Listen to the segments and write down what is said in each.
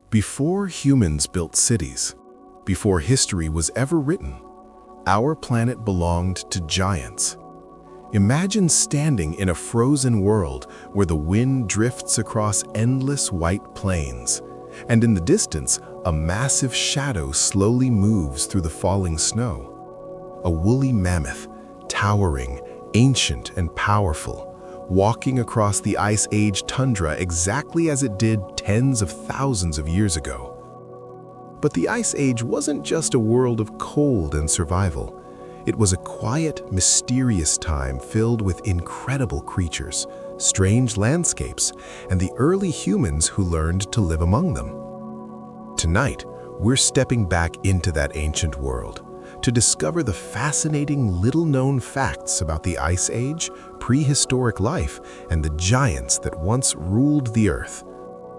Before humans built cities, before history was ever written, our planet belonged to giants. Imagine standing in a frozen world where the wind drifts across endless white plains, and in the distance, a massive shadow slowly moves through the falling snow. A woolly mammoth, towering, ancient and powerful, walking across the Ice Age tundra exactly as it did tens of thousands of years ago. But the Ice Age wasn't just a world of cold and survival. It was a quiet, mysterious time filled with incredible creatures, strange landscapes, and the early humans who learned to live among them. Tonight, we're stepping back into that ancient world to discover the fascinating little-known facts about the Ice Age, prehistoric life, and the giants that once ruled the Earth.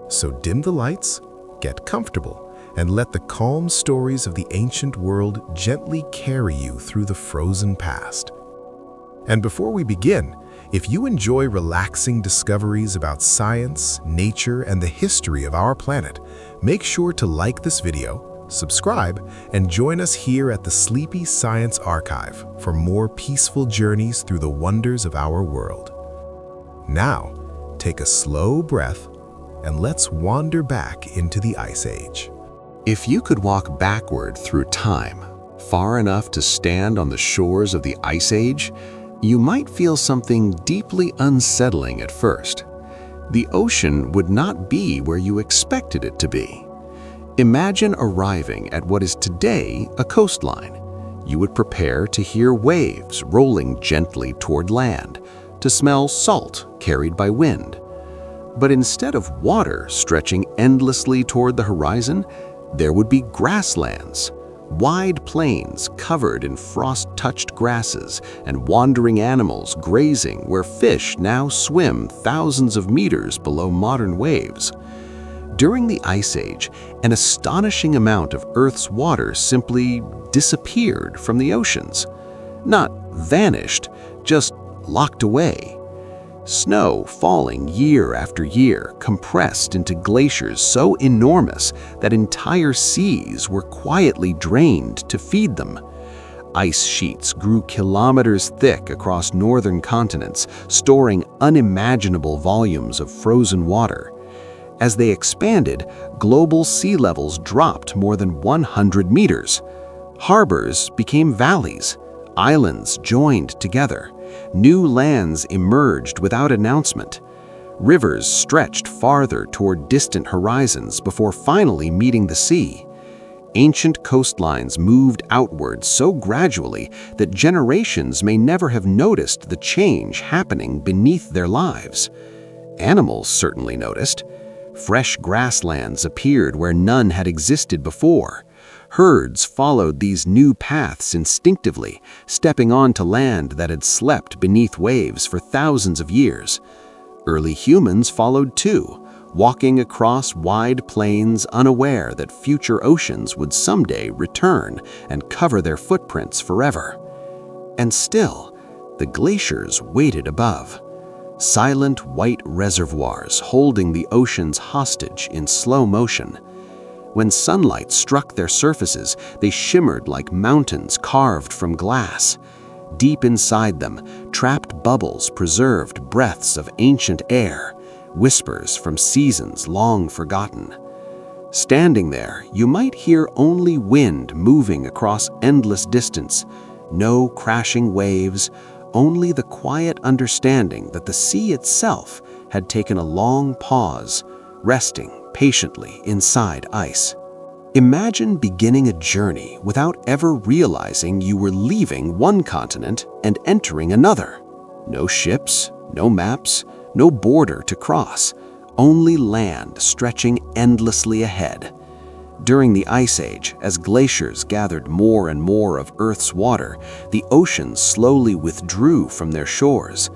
So dim the lights, get comfortable, and let the calm stories of the ancient world gently carry you through the frozen past. And before we begin, if you enjoy relaxing discoveries about science, nature, and the history of our planet, make sure to like this video, subscribe, and join us here at the Sleepy Science Archive for more peaceful journeys through the wonders of our world. Now, take a slow breath and let's wander back into the Ice Age. If you could walk backward through time, far enough to stand on the shores of the Ice Age, you might feel something deeply unsettling at first. The ocean would not be where you expected it to be. Imagine arriving at what is today a coastline. You would prepare to hear waves rolling gently toward land, to smell salt carried by wind. But instead of water stretching endlessly toward the horizon, there would be grasslands, wide plains covered in frost-touched grasses and wandering animals grazing where fish now swim thousands of meters below modern waves. During the Ice Age, an astonishing amount of Earth's water simply disappeared from the oceans. Not vanished, just locked away. Snow falling year after year compressed into glaciers so enormous that entire seas were quietly drained to feed them. Ice sheets grew kilometers thick across northern continents, storing unimaginable volumes of frozen water. As they expanded, global sea levels dropped more than 100 meters. Harbors became valleys. Islands joined together. New lands emerged without announcement. Rivers stretched farther toward distant horizons before finally meeting the sea. Ancient coastlines moved outward so gradually that generations may never have noticed the change happening beneath their lives. Animals certainly noticed. Fresh grasslands appeared where none had existed before. Herds followed these new paths instinctively, stepping onto land that had slept beneath waves for thousands of years. Early humans followed too, walking across wide plains unaware that future oceans would someday return and cover their footprints forever. And still, the glaciers waited above. Silent white reservoirs holding the oceans hostage in slow motion. When sunlight struck their surfaces, they shimmered like mountains carved from glass. Deep inside them, trapped bubbles preserved breaths of ancient air, whispers from seasons long forgotten. Standing there, you might hear only wind moving across endless distance, no crashing waves, only the quiet understanding that the sea itself had taken a long pause, resting patiently inside ice. Imagine beginning a journey without ever realizing you were leaving one continent and entering another. No ships, no maps, no border to cross, only land stretching endlessly ahead. During the Ice Age, as glaciers gathered more and more of Earth's water, the oceans slowly withdrew from their shores.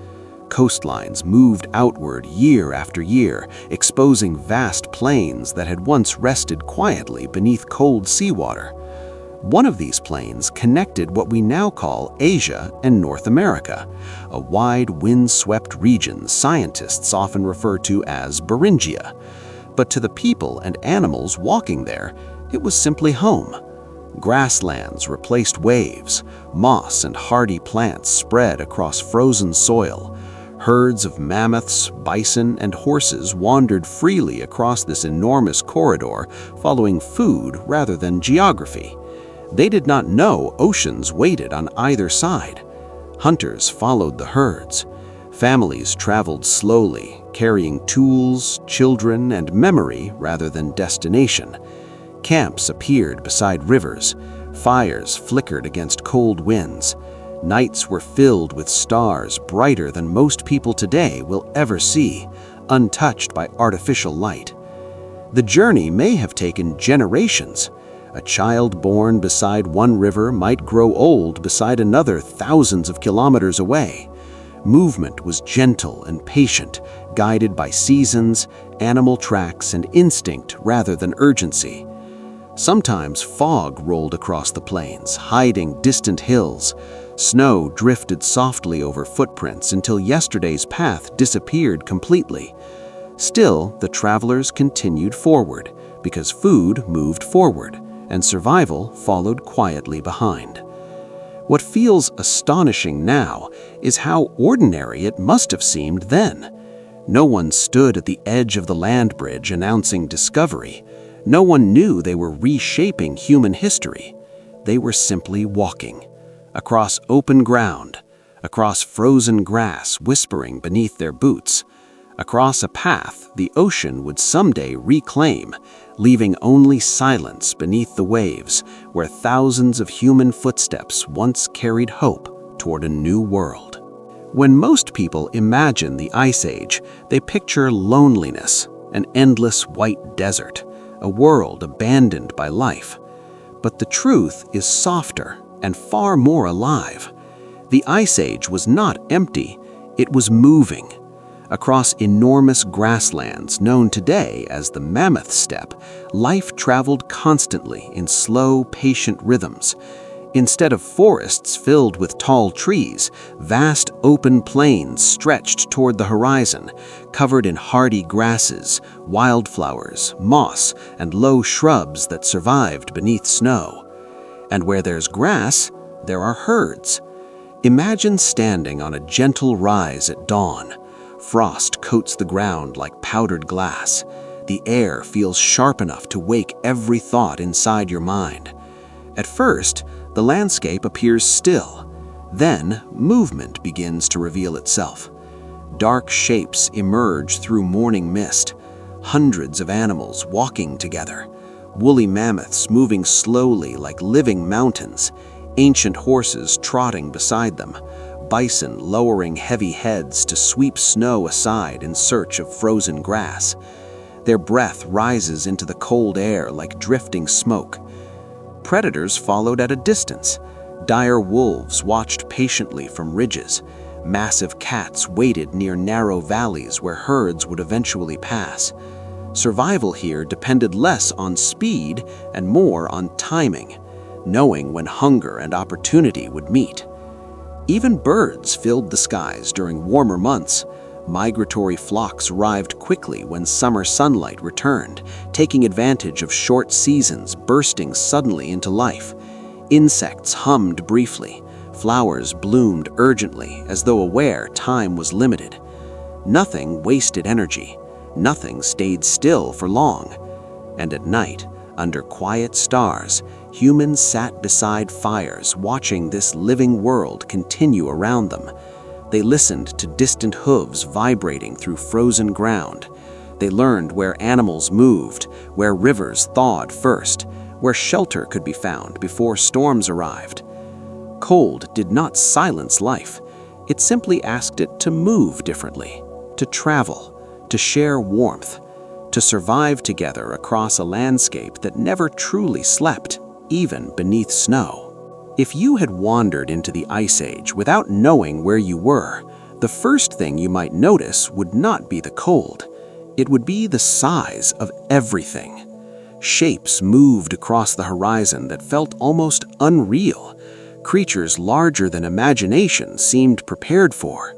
Coastlines moved outward year after year, exposing vast plains that had once rested quietly beneath cold seawater. One of these plains connected what we now call Asia and North America, a wide wind-swept region scientists often refer to as Beringia. But to the people and animals walking there, it was simply home. Grasslands replaced waves, moss and hardy plants spread across frozen soil. Herds of mammoths, bison, and horses wandered freely across this enormous corridor, following food rather than geography. They did not know oceans waited on either side. Hunters followed the herds. Families traveled slowly, carrying tools, children, and memory rather than destination. Camps appeared beside rivers. Fires flickered against cold winds. Nights were filled with stars brighter than most people today will ever see, untouched by artificial light. The journey may have taken generations. A child born beside one river might grow old beside another thousands of kilometers away. Movement was gentle and patient, guided by seasons, animal tracks, and instinct rather than urgency. Sometimes fog rolled across the plains, hiding distant hills. Snow drifted softly over footprints until yesterday's path disappeared completely. Still, the travelers continued forward, because food moved forward, and survival followed quietly behind. What feels astonishing now is how ordinary it must have seemed then. No one stood at the edge of the land bridge announcing discovery. No one knew they were reshaping human history. They were simply walking, across open ground, across frozen grass whispering beneath their boots, across a path the ocean would someday reclaim, leaving only silence beneath the waves where thousands of human footsteps once carried hope toward a new world. When most people imagine the Ice Age, they picture loneliness, an endless white desert, a world abandoned by life. But the truth is softer and far more alive. The Ice Age was not empty, it was moving. Across enormous grasslands known today as the Mammoth Steppe, life traveled constantly in slow, patient rhythms. Instead of forests filled with tall trees, vast open plains stretched toward the horizon, covered in hardy grasses, wildflowers, moss, and low shrubs that survived beneath snow. And where there's grass, there are herds. Imagine standing on a gentle rise at dawn. Frost coats the ground like powdered glass. The air feels sharp enough to wake every thought inside your mind. At first, the landscape appears still. Then, movement begins to reveal itself. Dark shapes emerge through morning mist. Hundreds of animals walking together. Woolly mammoths moving slowly like living mountains. Ancient horses trotting beside them. Bison lowering heavy heads to sweep snow aside in search of frozen grass. Their breath rises into the cold air like drifting smoke. Predators followed at a distance. Dire wolves watched patiently from ridges. Massive cats waited near narrow valleys where herds would eventually pass. Survival here depended less on speed and more on timing, knowing when hunger and opportunity would meet. Even birds filled the skies during warmer months. Migratory flocks arrived quickly when summer sunlight returned, taking advantage of short seasons bursting suddenly into life. Insects hummed briefly. Flowers bloomed urgently, as though aware time was limited. Nothing wasted energy. Nothing stayed still for long. And at night, under quiet stars, humans sat beside fires watching this living world continue around them. They listened to distant hooves vibrating through frozen ground. They learned where animals moved, where rivers thawed first, where shelter could be found before storms arrived. Cold did not silence life. It simply asked it to move differently, to travel, to share warmth, to survive together across a landscape that never truly slept, even beneath snow. If you had wandered into the Ice Age without knowing where you were, the first thing you might notice would not be the cold. It would be the size of everything. Shapes moved across the horizon that felt almost unreal. Creatures larger than imagination seemed prepared for.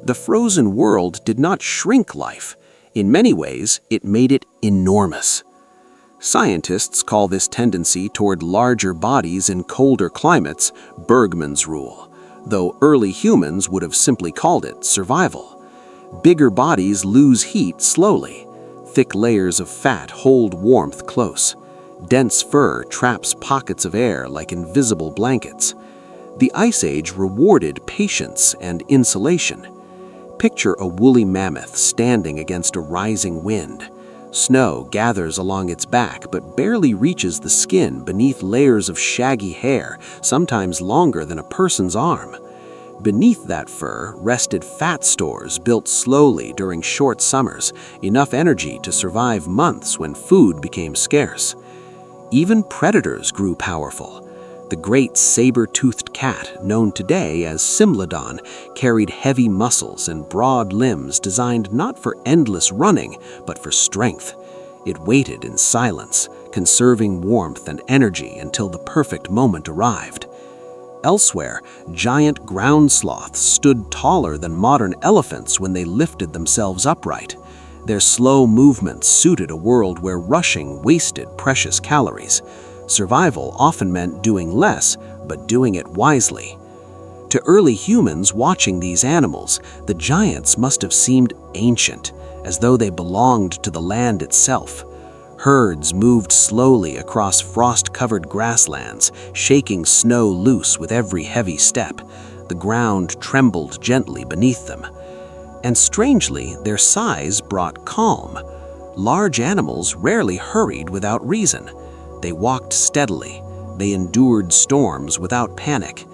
The frozen world did not shrink life. In many ways, it made it enormous. Scientists call this tendency toward larger bodies in colder climates Bergmann's rule, though early humans would have simply called it survival. Bigger bodies lose heat slowly. Thick layers of fat hold warmth close. Dense fur traps pockets of air like invisible blankets. The Ice Age rewarded patience and insulation. Picture a woolly mammoth standing against a rising wind. Snow gathers along its back but barely reaches the skin beneath layers of shaggy hair, sometimes longer than a person's arm. Beneath that fur rested fat stores built slowly during short summers, enough energy to survive months when food became scarce. Even predators grew powerful. The great saber-toothed cat, known today as Simlodon, carried heavy muscles and broad limbs designed not for endless running, but for strength. It waited in silence, conserving warmth and energy until the perfect moment arrived. Elsewhere, giant ground sloths stood taller than modern elephants when they lifted themselves upright. Their slow movements suited a world where rushing wasted precious calories. Survival often meant doing less, but doing it wisely. To early humans watching these animals, the giants must have seemed ancient, as though they belonged to the land itself. Herds moved slowly across frost-covered grasslands, shaking snow loose with every heavy step. The ground trembled gently beneath them. And strangely, their size brought calm. Large animals rarely hurried without reason. They walked steadily. They endured storms without panic.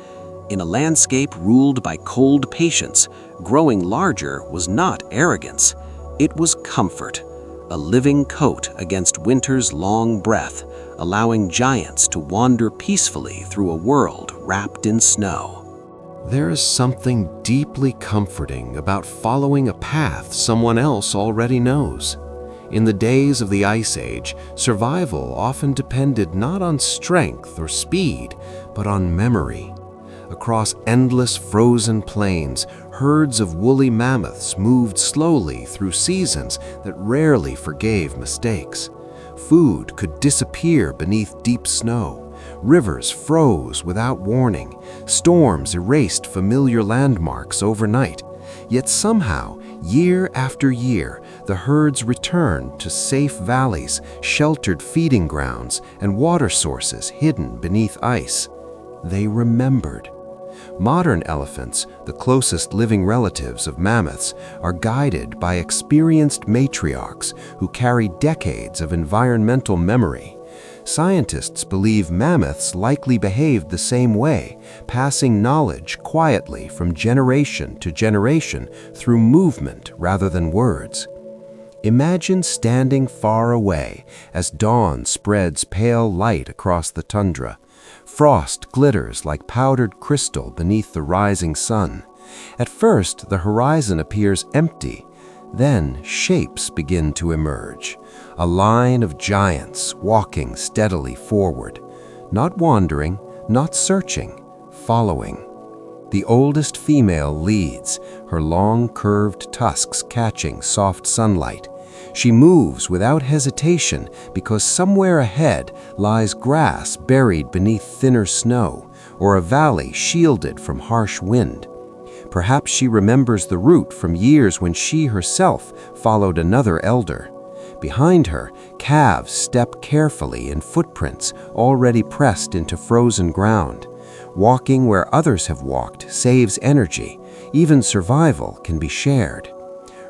In a landscape ruled by cold patience, growing larger was not arrogance. It was comfort, a living coat against winter's long breath, allowing giants to wander peacefully through a world wrapped in snow. There is something deeply comforting about following a path someone else already knows. In the days of the Ice Age, survival often depended not on strength or speed, but on memory. Across endless frozen plains, herds of woolly mammoths moved slowly through seasons that rarely forgave mistakes. Food could disappear beneath deep snow. Rivers froze without warning. Storms erased familiar landmarks overnight. Yet somehow, year after year, the herds returned to safe valleys, sheltered feeding grounds, and water sources hidden beneath ice. They remembered. Modern elephants, the closest living relatives of mammoths, are guided by experienced matriarchs who carry decades of environmental memory. Scientists believe mammoths likely behaved the same way, passing knowledge quietly from generation to generation through movement rather than words. Imagine standing far away as dawn spreads pale light across the tundra. Frost glitters like powdered crystal beneath the rising sun. At first, the horizon appears empty. Then shapes begin to emerge. A line of giants walking steadily forward. Not wandering, not searching, following. The oldest female leads, her long curved tusks catching soft sunlight. She moves without hesitation because somewhere ahead lies grass buried beneath thinner snow, or a valley shielded from harsh wind. Perhaps she remembers the route from years when she herself followed another elder. Behind her, calves step carefully in footprints already pressed into frozen ground. Walking where others have walked saves energy. Even survival can be shared.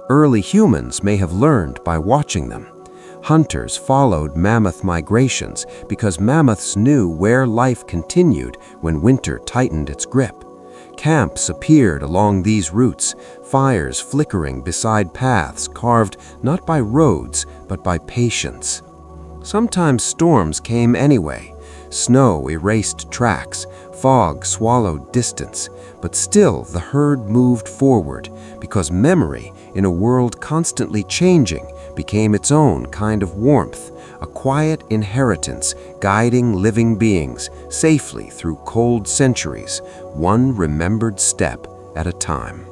Early humans may have learned by watching them. Hunters followed mammoth migrations because mammoths knew where life continued when winter tightened its grip. Camps appeared along these routes, fires flickering beside paths carved not by roads but by patience. Sometimes storms came anyway. Snow erased tracks, fog swallowed distance, but still the herd moved forward because memory, in a world constantly changing, became its own kind of warmth, a quiet inheritance guiding living beings safely through cold centuries, one remembered step at a time.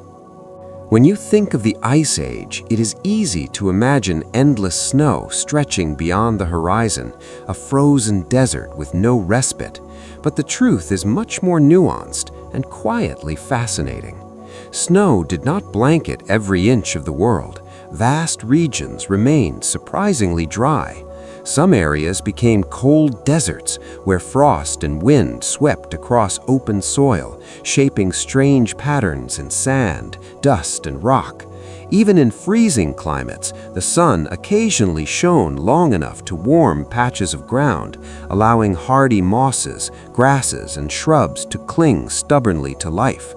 When you think of the Ice Age, it is easy to imagine endless snow stretching beyond the horizon, a frozen desert with no respite. But the truth is much more nuanced and quietly fascinating. Snow did not blanket every inch of the world. Vast regions remained surprisingly dry. Some areas became cold deserts where frost and wind swept across open soil, shaping strange patterns in sand, dust, and rock. Even in freezing climates, the sun occasionally shone long enough to warm patches of ground, allowing hardy mosses, grasses, and shrubs to cling stubbornly to life.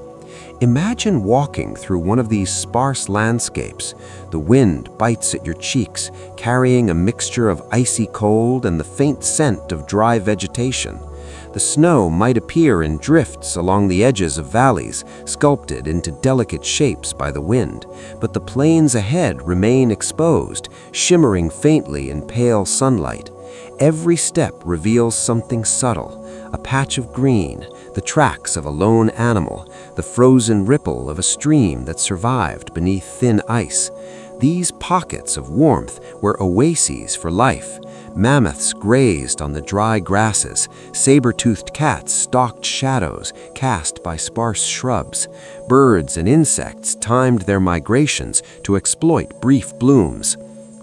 Imagine walking through one of these sparse landscapes. The wind bites at your cheeks, carrying a mixture of icy cold and the faint scent of dry vegetation. The snow might appear in drifts along the edges of valleys, sculpted into delicate shapes by the wind, but the plains ahead remain exposed, shimmering faintly in pale sunlight. Every step reveals something subtle, a patch of green, the tracks of a lone animal, the frozen ripple of a stream that survived beneath thin ice. These pockets of warmth were oases for life. Mammoths grazed on the dry grasses, saber-toothed cats stalked shadows cast by sparse shrubs. Birds and insects timed their migrations to exploit brief blooms.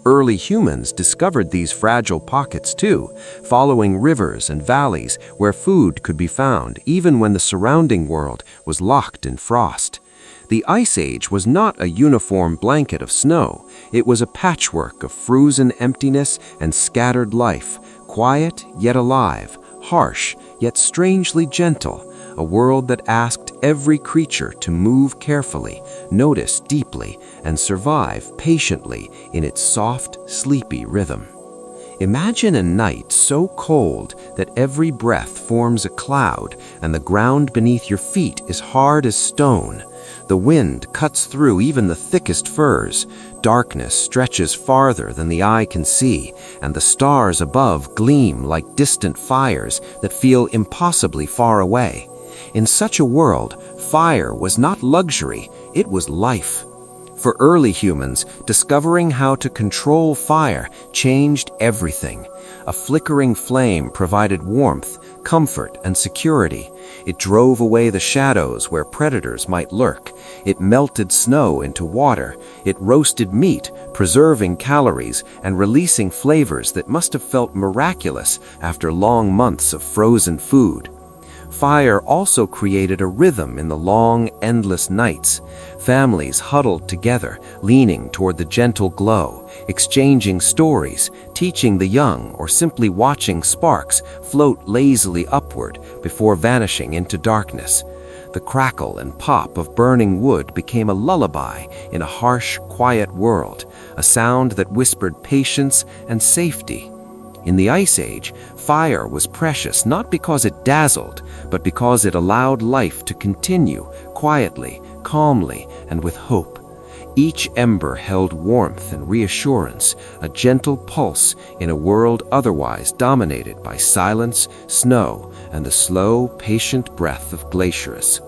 Early humans discovered these fragile pockets too, following rivers and valleys where food could be found even when the surrounding world was locked in frost. The Ice Age was not a uniform blanket of snow. It was a patchwork of frozen emptiness and scattered life, quiet yet alive, harsh yet strangely gentle, a world that asked every creature to move carefully, notice deeply, and survive patiently in its soft, sleepy rhythm. Imagine a night so cold that every breath forms a cloud and the ground beneath your feet is hard as stone. The wind cuts through even the thickest firs. Darkness stretches farther than the eye can see, and the stars above gleam like distant fires that feel impossibly far away. In such a world, fire was not luxury, it was life. For early humans, discovering how to control fire changed everything. A flickering flame provided warmth, comfort, and security. It drove away the shadows where predators might lurk. It melted snow into water. It roasted meat, preserving calories and releasing flavors that must have felt miraculous after long months of frozen food. Fire also created a rhythm in the long, endless nights. Families huddled together, leaning toward the gentle glow, exchanging stories, teaching the young, or simply watching sparks float lazily upward before vanishing into darkness. The crackle and pop of burning wood became a lullaby in a harsh, quiet world, a sound that whispered patience and safety. In the Ice Age, fire was precious not because it dazzled, but because it allowed life to continue quietly, calmly, and with hope. Each ember held warmth and reassurance, a gentle pulse in a world otherwise dominated by silence, snow, and the slow, patient breath of glaciers.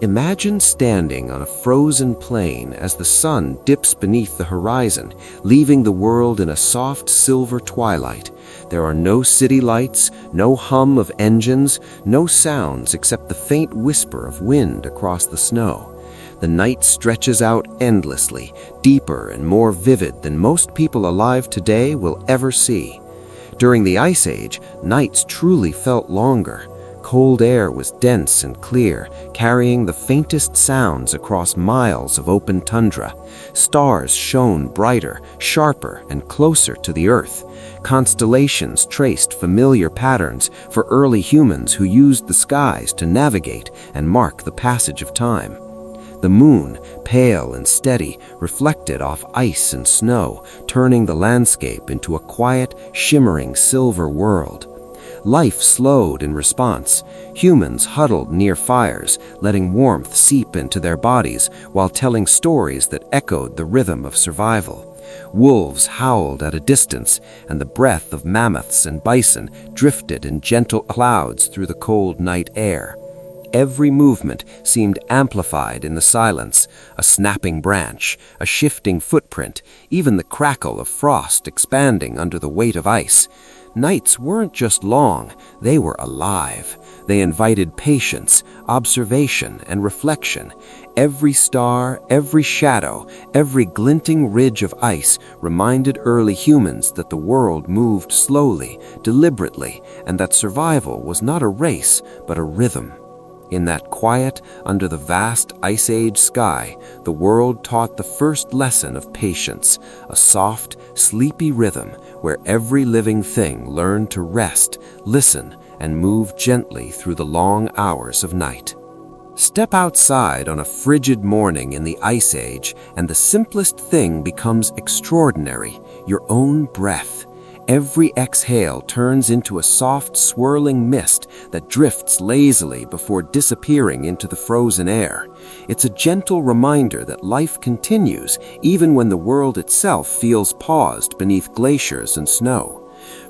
Imagine standing on a frozen plain as the sun dips beneath the horizon, leaving the world in a soft silver twilight. There are no city lights, no hum of engines, no sounds except the faint whisper of wind across the snow. The night stretches out endlessly, deeper and more vivid than most people alive today will ever see. During the Ice Age, nights truly felt longer. Cold air was dense and clear, carrying the faintest sounds across miles of open tundra. Stars shone brighter, sharper, and closer to the earth. Constellations traced familiar patterns for early humans who used the skies to navigate and mark the passage of time. The moon, pale and steady, reflected off ice and snow, turning the landscape into a quiet, shimmering silver world. Life slowed in response. Humans huddled near fires, letting warmth seep into their bodies while telling stories that echoed the rhythm of survival. Wolves howled at a distance, and the breath of mammoths and bison drifted in gentle clouds through the cold night air. every movement seemed amplified in the silence, a snapping branch, a shifting footprint, even the crackle of frost expanding under the weight of ice. Nights weren't just long, they were alive. They invited patience, observation, and reflection. Every star, every shadow, every glinting ridge of ice reminded early humans that the world moved slowly, deliberately, and that survival was not a race, but a rhythm. In that quiet, under the vast Ice Age sky, the world taught the first lesson of patience, a soft, sleepy rhythm where every living thing learned to rest, listen, and move gently through the long hours of night. Step outside on a frigid morning in the Ice Age, and the simplest thing becomes extraordinary, your own breath. Every exhale turns into a soft, swirling mist that drifts lazily before disappearing into the frozen air. It's a gentle reminder that life continues even when the world itself feels paused beneath glaciers and snow.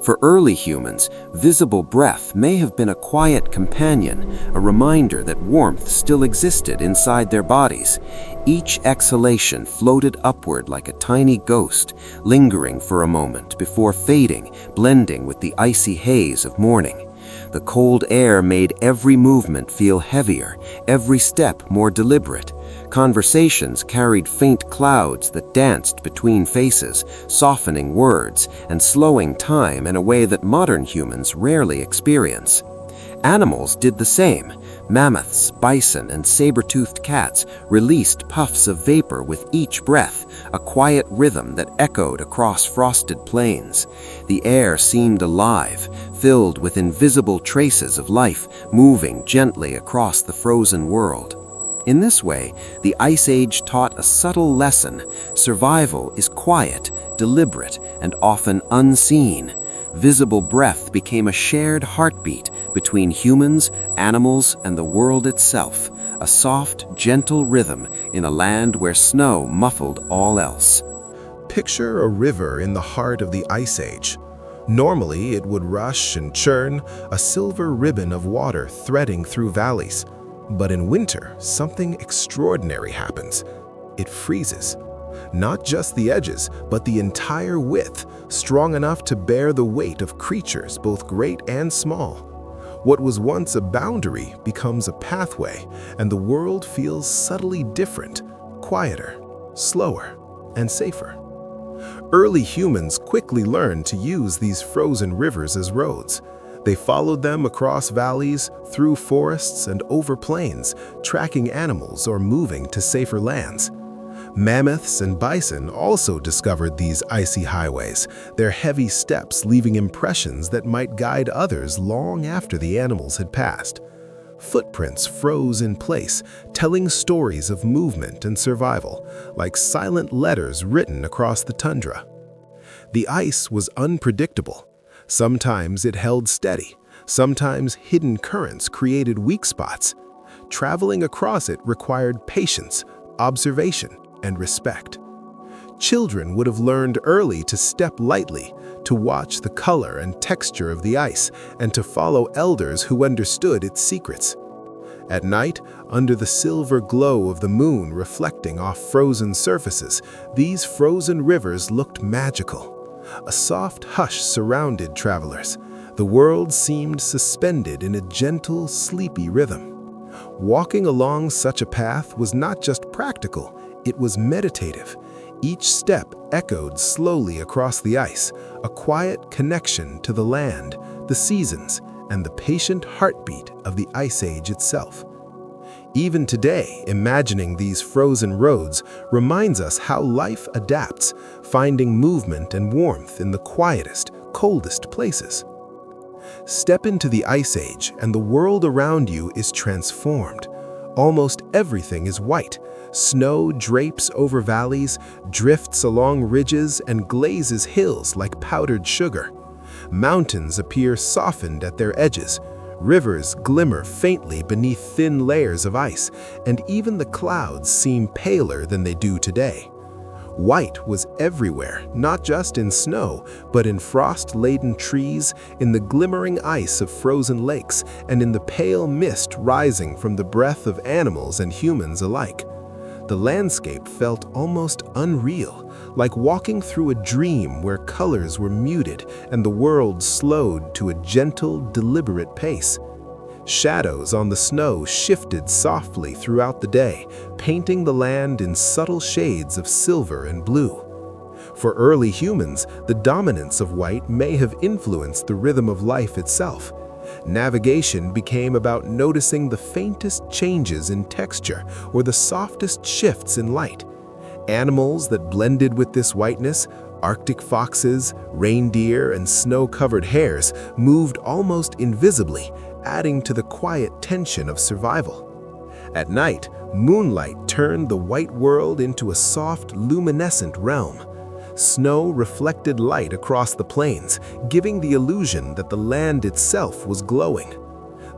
For early humans, visible breath may have been a quiet companion, a reminder that warmth still existed inside their bodies. Each exhalation floated upward like a tiny ghost, lingering for a moment before fading, blending with the icy haze of morning. The cold air made every movement feel heavier, every step more deliberate. Conversations carried faint clouds that danced between faces, softening words and slowing time in a way that modern humans rarely experience. Animals did the same. Mammoths, bison, and saber-toothed cats released puffs of vapor with each breath, a quiet rhythm that echoed across frosted plains. The air seemed alive, filled with invisible traces of life moving gently across the frozen world. In this way, the Ice Age taught a subtle lesson. Survival is quiet, deliberate, and often unseen. Visible breath became a shared heartbeat between humans, animals, and the world itself, a soft, gentle rhythm in a land where snow muffled all else. Picture a river in the heart of the Ice Age. Normally, it would rush and churn, a silver ribbon of water threading through valleys. But in winter, something extraordinary happens. It freezes. Not just the edges, but the entire width, strong enough to bear the weight of creatures both great and small. What was once a boundary becomes a pathway, and the world feels subtly different, quieter, slower, and safer. Early humans quickly learned to use these frozen rivers as roads. They followed them across valleys, through forests, and over plains, tracking animals or moving to safer lands. Mammoths and bison also discovered these icy highways, their heavy steps leaving impressions that might guide others long after the animals had passed. Footprints froze in place, telling stories of movement and survival, like silent letters written across the tundra. The ice was unpredictable. Sometimes it held steady, sometimes hidden currents created weak spots. Traveling across it required patience, observation, and respect. Children would have learned early to step lightly, to watch the color and texture of the ice, and to follow elders who understood its secrets. At night, under the silver glow of the moon reflecting off frozen surfaces, these frozen rivers looked magical. A soft hush surrounded travelers. The world seemed suspended in a gentle, sleepy rhythm. Walking along such a path was not just practical, it was meditative. Each step echoed slowly across the ice, a quiet connection to the land, the seasons, and the patient heartbeat of the Ice Age itself. Even today, imagining these frozen roads reminds us how life adapts, finding movement and warmth in the quietest, coldest places. Step into the Ice Age, and the world around you is transformed. Almost everything is white. Snow drapes over valleys, drifts along ridges, and glazes hills like powdered sugar. Mountains appear softened at their edges. Rivers glimmer faintly beneath thin layers of ice, and even the clouds seem paler than they do today. White was everywhere, not just in snow, but in frost-laden trees, in the glimmering ice of frozen lakes, and in the pale mist rising from the breath of animals and humans alike. The landscape felt almost unreal, like walking through a dream where colors were muted and the world slowed to a gentle, deliberate pace. Shadows on the snow shifted softly throughout the day, painting the land in subtle shades of silver and blue. For early humans, the dominance of white may have influenced the rhythm of life itself. Navigation became about noticing the faintest changes in texture or the softest shifts in light. Animals that blended with this whiteness, Arctic foxes, reindeer, and snow-covered hares, moved almost invisibly, adding to the quiet tension of survival. At night, moonlight turned the white world into a soft, luminescent realm. Snow reflected light across the plains, giving the illusion that the land itself was glowing.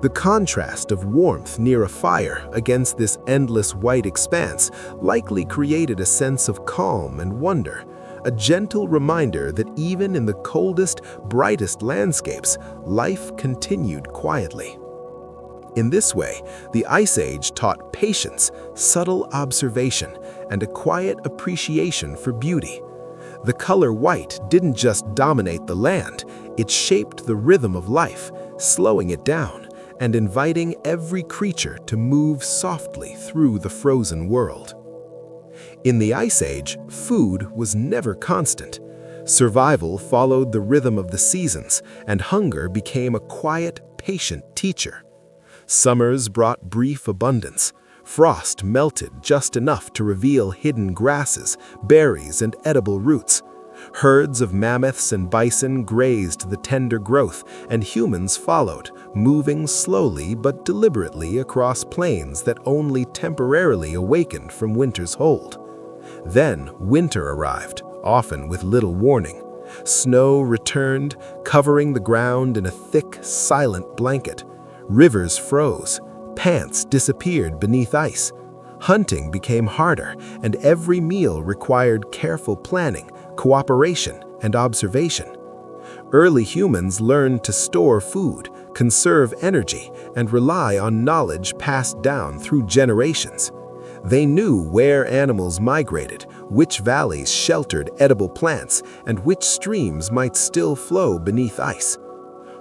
The contrast of warmth near a fire against this endless white expanse likely created a sense of calm and wonder, a gentle reminder that even in the coldest, brightest landscapes, life continued quietly. In this way, the Ice Age taught patience, subtle observation, and a quiet appreciation for beauty. The color white didn't just dominate the land, it shaped the rhythm of life, slowing it down and inviting every creature to move softly through the frozen world. In the Ice Age, food was never constant. Survival followed the rhythm of the seasons, and hunger became a quiet, patient teacher. Summers brought brief abundance. Frost melted just enough to reveal hidden grasses, berries, and edible roots. Herds of mammoths and bison grazed the tender growth, and humans followed, moving slowly but deliberately across plains that only temporarily awakened from winter's hold. Then winter arrived, often with little warning. Snow returned, covering the ground in a thick, silent blanket. Rivers froze. Pants disappeared beneath ice. Hunting became harder, and every meal required careful planning, cooperation, and observation. Early humans learned to store food, conserve energy, and rely on knowledge passed down through generations. They knew where animals migrated, which valleys sheltered edible plants, and which streams might still flow beneath ice.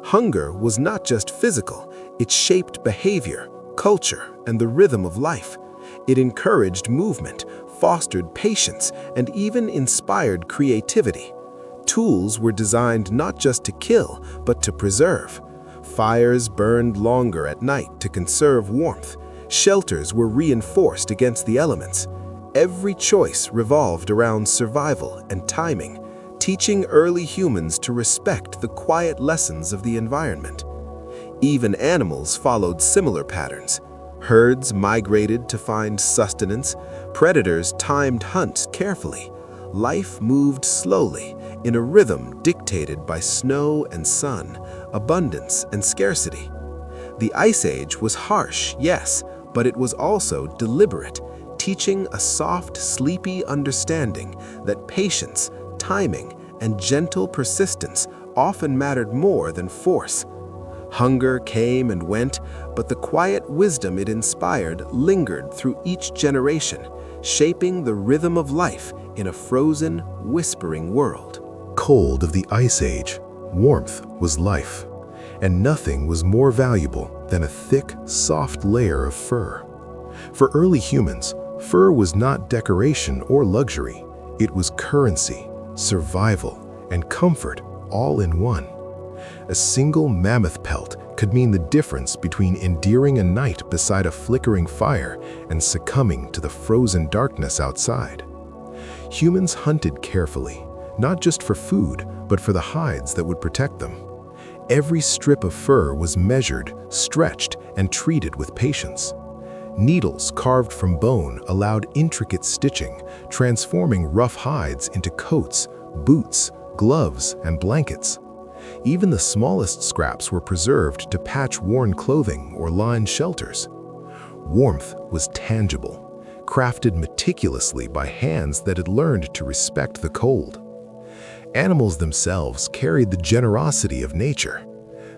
Hunger was not just physical, it shaped behavior, culture, and the rhythm of life. It encouraged movement, fostered patience, and even inspired creativity. Tools were designed not just to kill, but to preserve. Fires burned longer at night to conserve warmth. Shelters were reinforced against the elements. Every choice revolved around survival and timing, teaching early humans to respect the quiet lessons of the environment. Even animals followed similar patterns. Herds migrated to find sustenance. Predators timed hunts carefully. Life moved slowly, in a rhythm dictated by snow and sun, abundance and scarcity. The Ice Age was harsh, yes, but it was also deliberate, teaching a soft, sleepy understanding that patience, timing, and gentle persistence often mattered more than force. Hunger came and went, but the quiet wisdom it inspired lingered through each generation, shaping the rhythm of life in a frozen, whispering world. Cold of the Ice Age, warmth was life, and nothing was more valuable than a thick, soft layer of fur. For early humans, fur was not decoration or luxury. It was currency, survival, and comfort all in one. A single mammoth pelt could mean the difference between enduring a night beside a flickering fire and succumbing to the frozen darkness outside. Humans hunted carefully, not just for food, but for the hides that would protect them. Every strip of fur was measured, stretched, and treated with patience. Needles carved from bone allowed intricate stitching, transforming rough hides into coats, boots, gloves, and blankets. Even the smallest scraps were preserved to patch worn clothing or line shelters. Warmth was tangible. crafted meticulously by hands that had learned to respect the cold. Animals themselves carried the generosity of nature.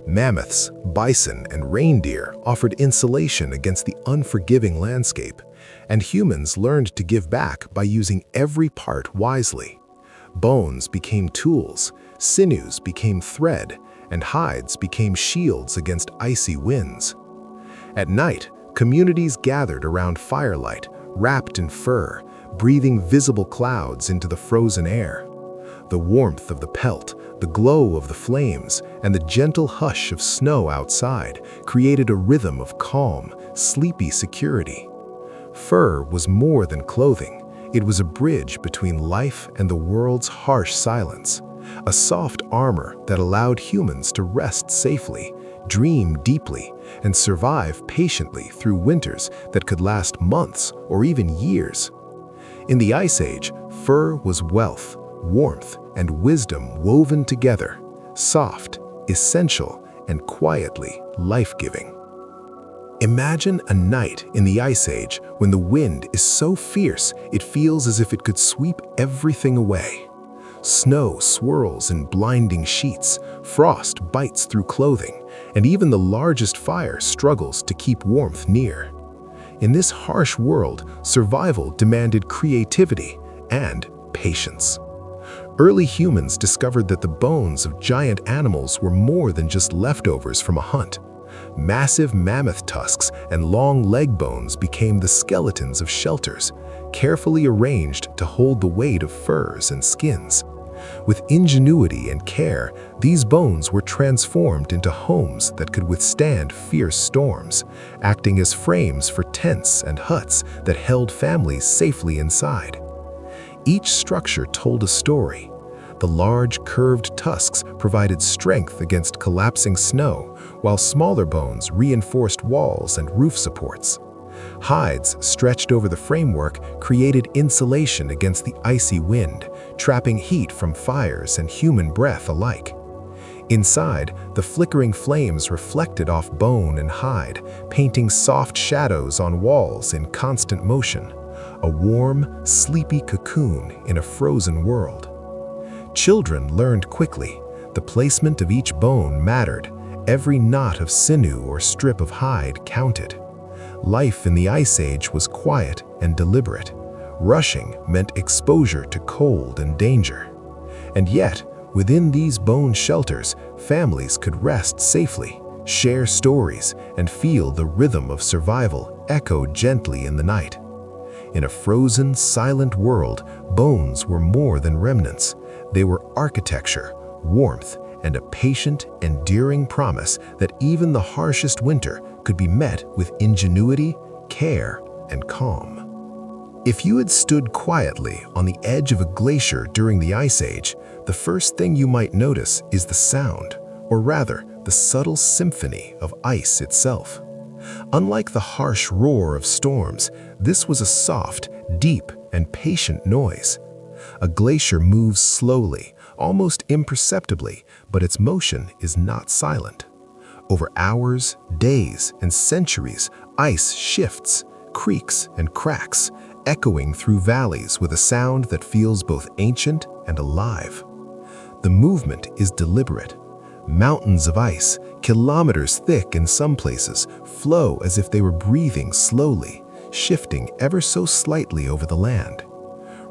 Mammoths, bison, and reindeer offered insulation against the unforgiving landscape, and humans learned to give back by using every part wisely. Bones became tools, sinews became thread, and hides became shields against icy winds. At night, communities gathered around firelight, wrapped in fur, breathing visible clouds into the frozen air. The warmth of the pelt, the glow of the flames, and the gentle hush of snow outside created a rhythm of calm, sleepy security. Fur was more than clothing. It was a bridge between life and the world's harsh silence, a soft armor that allowed humans to rest safely, dream deeply, and survive patiently through winters that could last months or even years. In the Ice Age, fur was wealth, warmth, and wisdom woven together, soft, essential, and quietly life-giving. Imagine a night in the Ice Age when the wind is so fierce it feels as if it could sweep everything away. Snow swirls in blinding sheets, frost bites through clothing, and even the largest fire struggles to keep warmth near. In this harsh world, survival demanded creativity and patience. Early humans discovered that the bones of giant animals were more than just leftovers from a hunt. Massive mammoth tusks and long leg bones became the skeletons of shelters, carefully arranged to hold the weight of furs and skins. With ingenuity and care, these bones were transformed into homes that could withstand fierce storms, acting as frames for tents and huts that held families safely inside. Each structure told a story. The large, curved tusks provided strength against collapsing snow, while smaller bones reinforced walls and roof supports. Hides stretched over the framework created insulation against the icy wind, trapping heat from fires and human breath alike. Inside, the flickering flames reflected off bone and hide, painting soft shadows on walls in constant motion, a warm, sleepy cocoon in a frozen world. Children learned quickly. The placement of each bone mattered. Every knot of sinew or strip of hide counted. Life in the Ice Age was quiet and deliberate. Rushing meant exposure to cold and danger. And yet, within these bone shelters, families could rest safely, share stories, and feel the rhythm of survival echo gently in the night. In a frozen, silent world, bones were more than remnants. They were architecture, warmth, and a patient, enduring promise that even the harshest winter could be met with ingenuity, care, and calm. If you had stood quietly on the edge of a glacier during the Ice Age, the first thing you might notice is the sound, or rather, the subtle symphony of ice itself. Unlike the harsh roar of storms, this was a soft, deep, and patient noise. A glacier moves slowly, almost imperceptibly, but its motion is not silent. Over hours, days, and centuries, ice shifts, creaks, and cracks, echoing through valleys with a sound that feels both ancient and alive. The movement is deliberate. Mountains of ice, kilometers thick in some places, flow as if they were breathing slowly, shifting ever so slightly over the land.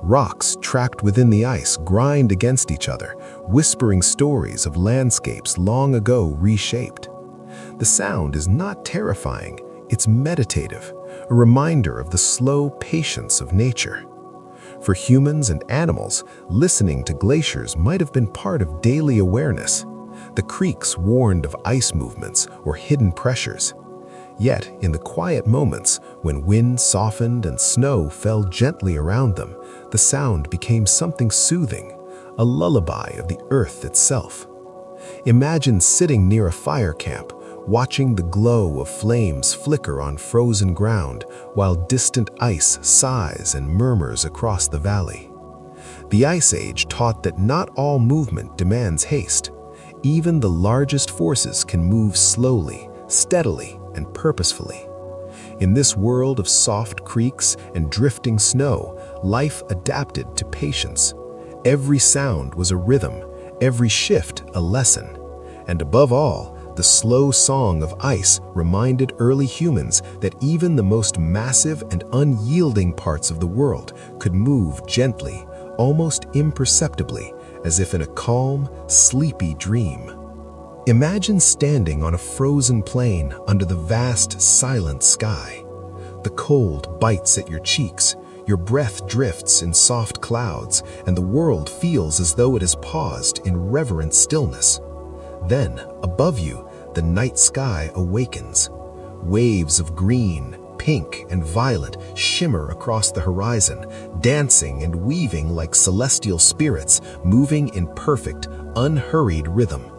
Rocks trapped within the ice grind against each other, whispering stories of landscapes long ago reshaped. The sound is not terrifying, it's meditative, a reminder of the slow patience of nature. For humans and animals, listening to glaciers might have been part of daily awareness. The creaks warned of ice movements or hidden pressures. Yet, in the quiet moments, when wind softened and snow fell gently around them, the sound became something soothing, a lullaby of the earth itself. Imagine sitting near a fire camp, watching the glow of flames flicker on frozen ground while distant ice sighs and murmurs across the valley. The Ice Age taught that not all movement demands haste. Even the largest forces can move slowly, steadily, and purposefully. In this world of soft creaks and drifting snow, life adapted to patience. Every sound was a rhythm, every shift a lesson. And above all, the slow song of ice reminded early humans that even the most massive and unyielding parts of the world could move gently, almost imperceptibly, as if in a calm, sleepy dream. Imagine standing on a frozen plain under the vast, silent sky. The cold bites at your cheeks, your breath drifts in soft clouds, and the world feels as though it has paused in reverent stillness. Then, above you, the night sky awakens. Waves of green, pink, and violet shimmer across the horizon, dancing and weaving like celestial spirits, moving in perfect, unhurried rhythm.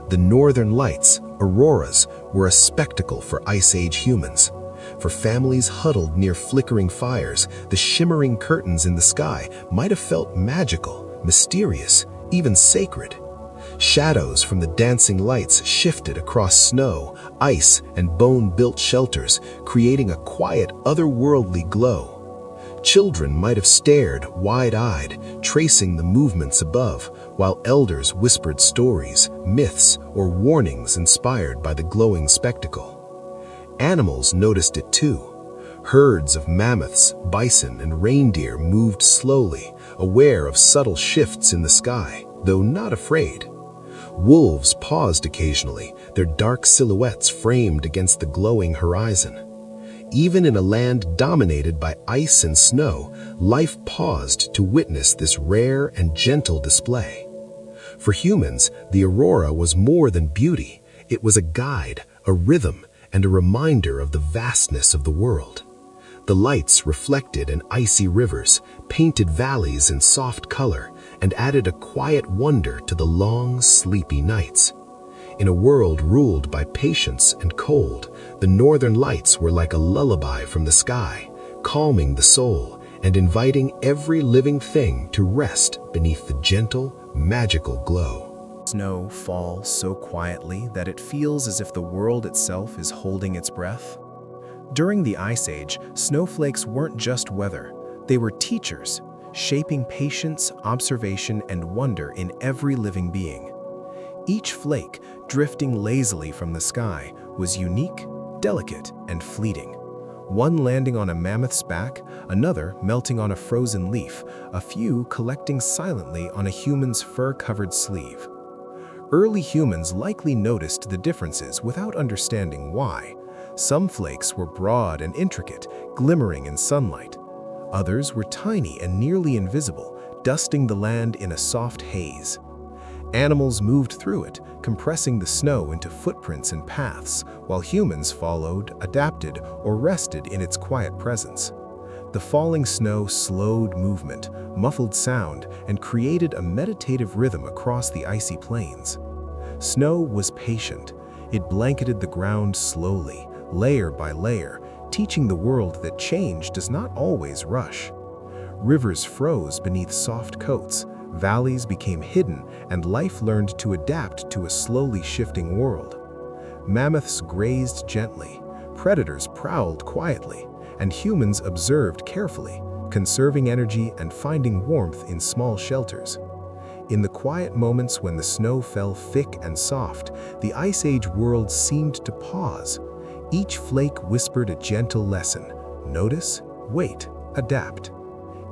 The northern lights, auroras, were a spectacle for Ice Age humans. For families huddled near flickering fires, the shimmering curtains in the sky might have felt magical, mysterious, even sacred. Shadows from the dancing lights shifted across snow, ice, and bone-built shelters, creating a quiet, otherworldly glow. Children might have stared, wide-eyed, tracing the movements above, while elders whispered stories, myths, or warnings inspired by the glowing spectacle. Animals noticed it too. Herds of mammoths, bison, and reindeer moved slowly, aware of subtle shifts in the sky, though not afraid. Wolves paused occasionally, their dark silhouettes framed against the glowing horizon. Even in a land dominated by ice and snow, life paused to witness this rare and gentle display. For humans, the aurora was more than beauty. It was a guide, a rhythm, and a reminder of the vastness of the world. The lights reflected in icy rivers, painted valleys in soft color, and added a quiet wonder to the long, sleepy nights. In a world ruled by patience and cold, the northern lights were like a lullaby from the sky, calming the soul and inviting every living thing to rest beneath the gentle, magical glow. Snow falls so quietly that it feels as if the world itself is holding its breath. During the Ice Age, snowflakes weren't just weather, they were teachers, shaping patience, observation, and wonder in every living being. Each flake, drifting lazily from the sky, was unique, delicate, and fleeting. One landing on a mammoth's back, another melting on a frozen leaf, a few collecting silently on a human's fur-covered sleeve. Early humans likely noticed the differences without understanding why. Some flakes were broad and intricate, glimmering in sunlight. Others were tiny and nearly invisible, dusting the land in a soft haze. Animals moved through it, compressing the snow into footprints and paths, while humans followed, adapted, or rested in its quiet presence. The falling snow slowed movement, muffled sound, and created a meditative rhythm across the icy plains. Snow was patient. It blanketed the ground slowly, layer by layer, teaching the world that change does not always rush. Rivers froze beneath soft coats, valleys became hidden, and life learned to adapt to a slowly shifting world. Mammoths grazed gently, predators prowled quietly, and humans observed carefully, conserving energy and finding warmth in small shelters. In the quiet moments when the snow fell thick and soft, the Ice Age world seemed to pause. Each flake whispered a gentle lesson: notice, wait, adapt.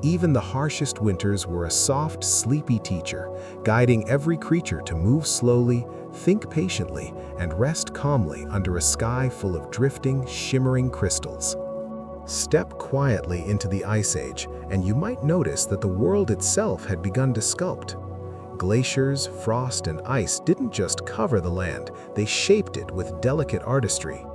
Even the harshest winters were a soft, sleepy teacher, guiding every creature to move slowly, think patiently, and rest calmly under a sky full of drifting, shimmering crystals. Step quietly into the Ice Age, and you might notice that the world itself had begun to sculpt. Glaciers, frost, and ice didn't just cover the land, they shaped it with delicate artistry.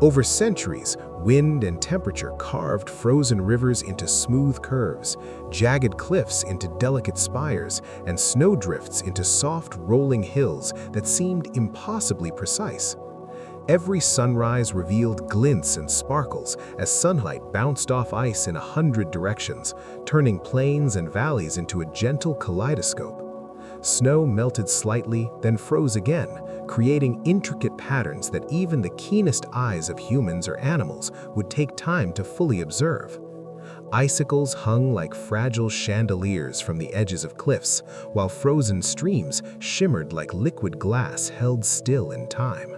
Over centuries, wind and temperature carved frozen rivers into smooth curves, jagged cliffs into delicate spires, and snowdrifts into soft, rolling hills that seemed impossibly precise. Every sunrise revealed glints and sparkles as sunlight bounced off ice in 100 directions, turning plains and valleys into a gentle kaleidoscope. Snow melted slightly, then froze again, creating intricate patterns that even the keenest eyes of humans or animals would take time to fully observe. Icicles hung like fragile chandeliers from the edges of cliffs, while frozen streams shimmered like liquid glass held still in time.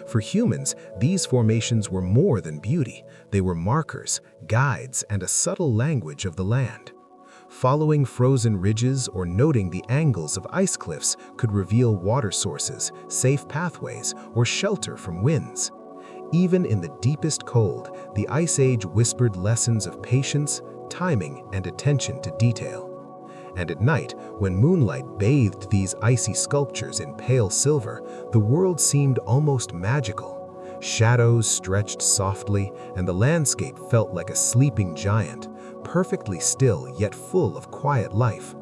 For humans, these formations were more than beauty. They were markers, guides, and a subtle language of the land. Following frozen ridges or noting the angles of ice cliffs could reveal water sources, safe pathways, or shelter from winds. Even in the deepest cold, the Ice Age whispered lessons of patience, timing, and attention to detail. And at night, when moonlight bathed these icy sculptures in pale silver, the world seemed almost magical. Shadows stretched softly, and the landscape felt like a sleeping giant, perfectly still yet full of quiet life.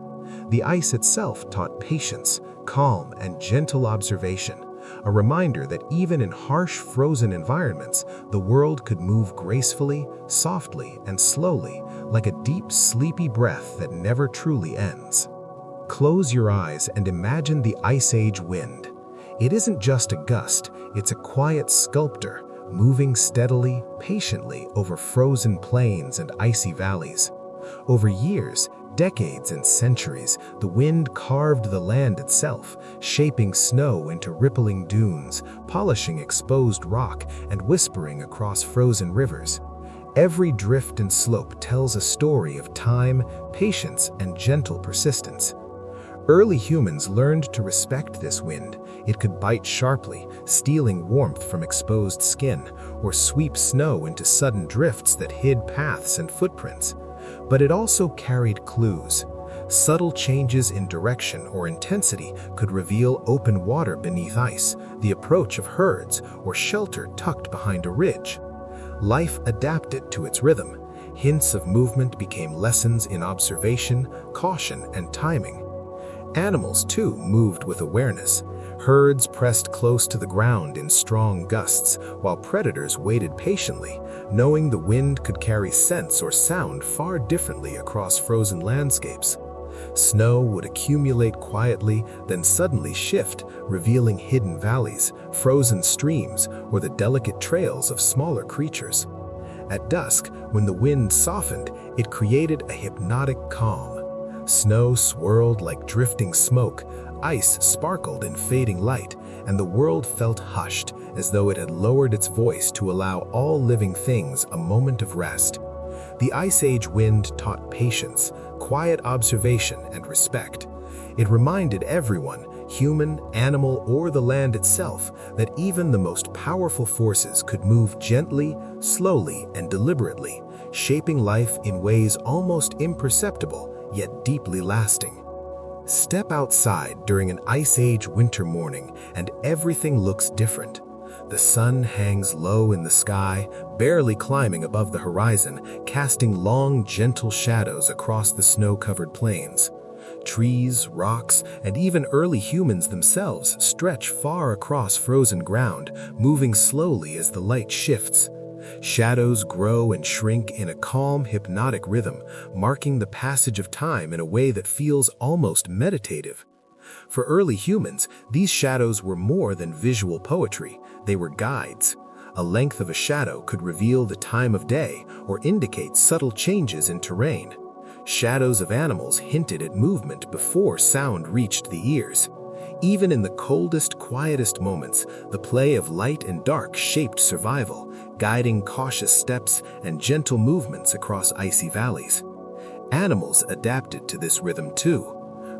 The ice itself taught patience, calm, and gentle observation, a reminder that even in harsh, frozen environments, the world could move gracefully, softly, and slowly, like a deep, sleepy breath that never truly ends. Close your eyes and imagine the Ice Age wind. It isn't just a gust, it's a quiet sculptor, moving steadily, patiently over frozen plains and icy valleys. Over years, decades, and centuries, the wind carved the land itself, shaping snow into rippling dunes, polishing exposed rock, and whispering across frozen rivers. Every drift and slope tells a story of time, patience, and gentle persistence. Early humans learned to respect this wind. It could bite sharply, stealing warmth from exposed skin, or sweep snow into sudden drifts that hid paths and footprints. But it also carried clues. Subtle changes in direction or intensity could reveal open water beneath ice, the approach of herds, or shelter tucked behind a ridge. Life adapted to its rhythm. Hints of movement became lessons in observation, caution, and timing. Animals, too, moved with awareness. Herds pressed close to the ground in strong gusts, while predators waited patiently, knowing the wind could carry scents or sound far differently across frozen landscapes. Snow would accumulate quietly, then suddenly shift, revealing hidden valleys, frozen streams, or the delicate trails of smaller creatures. At dusk, when the wind softened, it created a hypnotic calm. Snow swirled like drifting smoke, ice sparkled in fading light, and the world felt hushed, as though it had lowered its voice to allow all living things a moment of rest. The Ice Age wind taught patience, quiet observation, and respect. It reminded everyone, human, animal, or the land itself, that even the most powerful forces could move gently, slowly, and deliberately, shaping life in ways almost imperceptible, yet deeply lasting. Step outside during an Ice Age winter morning and everything looks different. The sun hangs low in the sky, barely climbing above the horizon, casting long, gentle shadows across the snow-covered plains. Trees, rocks, and even early humans themselves stretch far across frozen ground, moving slowly as the light shifts. Shadows grow and shrink in a calm, hypnotic rhythm, marking the passage of time in a way that feels almost meditative. For early humans, these shadows were more than visual poetry, they were guides. A length of a shadow could reveal the time of day or indicate subtle changes in terrain. Shadows of animals hinted at movement before sound reached the ears. Even in the coldest, quietest moments, the play of light and dark shaped survival, guiding cautious steps and gentle movements across icy valleys. Animals adapted to this rhythm too.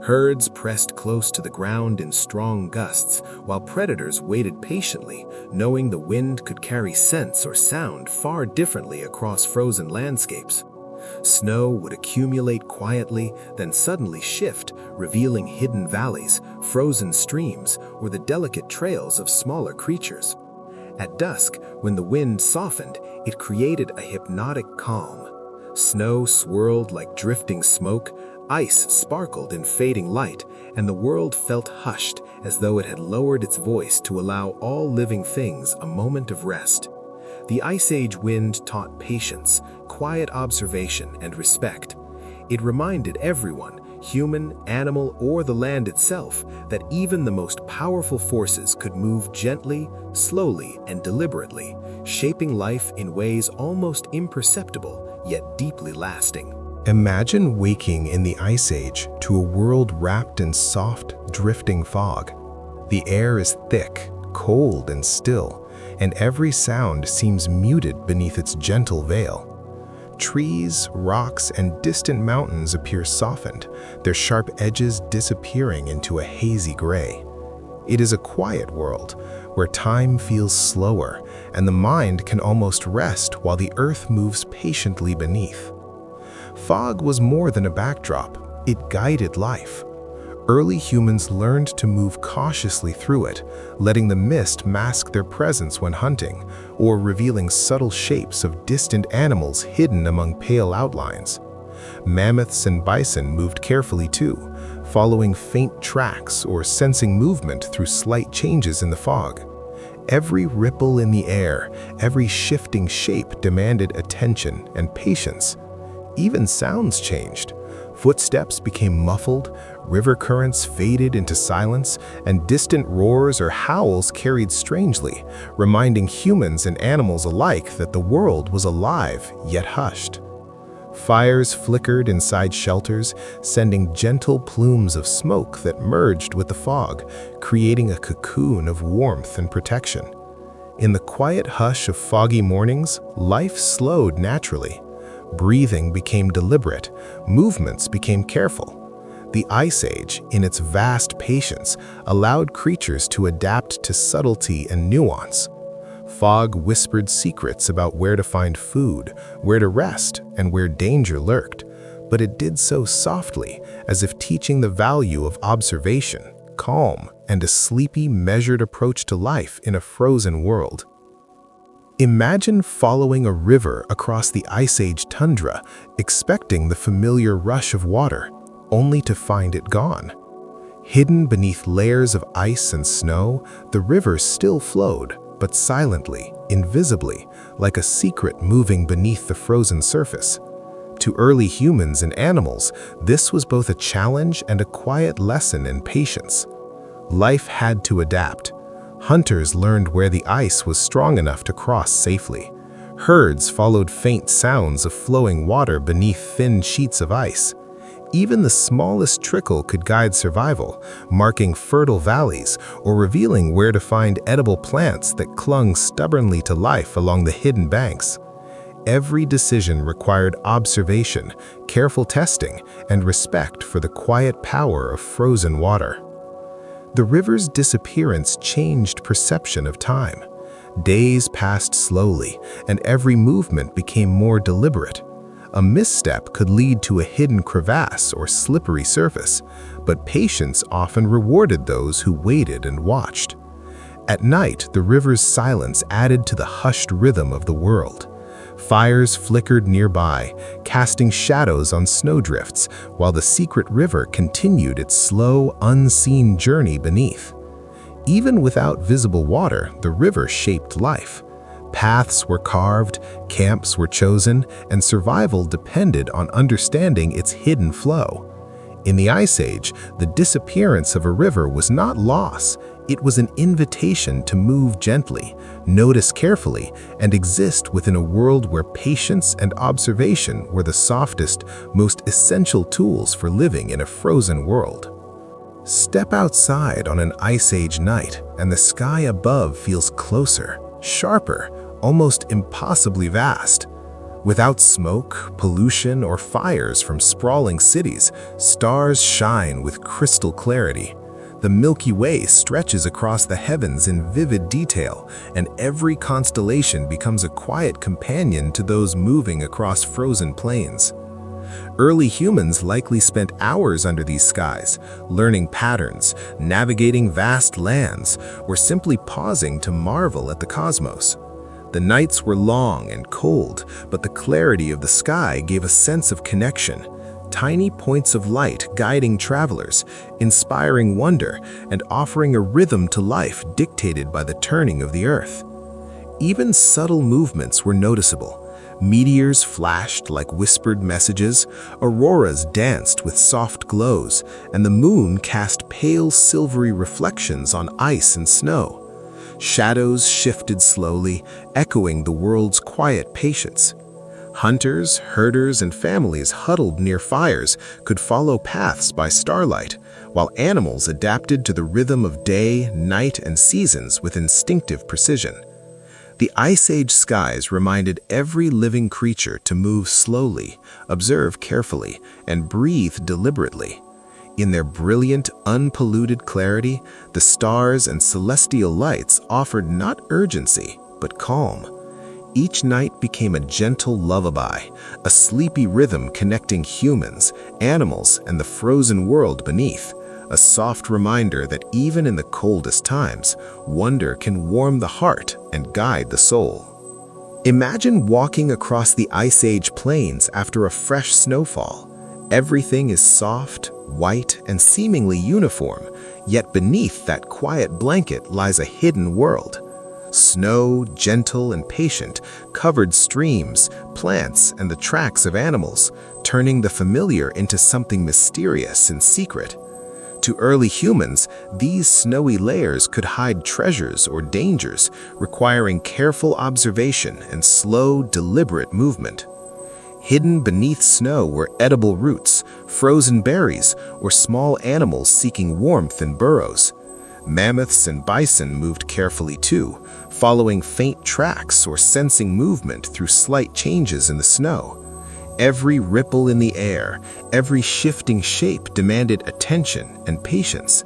Herds pressed close to the ground in strong gusts, while predators waited patiently, knowing the wind could carry scents or sound far differently across frozen landscapes. Snow would accumulate quietly, then suddenly shift, revealing hidden valleys, frozen streams, or the delicate trails of smaller creatures. At dusk, when the wind softened, it created a hypnotic calm. Snow swirled like drifting smoke, ice sparkled in fading light, and the world felt hushed as though it had lowered its voice to allow all living things a moment of rest. The Ice Age wind taught patience, quiet observation, and respect. It reminded everyone, human, animal, or the land itself, that even the most powerful forces could move gently, slowly, and deliberately, shaping life in ways almost imperceptible, yet deeply lasting. Imagine waking in the Ice Age to a world wrapped in soft, drifting fog. The air is thick, cold, and still, and every sound seems muted beneath its gentle veil. Trees, rocks, and distant mountains appear softened, their sharp edges disappearing into a hazy gray. It is a quiet world where time feels slower and the mind can almost rest while the earth moves patiently beneath. Fog was more than a backdrop, it guided life. Early humans learned to move cautiously through it, letting the mist mask their presence when hunting, or revealing subtle shapes of distant animals hidden among pale outlines. Mammoths and bison moved carefully too, following faint tracks or sensing movement through slight changes in the fog. Every ripple in the air, every shifting shape demanded attention and patience. Even sounds changed. Footsteps became muffled, river currents faded into silence, and distant roars or howls carried strangely, reminding humans and animals alike that the world was alive yet hushed. Fires flickered inside shelters, sending gentle plumes of smoke that merged with the fog, creating a cocoon of warmth and protection. In the quiet hush of foggy mornings, life slowed naturally. Breathing became deliberate, movements became careful. The Ice Age, in its vast patience, allowed creatures to adapt to subtlety and nuance. Fog whispered secrets about where to find food, where to rest, and where danger lurked, but it did so softly, as if teaching the value of observation, calm, and a sleepy, measured approach to life in a frozen world. Imagine following a river across the Ice Age tundra, expecting the familiar rush of water, only to find it gone. Hidden beneath layers of ice and snow, the river still flowed, but silently, invisibly, like a secret moving beneath the frozen surface. To early humans and animals, this was both a challenge and a quiet lesson in patience. Life had to adapt. Hunters learned where the ice was strong enough to cross safely. Herds followed faint sounds of flowing water beneath thin sheets of ice. Even the smallest trickle could guide survival, marking fertile valleys or revealing where to find edible plants that clung stubbornly to life along the hidden banks. Every decision required observation, careful testing, and respect for the quiet power of frozen water. The river's disappearance changed perception of time. Days passed slowly, and every movement became more deliberate. A misstep could lead to a hidden crevasse or slippery surface, but patience often rewarded those who waited and watched. At night, the river's silence added to the hushed rhythm of the world. Fires flickered nearby, casting shadows on snowdrifts, while the secret river continued its slow, unseen journey beneath. Even without visible water, the river shaped life. Paths were carved, camps were chosen, and survival depended on understanding its hidden flow. In the Ice Age, the disappearance of a river was not loss. It was an invitation to move gently, notice carefully, and exist within a world where patience and observation were the softest, most essential tools for living in a frozen world. Step outside on an Ice Age night, and the sky above feels closer, sharper, almost impossibly vast. Without smoke, pollution, or fires from sprawling cities, stars shine with crystal clarity. The Milky Way stretches across the heavens in vivid detail, and every constellation becomes a quiet companion to those moving across frozen plains. Early humans likely spent hours under these skies, learning patterns, navigating vast lands, or simply pausing to marvel at the cosmos. The nights were long and cold, but the clarity of the sky gave a sense of connection. Tiny points of light guiding travelers, inspiring wonder, and offering a rhythm to life dictated by the turning of the earth. Even subtle movements were noticeable. Meteors flashed like whispered messages, auroras danced with soft glows, and the moon cast pale silvery reflections on ice and snow. Shadows shifted slowly, echoing the world's quiet patience. Hunters, herders, and families huddled near fires could follow paths by starlight, while animals adapted to the rhythm of day, night, and seasons with instinctive precision. The Ice Age skies reminded every living creature to move slowly, observe carefully, and breathe deliberately. In their brilliant, unpolluted clarity, the stars and celestial lights offered not urgency, but calm. Each night became a gentle lullaby, a sleepy rhythm connecting humans, animals, and the frozen world beneath, a soft reminder that even in the coldest times, wonder can warm the heart and guide the soul. Imagine walking across the Ice Age plains after a fresh snowfall. Everything is soft, white, and seemingly uniform, yet beneath that quiet blanket lies a hidden world. Snow, gentle and patient, covered streams, plants, and the tracks of animals, turning the familiar into something mysterious and secret. To early humans, these snowy layers could hide treasures or dangers, requiring careful observation and slow, deliberate movement. Hidden beneath snow were edible roots, frozen berries, or small animals seeking warmth in burrows. Mammoths and bison moved carefully too, following faint tracks or sensing movement through slight changes in the snow. Every ripple in the air, every shifting shape demanded attention and patience.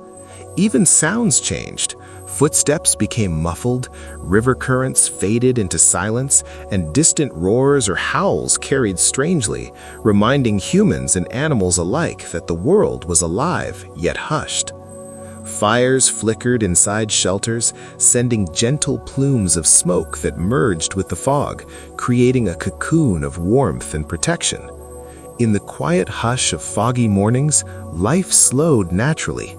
Even sounds changed. Footsteps became muffled, river currents faded into silence, and distant roars or howls carried strangely, reminding humans and animals alike that the world was alive yet hushed. Fires flickered inside shelters, sending gentle plumes of smoke that merged with the fog, creating a cocoon of warmth and protection. In the quiet hush of foggy mornings, life slowed naturally.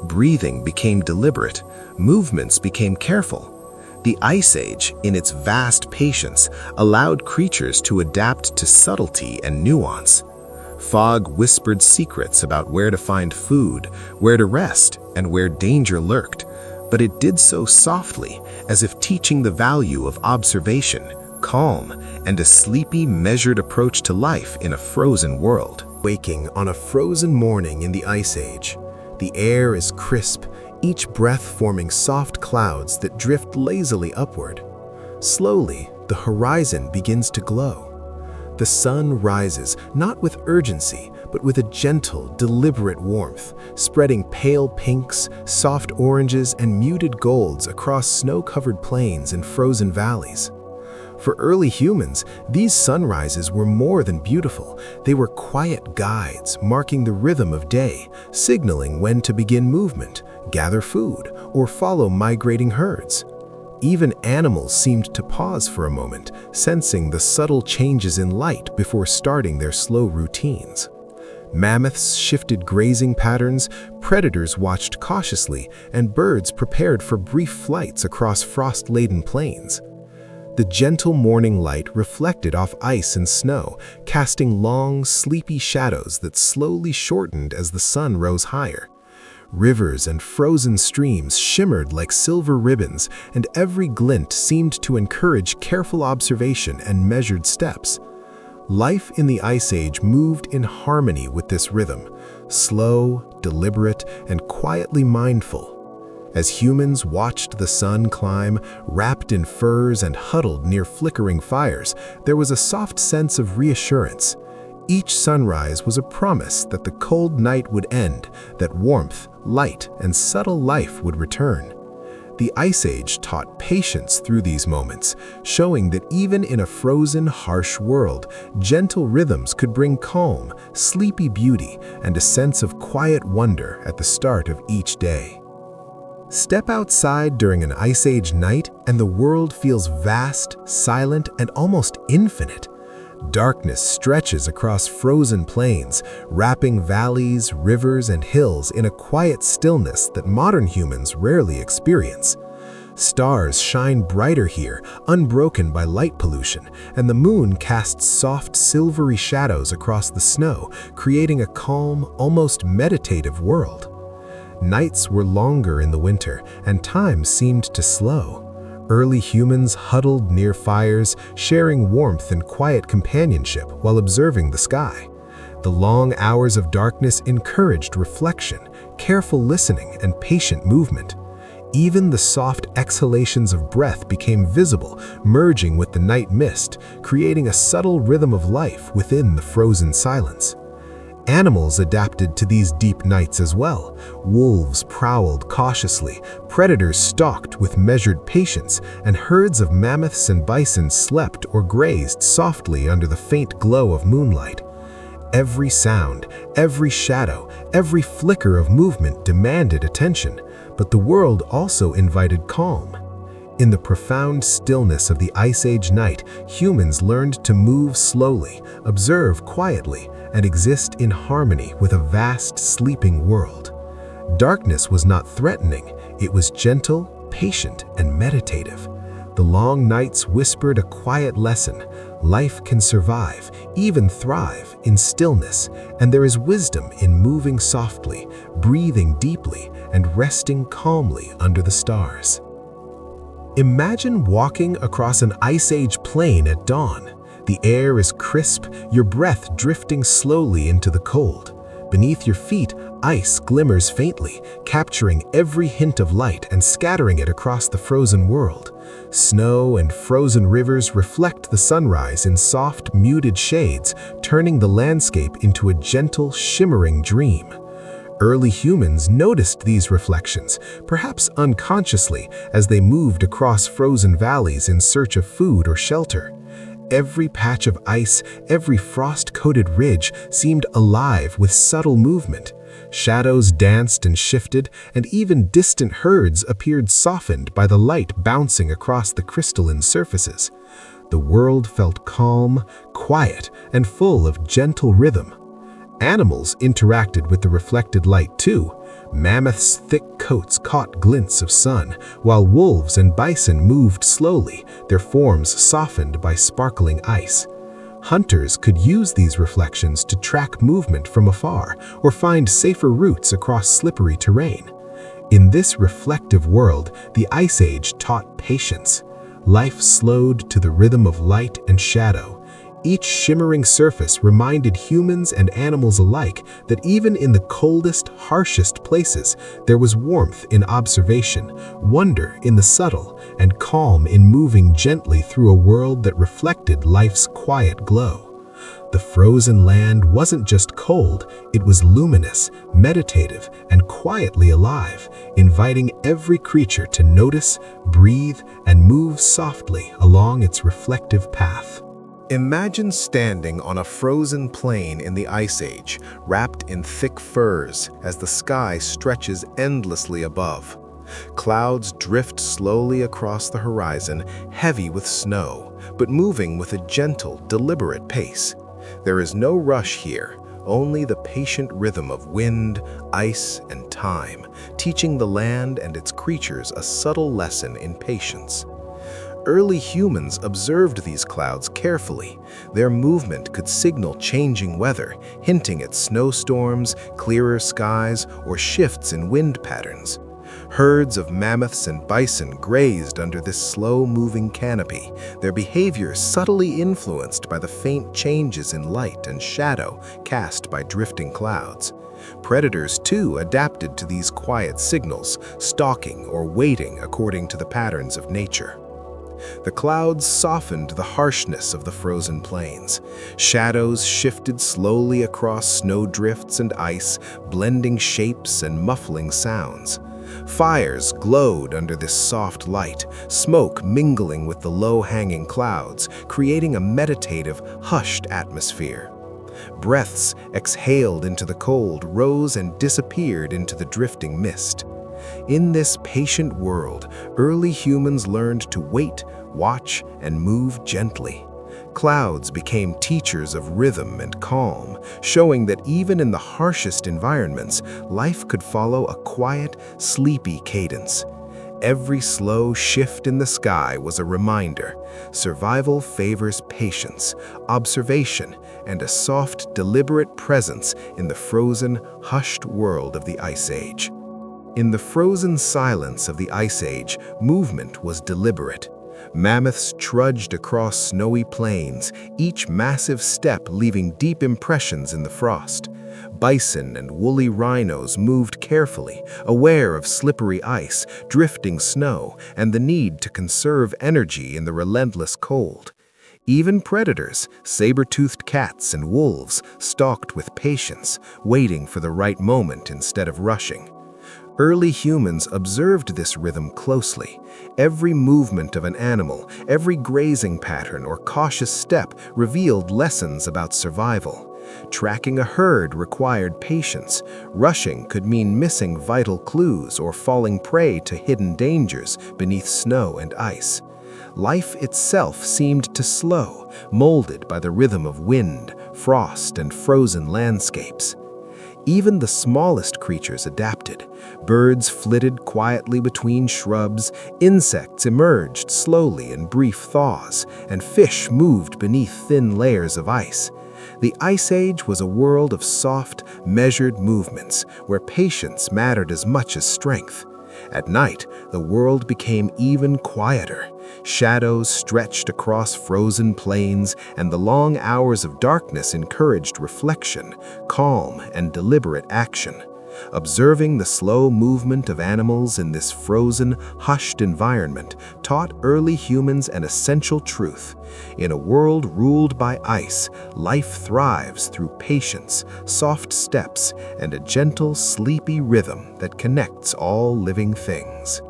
Breathing became deliberate, movements became careful. The Ice Age, in its vast patience, allowed creatures to adapt to subtlety and nuance. Fog whispered secrets about where to find food, where to rest, and where danger lurked, but it did so softly, as if teaching the value of observation, calm, and a sleepy, measured approach to life in a frozen world. Waking on a frozen morning in the Ice Age, the air is crisp, each breath forming soft clouds that drift lazily upward. Slowly, the horizon begins to glow. The sun rises, not with urgency, but with a gentle, deliberate warmth, spreading pale pinks, soft oranges, and muted golds across snow-covered plains and frozen valleys. For early humans, these sunrises were more than beautiful. They were quiet guides, marking the rhythm of day, signaling when to begin movement, gather food, or follow migrating herds. Even animals seemed to pause for a moment, sensing the subtle changes in light before starting their slow routines. Mammoths shifted grazing patterns, predators watched cautiously, and birds prepared for brief flights across frost-laden plains. The gentle morning light reflected off ice and snow, casting long, sleepy shadows that slowly shortened as the sun rose higher. Rivers and frozen streams shimmered like silver ribbons, and every glint seemed to encourage careful observation and measured steps. Life in the Ice Age moved in harmony with this rhythm, slow, deliberate, and quietly mindful. As humans watched the sun climb, wrapped in furs and huddled near flickering fires, there was a soft sense of reassurance. Each sunrise was a promise that the cold night would end, that warmth, light, and subtle life would return. The Ice Age taught patience through these moments, showing that even in a frozen, harsh world, gentle rhythms could bring calm, sleepy beauty, and a sense of quiet wonder at the start of each day. Step outside during an Ice Age night, and the world feels vast, silent, and almost infinite. Darkness stretches across frozen plains, wrapping valleys, rivers, and hills in a quiet stillness that modern humans rarely experience. Stars shine brighter here, unbroken by light pollution, and the moon casts soft, silvery shadows across the snow, creating a calm, almost meditative world. Nights were longer in the winter, and time seemed to slow. Early humans huddled near fires, sharing warmth and quiet companionship while observing the sky. The long hours of darkness encouraged reflection, careful listening, and patient movement. Even the soft exhalations of breath became visible, merging with the night mist, creating a subtle rhythm of life within the frozen silence. Animals adapted to these deep nights as well. Wolves prowled cautiously, predators stalked with measured patience, and herds of mammoths and bison slept or grazed softly under the faint glow of moonlight. Every sound, every shadow, every flicker of movement demanded attention, but the world also invited calm. In the profound stillness of the Ice Age night, humans learned to move slowly, observe quietly, and exist in harmony with a vast, sleeping world. Darkness was not threatening, it was gentle, patient, and meditative. The long nights whispered a quiet lesson. Life can survive, even thrive, in stillness, and there is wisdom in moving softly, breathing deeply, and resting calmly under the stars. Imagine walking across an Ice Age plain at dawn. The air is crisp, your breath drifting slowly into the cold. Beneath your feet, ice glimmers faintly, capturing every hint of light and scattering it across the frozen world. Snow and frozen rivers reflect the sunrise in soft, muted shades, turning the landscape into a gentle, shimmering dream. Early humans noticed these reflections, perhaps unconsciously, as they moved across frozen valleys in search of food or shelter. Every patch of ice, every frost-coated ridge seemed alive with subtle movement. Shadows danced and shifted, and even distant herds appeared softened by the light bouncing across the crystalline surfaces. The world felt calm, quiet, and full of gentle rhythm. Animals interacted with the reflected light too. Mammoths' thick coats caught glints of sun, while wolves and bison moved slowly, their forms softened by sparkling ice. Hunters could use these reflections to track movement from afar or find safer routes across slippery terrain. In this reflective world, the Ice Age taught patience. Life slowed to the rhythm of light and shadow. Each shimmering surface reminded humans and animals alike that even in the coldest, harshest places, there was warmth in observation, wonder in the subtle, and calm in moving gently through a world that reflected life's quiet glow. The frozen land wasn't just cold, it was luminous, meditative, and quietly alive, inviting every creature to notice, breathe, and move softly along its reflective path. Imagine standing on a frozen plain in the Ice Age, wrapped in thick furs as the sky stretches endlessly above. Clouds drift slowly across the horizon, heavy with snow, but moving with a gentle, deliberate pace. There is no rush here, only the patient rhythm of wind, ice, and time, teaching the land and its creatures a subtle lesson in patience. Early humans observed these clouds carefully. Their movement could signal changing weather, hinting at snowstorms, clearer skies, or shifts in wind patterns. Herds of mammoths and bison grazed under this slow-moving canopy, their behavior subtly influenced by the faint changes in light and shadow cast by drifting clouds. Predators, too, adapted to these quiet signals, stalking or waiting according to the patterns of nature. The clouds softened the harshness of the frozen plains. Shadows shifted slowly across snowdrifts and ice, blending shapes and muffling sounds. Fires glowed under this soft light, smoke mingling with the low-hanging clouds, creating a meditative, hushed atmosphere. Breaths exhaled into the cold rose and disappeared into the drifting mist. In this patient world, early humans learned to wait, watch, and move gently. Clouds became teachers of rhythm and calm, showing that even in the harshest environments, life could follow a quiet, sleepy cadence. Every slow shift in the sky was a reminder. Survival favors patience, observation, and a soft, deliberate presence in the frozen, hushed world of the Ice Age. In the frozen silence of the Ice Age, movement was deliberate. Mammoths trudged across snowy plains, each massive step leaving deep impressions in the frost. Bison and woolly rhinos moved carefully, aware of slippery ice, drifting snow, and the need to conserve energy in the relentless cold. Even predators, saber-toothed cats and wolves, stalked with patience, waiting for the right moment instead of rushing. Early humans observed this rhythm closely. Every movement of an animal, every grazing pattern or cautious step revealed lessons about survival. Tracking a herd required patience. Rushing could mean missing vital clues or falling prey to hidden dangers beneath snow and ice. Life itself seemed to slow, molded by the rhythm of wind, frost, and frozen landscapes. Even the smallest creatures adapted. Birds flitted quietly between shrubs, insects emerged slowly in brief thaws, and fish moved beneath thin layers of ice. The Ice Age was a world of soft, measured movements, where patience mattered as much as strength. At night, the world became even quieter. Shadows stretched across frozen plains, and the long hours of darkness encouraged reflection, calm, and deliberate action. Observing the slow movement of animals in this frozen, hushed environment taught early humans an essential truth. In a world ruled by ice, life thrives through patience, soft steps, and a gentle, sleepy rhythm that connects all living things.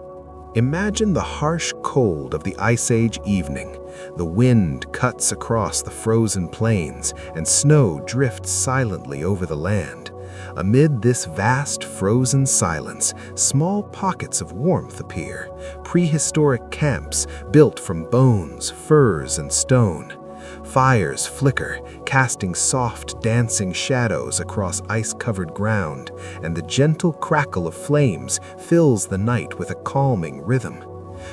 Imagine the harsh cold of the Ice Age evening. The wind cuts across the frozen plains, and snow drifts silently over the land. Amid this vast frozen silence, small pockets of warmth appear, prehistoric camps built from bones, furs, and stone. Fires flicker, casting soft, dancing shadows across ice-covered ground, and the gentle crackle of flames fills the night with a calming rhythm.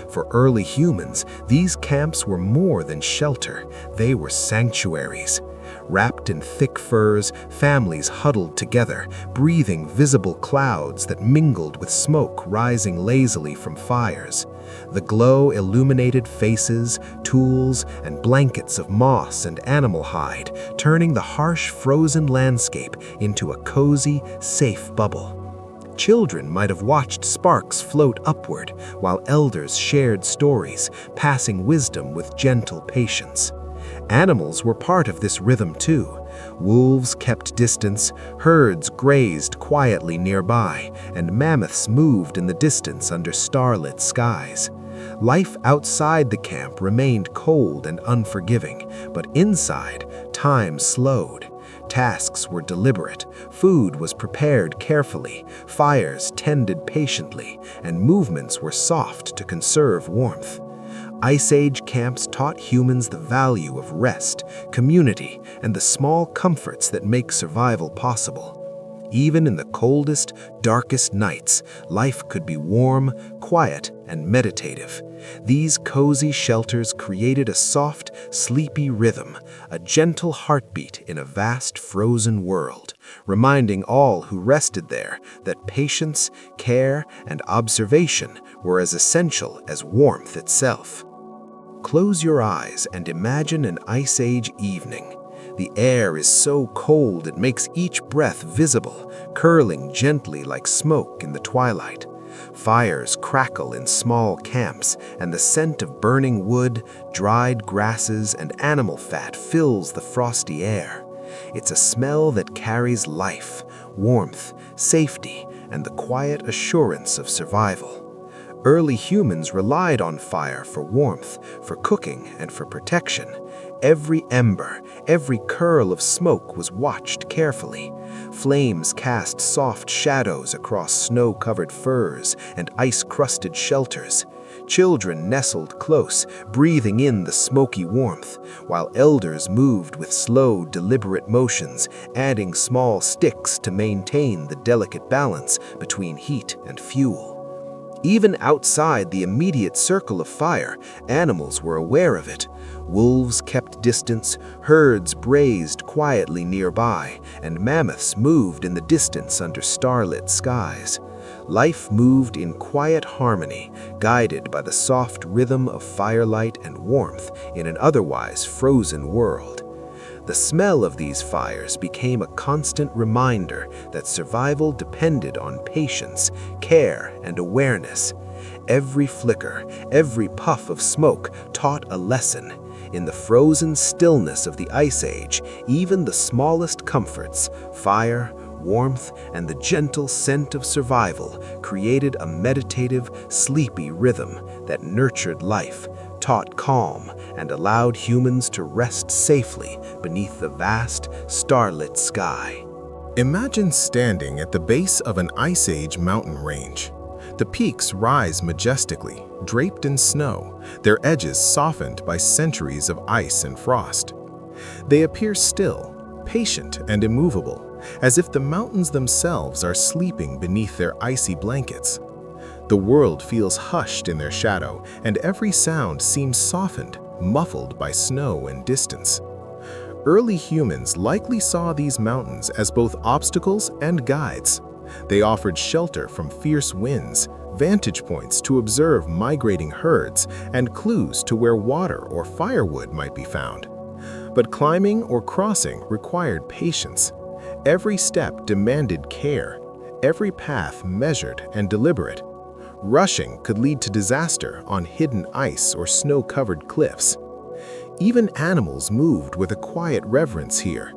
For early humans, these camps were more than shelter, they were sanctuaries. Wrapped in thick furs, families huddled together, breathing visible clouds that mingled with smoke rising lazily from fires. The glow illuminated faces, tools, and blankets of moss and animal hide, turning the harsh frozen landscape into a cozy, safe bubble. Children might have watched sparks float upward, while elders shared stories, passing wisdom with gentle patience. Animals were part of this rhythm too. Wolves kept distance, herds grazed quietly nearby, and mammoths moved in the distance under starlit skies. Life outside the camp remained cold and unforgiving, but inside, time slowed. Tasks were deliberate, food was prepared carefully, fires tended patiently, and movements were soft to conserve warmth. Ice Age camps taught humans the value of rest, community, and the small comforts that make survival possible. Even in the coldest, darkest nights, life could be warm, quiet, and meditative. These cozy shelters created a soft, sleepy rhythm, a gentle heartbeat in a vast, frozen world, reminding all who rested there that patience, care, and observation were as essential as warmth itself. Close your eyes and imagine an Ice Age evening. The air is so cold it makes each breath visible, curling gently like smoke in the twilight. Fires crackle in small camps, and the scent of burning wood, dried grasses, and animal fat fills the frosty air. It's a smell that carries life, warmth, safety, and the quiet assurance of survival. Early humans relied on fire for warmth, for cooking, and for protection. Every ember, every curl of smoke was watched carefully. Flames cast soft shadows across snow-covered furs and ice-crusted shelters. Children nestled close, breathing in the smoky warmth, while elders moved with slow, deliberate motions, adding small sticks to maintain the delicate balance between heat and fuel. Even outside the immediate circle of fire, animals were aware of it. Wolves kept distance, herds grazed quietly nearby, and mammoths moved in the distance under starlit skies. Life moved in quiet harmony, guided by the soft rhythm of firelight and warmth in an otherwise frozen world. The smell of these fires became a constant reminder that survival depended on patience, care, and awareness. Every flicker, every puff of smoke taught a lesson. In the frozen stillness of the Ice Age, even the smallest comforts, fire, warmth, and the gentle scent of survival created a meditative, sleepy rhythm that nurtured life, taught calm, and allowed humans to rest safely beneath the vast, starlit sky. Imagine standing at the base of an Ice Age mountain range. The peaks rise majestically, draped in snow, their edges softened by centuries of ice and frost. They appear still, patient, and immovable, as if the mountains themselves are sleeping beneath their icy blankets. The world feels hushed in their shadow, and every sound seems softened, muffled by snow and distance. Early humans likely saw these mountains as both obstacles and guides. They offered shelter from fierce winds, vantage points to observe migrating herds, and clues to where water or firewood might be found. But climbing or crossing required patience. Every step demanded care, every path measured and deliberate. Rushing could lead to disaster on hidden ice or snow-covered cliffs. Even animals moved with a quiet reverence here.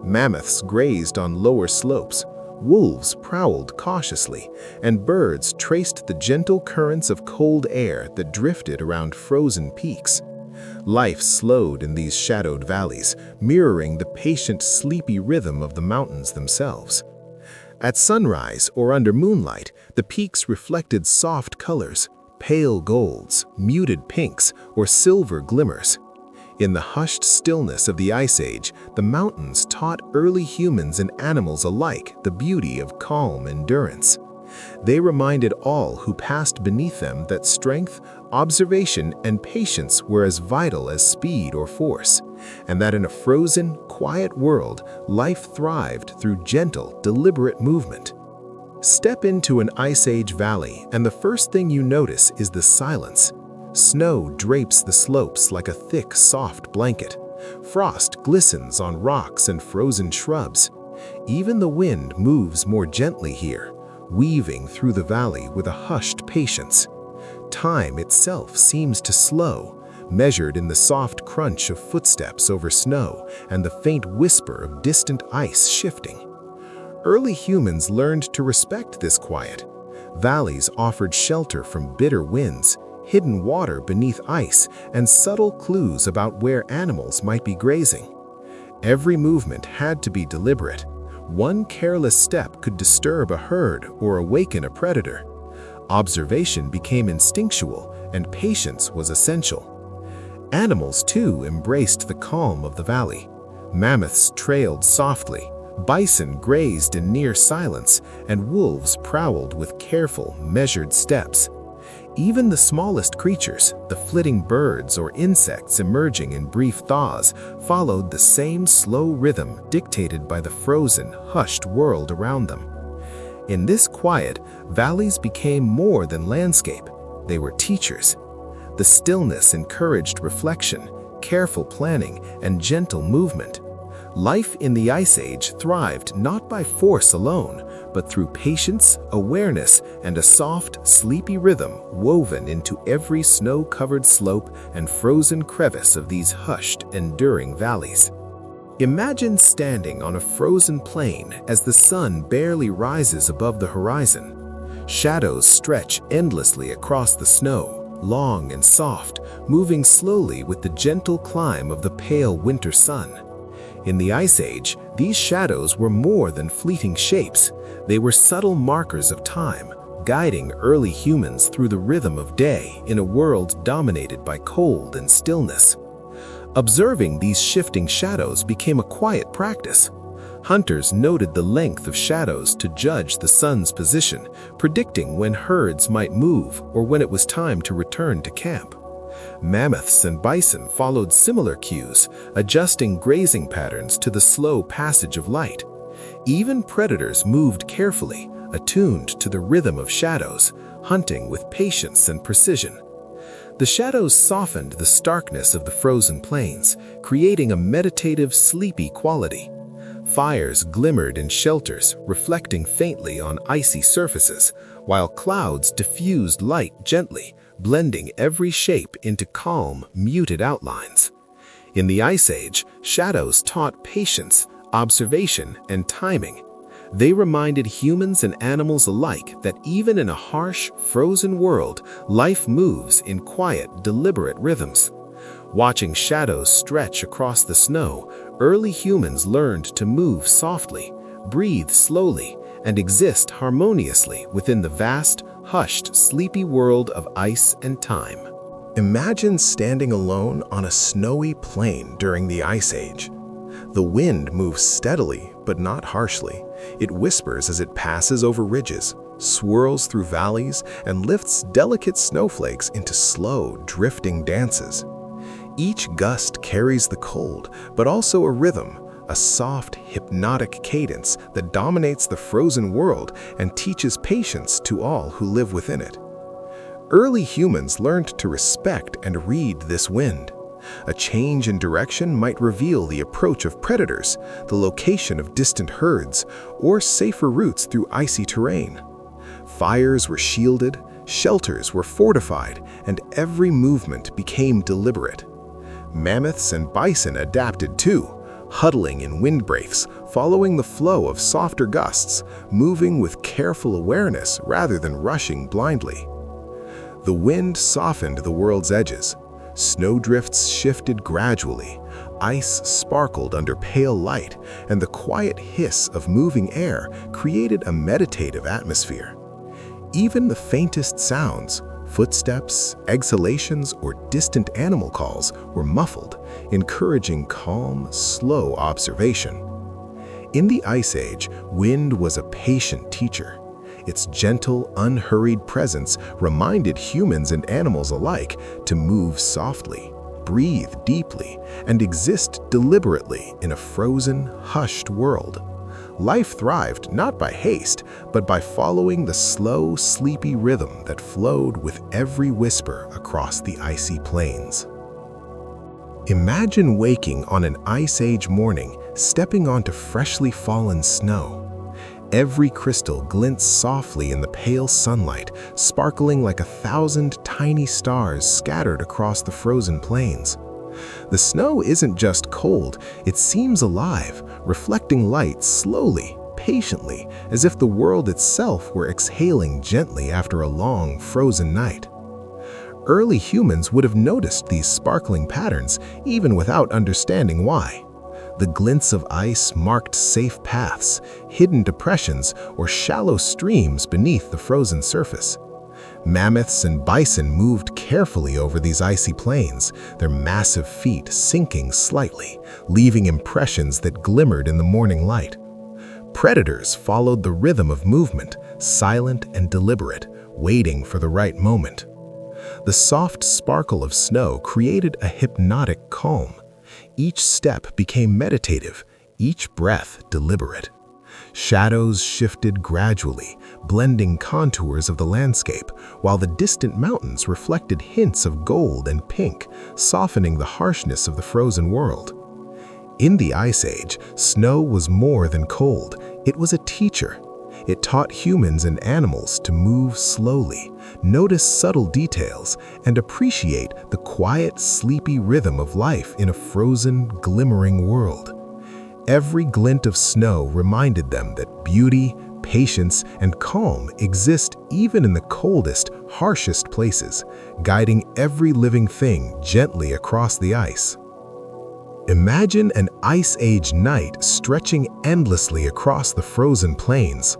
Mammoths grazed on lower slopes, wolves prowled cautiously, and birds traced the gentle currents of cold air that drifted around frozen peaks. Life slowed in these shadowed valleys, mirroring the patient, sleepy rhythm of the mountains themselves. At sunrise or under moonlight, the peaks reflected soft colors, pale golds, muted pinks, or silver glimmers. In the hushed stillness of the Ice Age, the mountains taught early humans and animals alike the beauty of calm endurance. They reminded all who passed beneath them that strength, observation, and patience were as vital as speed or force, and that in a frozen, quiet world, life thrived through gentle, deliberate movement. Step into an Ice Age valley, and the first thing you notice is the silence. Snow drapes the slopes like a thick, soft blanket. Frost glistens on rocks and frozen shrubs. Even the wind moves more gently here, weaving through the valley with a hushed patience. Time itself seems to slow, measured in the soft crunch of footsteps over snow and the faint whisper of distant ice shifting. Early humans learned to respect this quiet. Valleys offered shelter from bitter winds, hidden water beneath ice, and subtle clues about where animals might be grazing. Every movement had to be deliberate. One careless step could disturb a herd or awaken a predator. Observation became instinctual, and patience was essential. Animals, too, embraced the calm of the valley. Mammoths trailed softly, bison grazed in near silence, and wolves prowled with careful, measured steps. Even the smallest creatures, the flitting birds or insects emerging in brief thaws, followed the same slow rhythm dictated by the frozen, hushed world around them. In this quiet, valleys became more than landscape. They were teachers. The stillness encouraged reflection, careful planning, and gentle movement. Life in the Ice Age thrived not by force alone, but through patience, awareness, and a soft, sleepy rhythm woven into every snow-covered slope and frozen crevice of these hushed, enduring valleys. Imagine standing on a frozen plain as the sun barely rises above the horizon. Shadows stretch endlessly across the snow, long and soft, moving slowly with the gentle climb of the pale winter sun. In the Ice Age, these shadows were more than fleeting shapes. They were subtle markers of time, guiding early humans through the rhythm of day in a world dominated by cold and stillness. Observing these shifting shadows became a quiet practice. Hunters noted the length of shadows to judge the sun's position, predicting when herds might move or when it was time to return to camp. Mammoths and bison followed similar cues, adjusting grazing patterns to the slow passage of light. Even predators moved carefully, attuned to the rhythm of shadows, hunting with patience and precision. The shadows softened the starkness of the frozen plains, creating a meditative, sleepy quality. Fires glimmered in shelters, reflecting faintly on icy surfaces, while clouds diffused light gently, blending every shape into calm, muted outlines. In the Ice Age, shadows taught patience, observation, and timing. They reminded humans and animals alike that even in a harsh, frozen world, life moves in quiet, deliberate rhythms. Watching shadows stretch across the snow, early humans learned to move softly, breathe slowly, and exist harmoniously within the vast, hushed, sleepy world of ice and time. Imagine standing alone on a snowy plain during the Ice Age. The wind moves steadily, but not harshly. It whispers as it passes over ridges, swirls through valleys, and lifts delicate snowflakes into slow, drifting dances. Each gust carries the cold, but also a rhythm, a soft, hypnotic cadence that dominates the frozen world and teaches patience to all who live within it. Early humans learned to respect and read this wind. A change in direction might reveal the approach of predators, the location of distant herds, or safer routes through icy terrain. Fires were shielded, shelters were fortified, and every movement became deliberate. Mammoths and bison adapted too, huddling in windbreaks, following the flow of softer gusts, moving with careful awareness rather than rushing blindly. The wind softened the world's edges. Snowdrifts shifted gradually, ice sparkled under pale light, and the quiet hiss of moving air created a meditative atmosphere. Even the faintest sounds, footsteps, exhalations, or distant animal calls were muffled, encouraging calm, slow observation. In the Ice Age, wind was a patient teacher. Its gentle, unhurried presence reminded humans and animals alike to move softly, breathe deeply, and exist deliberately in a frozen, hushed world. Life thrived not by haste, but by following the slow, sleepy rhythm that flowed with every whisper across the icy plains. Imagine waking on an Ice Age morning, stepping onto freshly fallen snow. Every crystal glints softly in the pale sunlight, sparkling like 1,000 tiny stars scattered across the frozen plains. The snow isn't just cold, it seems alive, reflecting light slowly, patiently, as if the world itself were exhaling gently after a long, frozen night. Early humans would have noticed these sparkling patterns, even without understanding why. The glints of ice marked safe paths, hidden depressions, or shallow streams beneath the frozen surface. Mammoths and bison moved carefully over these icy plains, their massive feet sinking slightly, leaving impressions that glimmered in the morning light. Predators followed the rhythm of movement, silent and deliberate, waiting for the right moment. The soft sparkle of snow created a hypnotic calm. Each step became meditative, each breath deliberate. Shadows shifted gradually, blending contours of the landscape, while the distant mountains reflected hints of gold and pink, softening the harshness of the frozen world. In the Ice Age, snow was more than cold, it was a teacher. It taught humans and animals to move slowly, notice subtle details, and appreciate the quiet, sleepy rhythm of life in a frozen, glimmering world. Every glint of snow reminded them that beauty, patience, and calm exist even in the coldest, harshest places, guiding every living thing gently across the ice. Imagine an Ice Age night stretching endlessly across the frozen plains.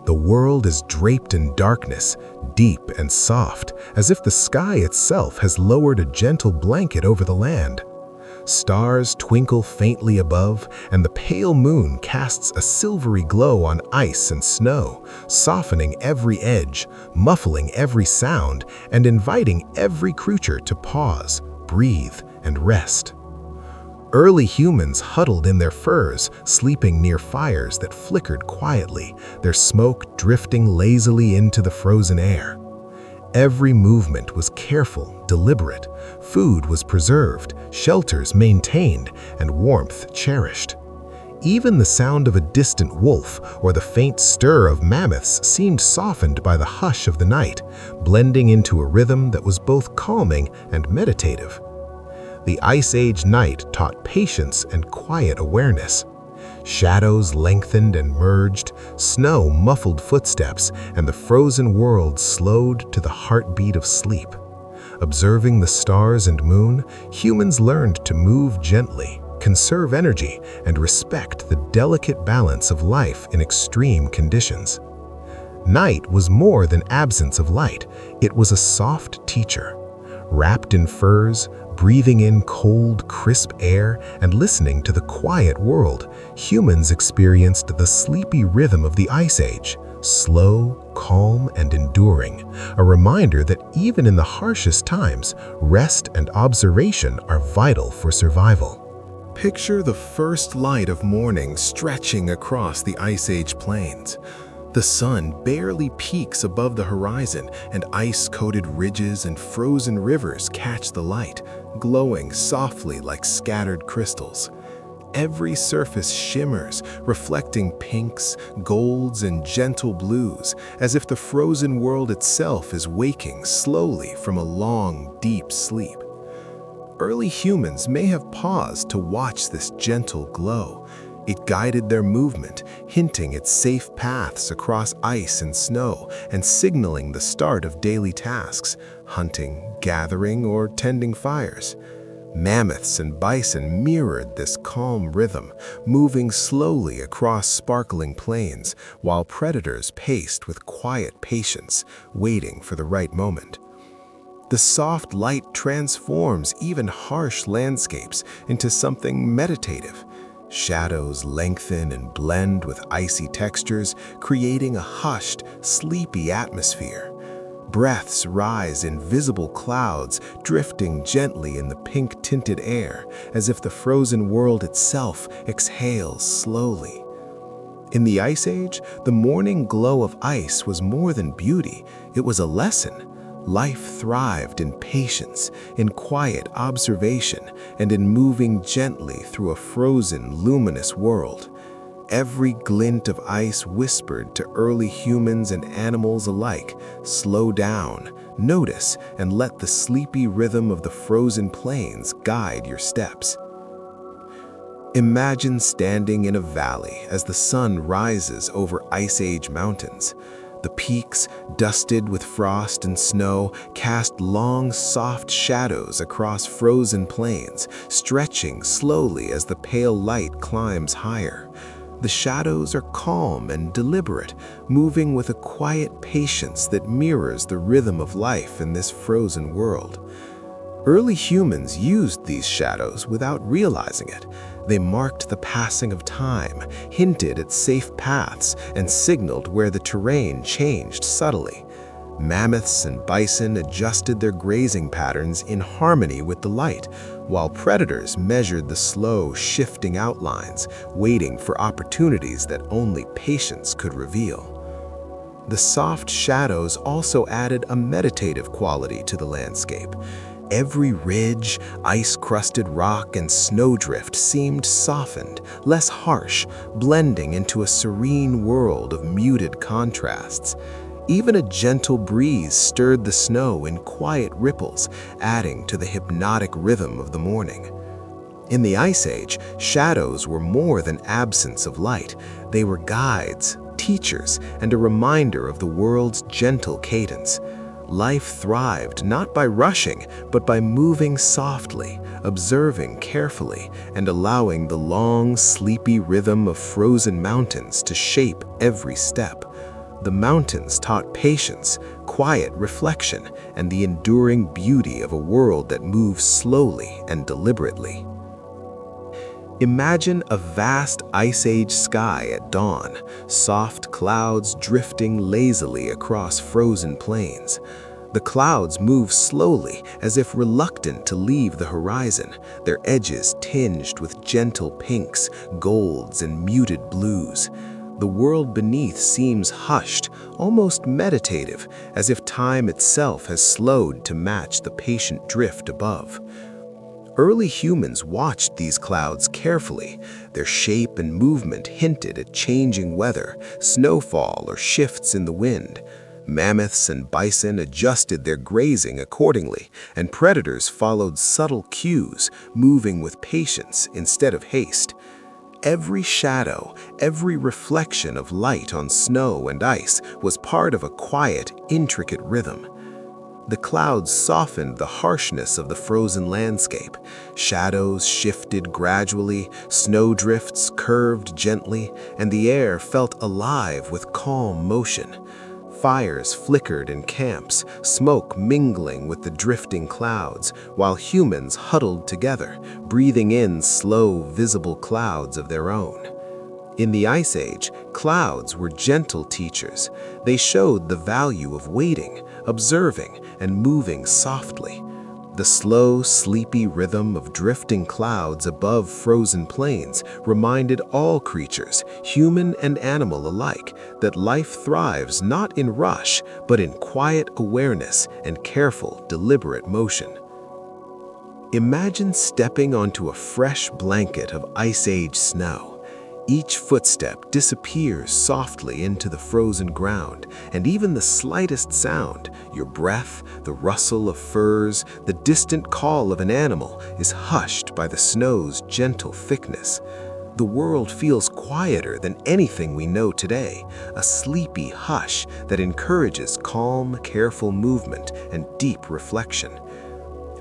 The world is draped in darkness, deep and soft, as if the sky itself has lowered a gentle blanket over the land. Stars twinkle faintly above, and the pale moon casts a silvery glow on ice and snow, softening every edge, muffling every sound, and inviting every creature to pause, breathe, and rest. Early humans huddled in their furs, sleeping near fires that flickered quietly, their smoke drifting lazily into the frozen air. Every movement was careful, deliberate. Food was preserved, shelters maintained, and warmth cherished. Even the sound of a distant wolf or the faint stir of mammoths seemed softened by the hush of the night, blending into a rhythm that was both calming and meditative. The Ice Age night taught patience and quiet awareness. Shadows lengthened and merged, snow muffled footsteps, and the frozen world slowed to the heartbeat of sleep. Observing the stars and moon, humans learned to move gently, conserve energy, and respect the delicate balance of life in extreme conditions. Night was more than absence of light. It was a soft teacher. Wrapped in furs, breathing in cold, crisp air, and listening to the quiet world, humans experienced the sleepy rhythm of the Ice Age, slow, calm, and enduring, a reminder that even in the harshest times, rest and observation are vital for survival. Picture the first light of morning stretching across the Ice Age plains. The sun barely peaks above the horizon, and ice-coated ridges and frozen rivers catch the light, glowing softly like scattered crystals. Every surface shimmers, reflecting pinks, golds, and gentle blues, as if the frozen world itself is waking slowly from a long, deep sleep. Early humans may have paused to watch this gentle glow. It guided their movement, hinting at safe paths across ice and snow and signaling the start of daily tasks, hunting, gathering, or tending fires. Mammoths and bison mirrored this calm rhythm, moving slowly across sparkling plains, while predators paced with quiet patience, waiting for the right moment. The soft light transforms even harsh landscapes into something meditative. Shadows lengthen and blend with icy textures, creating a hushed, sleepy atmosphere. Breaths rise in visible clouds, drifting gently in the pink-tinted air, as if the frozen world itself exhales slowly. In the Ice Age, the morning glow of ice was more than beauty, it was a lesson. Life thrived in patience, in quiet observation, and in moving gently through a frozen, luminous world. Every glint of ice whispered to early humans and animals alike, slow down, notice, and let the sleepy rhythm of the frozen plains guide your steps. Imagine standing in a valley as the sun rises over Ice Age mountains. The peaks, dusted with frost and snow, cast long, soft shadows across frozen plains, stretching slowly as the pale light climbs higher. The shadows are calm and deliberate, moving with a quiet patience that mirrors the rhythm of life in this frozen world. Early humans used these shadows without realizing it. They marked the passing of time, hinted at safe paths, and signaled where the terrain changed subtly. Mammoths and bison adjusted their grazing patterns in harmony with the light, while predators measured the slow, shifting outlines, waiting for opportunities that only patience could reveal. The soft shadows also added a meditative quality to the landscape. Every ridge, ice-crusted rock, and snowdrift seemed softened, less harsh, blending into a serene world of muted contrasts. Even a gentle breeze stirred the snow in quiet ripples, adding to the hypnotic rhythm of the morning. In the Ice Age, shadows were more than absence of light. They were guides, teachers, and a reminder of the world's gentle cadence. Life thrived not by rushing, but by moving softly, observing carefully, and allowing the long, sleepy rhythm of frozen mountains to shape every step. The mountains taught patience, quiet reflection, and the enduring beauty of a world that moves slowly and deliberately. Imagine a vast Ice Age sky at dawn, soft clouds drifting lazily across frozen plains. The clouds move slowly, as if reluctant to leave the horizon, their edges tinged with gentle pinks, golds, and muted blues. The world beneath seems hushed, almost meditative, as if time itself has slowed to match the patient drift above. Early humans watched these clouds carefully. Their shape and movement hinted at changing weather, snowfall, or shifts in the wind. Mammoths and bison adjusted their grazing accordingly, and predators followed subtle cues, moving with patience instead of haste. Every shadow, every reflection of light on snow and ice was part of a quiet, intricate rhythm. The clouds softened the harshness of the frozen landscape. Shadows shifted gradually, snowdrifts curved gently, and the air felt alive with calm motion. Fires flickered in camps, smoke mingling with the drifting clouds, while humans huddled together, breathing in slow, visible clouds of their own. In the Ice Age, clouds were gentle teachers. They showed the value of waiting, observing, and moving softly. The slow, sleepy rhythm of drifting clouds above frozen plains reminded all creatures, human and animal alike, that life thrives not in rush, but in quiet awareness and careful, deliberate motion. Imagine stepping onto a fresh blanket of Ice Age snow. Each footstep disappears softly into the frozen ground, and even the slightest sound, your breath, the rustle of furs, the distant call of an animal, is hushed by the snow's gentle thickness. The world feels quieter than anything we know today, a sleepy hush that encourages calm, careful movement and deep reflection.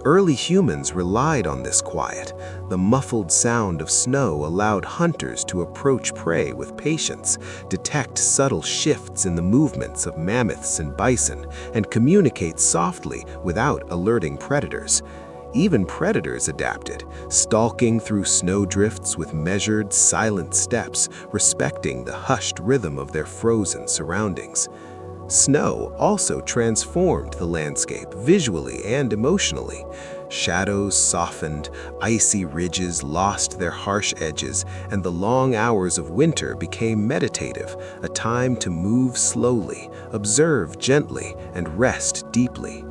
Early humans relied on this quiet. The muffled sound of snow allowed hunters to approach prey with patience, detect subtle shifts in the movements of mammoths and bison, and communicate softly without alerting predators. Even predators adapted, stalking through snowdrifts with measured, silent steps, respecting the hushed rhythm of their frozen surroundings. Snow also transformed the landscape visually and emotionally. Shadows softened, icy ridges lost their harsh edges, and the long hours of winter became meditative, a time to move slowly, observe gently, and rest deeply.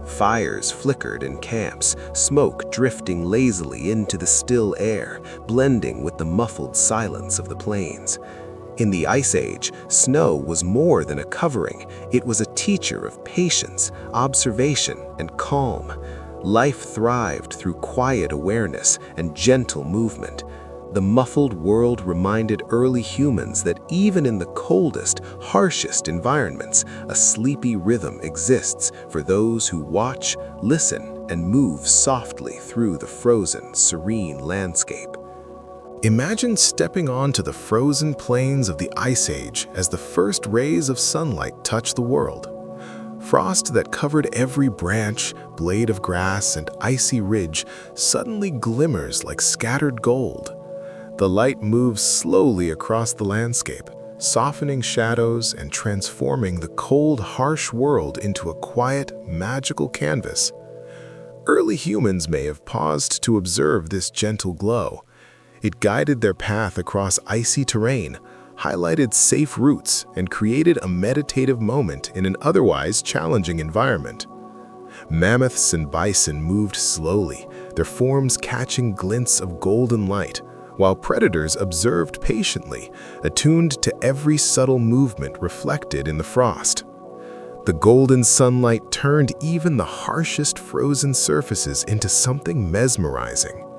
Fires flickered in camps, smoke drifting lazily into the still air, blending with the muffled silence of the plains. In the Ice Age, snow was more than a covering. It was a teacher of patience, observation, and calm. Life thrived through quiet awareness and gentle movement. The muffled world reminded early humans that even in the coldest, harshest environments, a sleepy rhythm exists for those who watch, listen, and move softly through the frozen, serene landscape. Imagine stepping onto the frozen plains of the Ice Age as the first rays of sunlight touch the world. Frost that covered every branch, blade of grass, and icy ridge suddenly glimmers like scattered gold. The light moves slowly across the landscape, softening shadows and transforming the cold, harsh world into a quiet, magical canvas. Early humans may have paused to observe this gentle glow. It guided their path across icy terrain, highlighted safe routes, and created a meditative moment in an otherwise challenging environment. Mammoths and bison moved slowly, their forms catching glints of golden light, while predators observed patiently, attuned to every subtle movement reflected in the frost. The golden sunlight turned even the harshest frozen surfaces into something mesmerizing.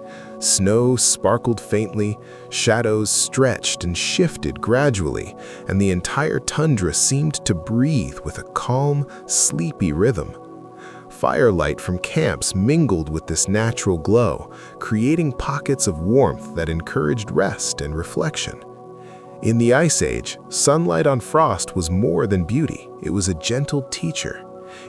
Snow sparkled faintly, shadows stretched and shifted gradually, and the entire tundra seemed to breathe with a calm, sleepy rhythm. Firelight from camps mingled with this natural glow, creating pockets of warmth that encouraged rest and reflection. In the Ice Age, sunlight on frost was more than beauty. It was a gentle teacher.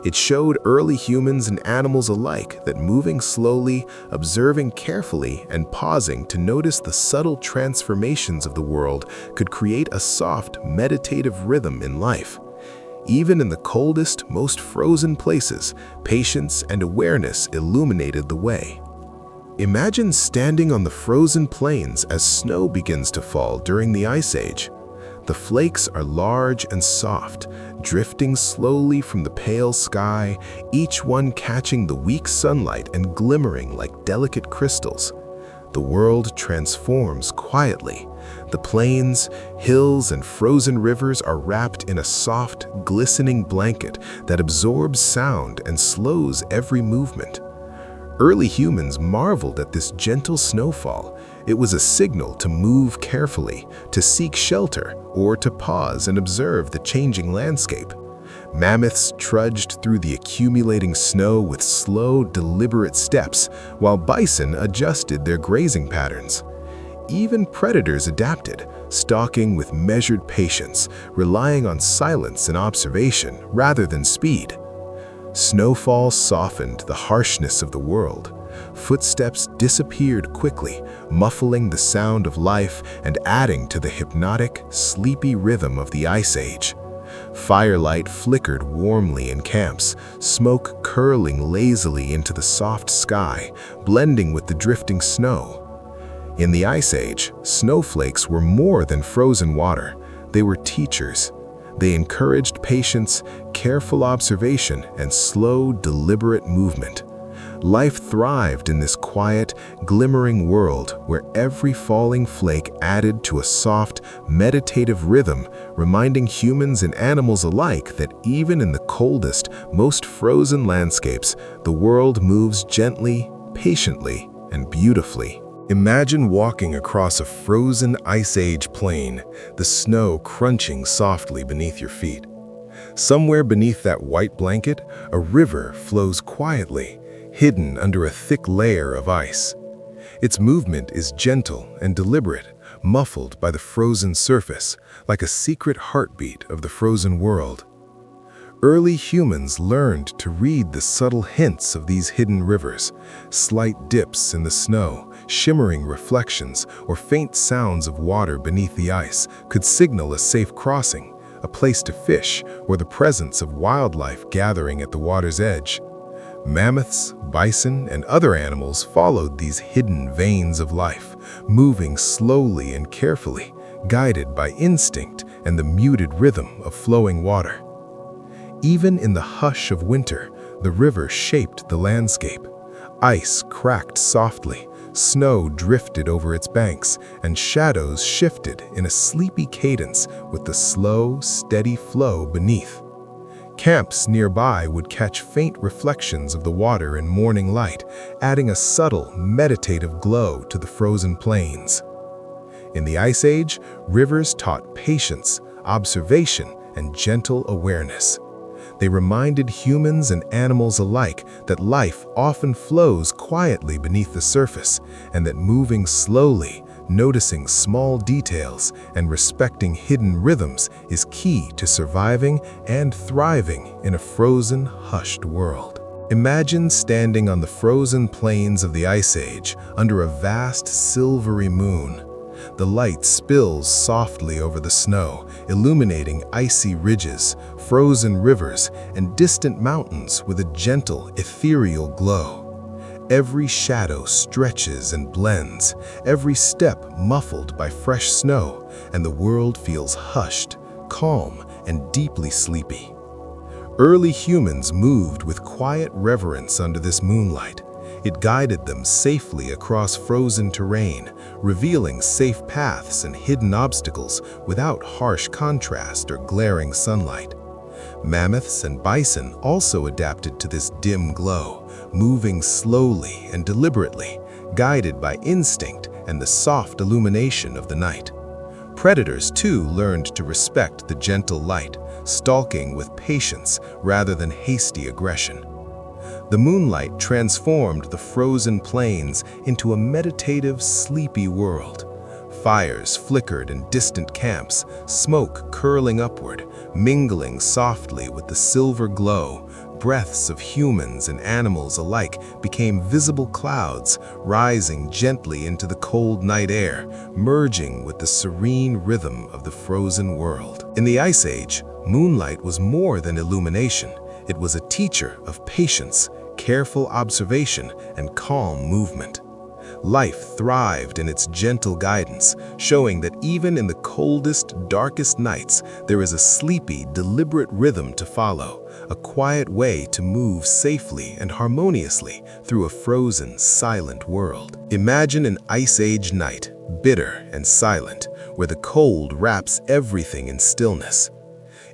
It showed early humans and animals alike that moving slowly, observing carefully, and pausing to notice the subtle transformations of the world could create a soft, meditative rhythm in life. Even in the coldest, most frozen places, patience and awareness illuminated the way. Imagine standing on the frozen plains as snow begins to fall during the Ice Age. The flakes are large and soft, drifting slowly from the pale sky, each one catching the weak sunlight and glimmering like delicate crystals. The world transforms quietly. The plains, hills, and frozen rivers are wrapped in a soft, glistening blanket that absorbs sound and slows every movement. Early humans marveled at this gentle snowfall. It was a signal to move carefully, to seek shelter, or to pause and observe the changing landscape. Mammoths trudged through the accumulating snow with slow, deliberate steps, while bison adjusted their grazing patterns. Even predators adapted, stalking with measured patience, relying on silence and observation rather than speed. Snowfall softened the harshness of the world. Footsteps disappeared quickly, muffling the sound of life and adding to the hypnotic, sleepy rhythm of the Ice Age. Firelight flickered warmly in camps, smoke curling lazily into the soft sky, blending with the drifting snow. In the Ice Age, snowflakes were more than frozen water. They were teachers. They encouraged patience, careful observation, and slow, deliberate movement. Life thrived in this quiet, glimmering world where every falling flake added to a soft, meditative rhythm, reminding humans and animals alike that even in the coldest, most frozen landscapes, the world moves gently, patiently, and beautifully. Imagine walking across a frozen Ice Age plain, the snow crunching softly beneath your feet. Somewhere beneath that white blanket, a river flows quietly, hidden under a thick layer of ice. Its movement is gentle and deliberate, muffled by the frozen surface, like a secret heartbeat of the frozen world. Early humans learned to read the subtle hints of these hidden rivers. Slight dips in the snow, shimmering reflections, or faint sounds of water beneath the ice could signal a safe crossing, a place to fish, or the presence of wildlife gathering at the water's edge. Mammoths, bison, and other animals followed these hidden veins of life, moving slowly and carefully, guided by instinct and the muted rhythm of flowing water. Even in the hush of winter, the river shaped the landscape. Ice cracked softly, snow drifted over its banks, and shadows shifted in a sleepy cadence with the slow, steady flow beneath. Camps nearby would catch faint reflections of the water in morning light, adding a subtle, meditative glow to the frozen plains. In the Ice Age, rivers taught patience, observation, and gentle awareness. They reminded humans and animals alike that life often flows quietly beneath the surface, and that moving slowly, noticing small details, and respecting hidden rhythms is key to surviving and thriving in a frozen, hushed world. Imagine standing on the frozen plains of the Ice Age under a vast silvery moon. The light spills softly over the snow, illuminating icy ridges, frozen rivers, and distant mountains with a gentle, ethereal glow. Every shadow stretches and blends, every step muffled by fresh snow, and the world feels hushed, calm, and deeply sleepy. Early humans moved with quiet reverence under this moonlight. It guided them safely across frozen terrain, revealing safe paths and hidden obstacles without harsh contrast or glaring sunlight. Mammoths and bison also adapted to this dim glow, moving slowly and deliberately, guided by instinct and the soft illumination of the night. Predators, too, learned to respect the gentle light, stalking with patience rather than hasty aggression. The moonlight transformed the frozen plains into a meditative, sleepy world. Fires flickered in distant camps, smoke curling upward, mingling softly with the silver glow, breaths of humans and animals alike became visible clouds, rising gently into the cold night air, merging with the serene rhythm of the frozen world. In the Ice Age, moonlight was more than illumination. It was a teacher of patience, careful observation, and calm movement. Life thrived in its gentle guidance, showing that even in the coldest, darkest nights, there is a sleepy, deliberate rhythm to follow, a quiet way to move safely and harmoniously through a frozen, silent world. Imagine an Ice Age night, bitter and silent, where the cold wraps everything in stillness.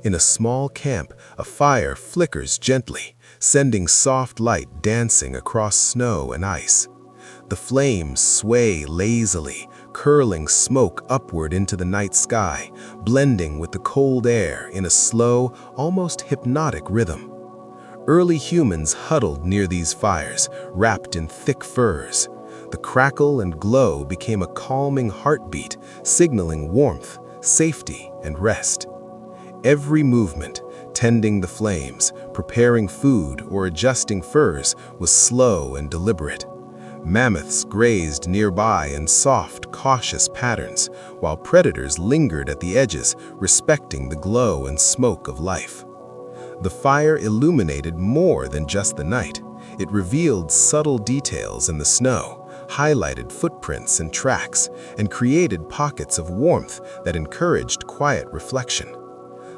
In a small camp, a fire flickers gently, sending soft light dancing across snow and ice. The flames sway lazily, curling smoke upward into the night sky, blending with the cold air in a slow, almost hypnotic rhythm. Early humans huddled near these fires, wrapped in thick furs. The crackle and glow became a calming heartbeat, signaling warmth, safety, and rest. Every movement, tending the flames, preparing food, or adjusting furs, was slow and deliberate. Mammoths grazed nearby in soft, cautious patterns, while predators lingered at the edges, respecting the glow and smoke of life. The fire illuminated more than just the night. It revealed subtle details in the snow, highlighted footprints and tracks, and created pockets of warmth that encouraged quiet reflection.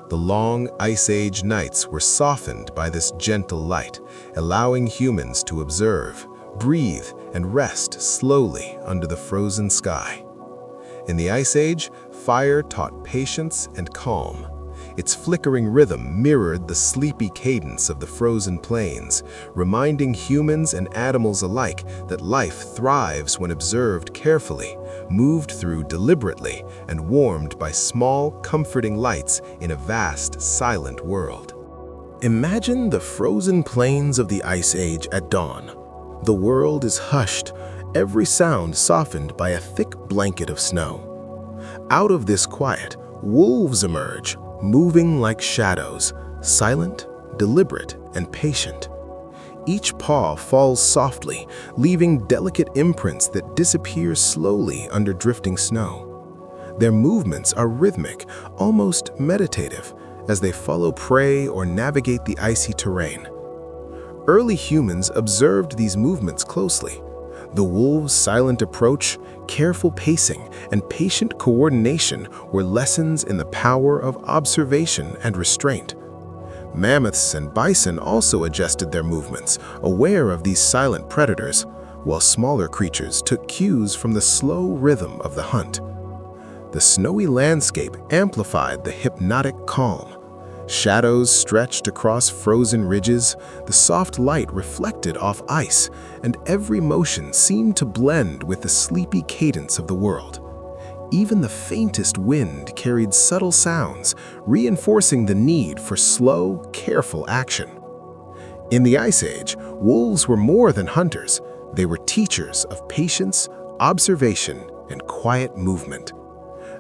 The long Ice Age nights were softened by this gentle light, allowing humans to observe, breathe, and rest slowly under the frozen sky. In the Ice Age, fire taught patience and calm. Its flickering rhythm mirrored the sleepy cadence of the frozen plains, reminding humans and animals alike that life thrives when observed carefully, moved through deliberately, and warmed by small, comforting lights in a vast, silent world. Imagine the frozen plains of the Ice Age at dawn. The world is hushed, every sound softened by a thick blanket of snow. Out of this quiet, wolves emerge, moving like shadows, silent, deliberate, and patient. Each paw falls softly, leaving delicate imprints that disappear slowly under drifting snow. Their movements are rhythmic, almost meditative, as they follow prey or navigate the icy terrain. Early humans observed these movements closely. The wolves' silent approach, careful pacing, and patient coordination were lessons in the power of observation and restraint. Mammoths and bison also adjusted their movements, aware of these silent predators, while smaller creatures took cues from the slow rhythm of the hunt. The snowy landscape amplified the hypnotic calm. Shadows stretched across frozen ridges, the soft light reflected off ice, and every motion seemed to blend with the sleepy cadence of the world. Even the faintest wind carried subtle sounds, reinforcing the need for slow, careful action. In the Ice Age, wolves were more than hunters. They were teachers of patience, observation, and quiet movement.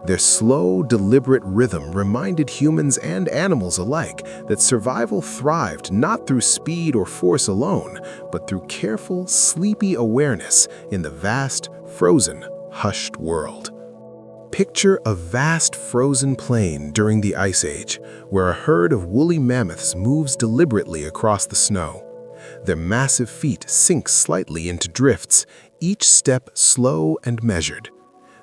Their slow, deliberate rhythm reminded humans and animals alike that survival thrived not through speed or force alone, but through careful, sleepy awareness in the vast, frozen, hushed world. Picture a vast frozen plain during the Ice Age, where a herd of woolly mammoths moves deliberately across the snow. Their massive feet sink slightly into drifts, each step slow and measured.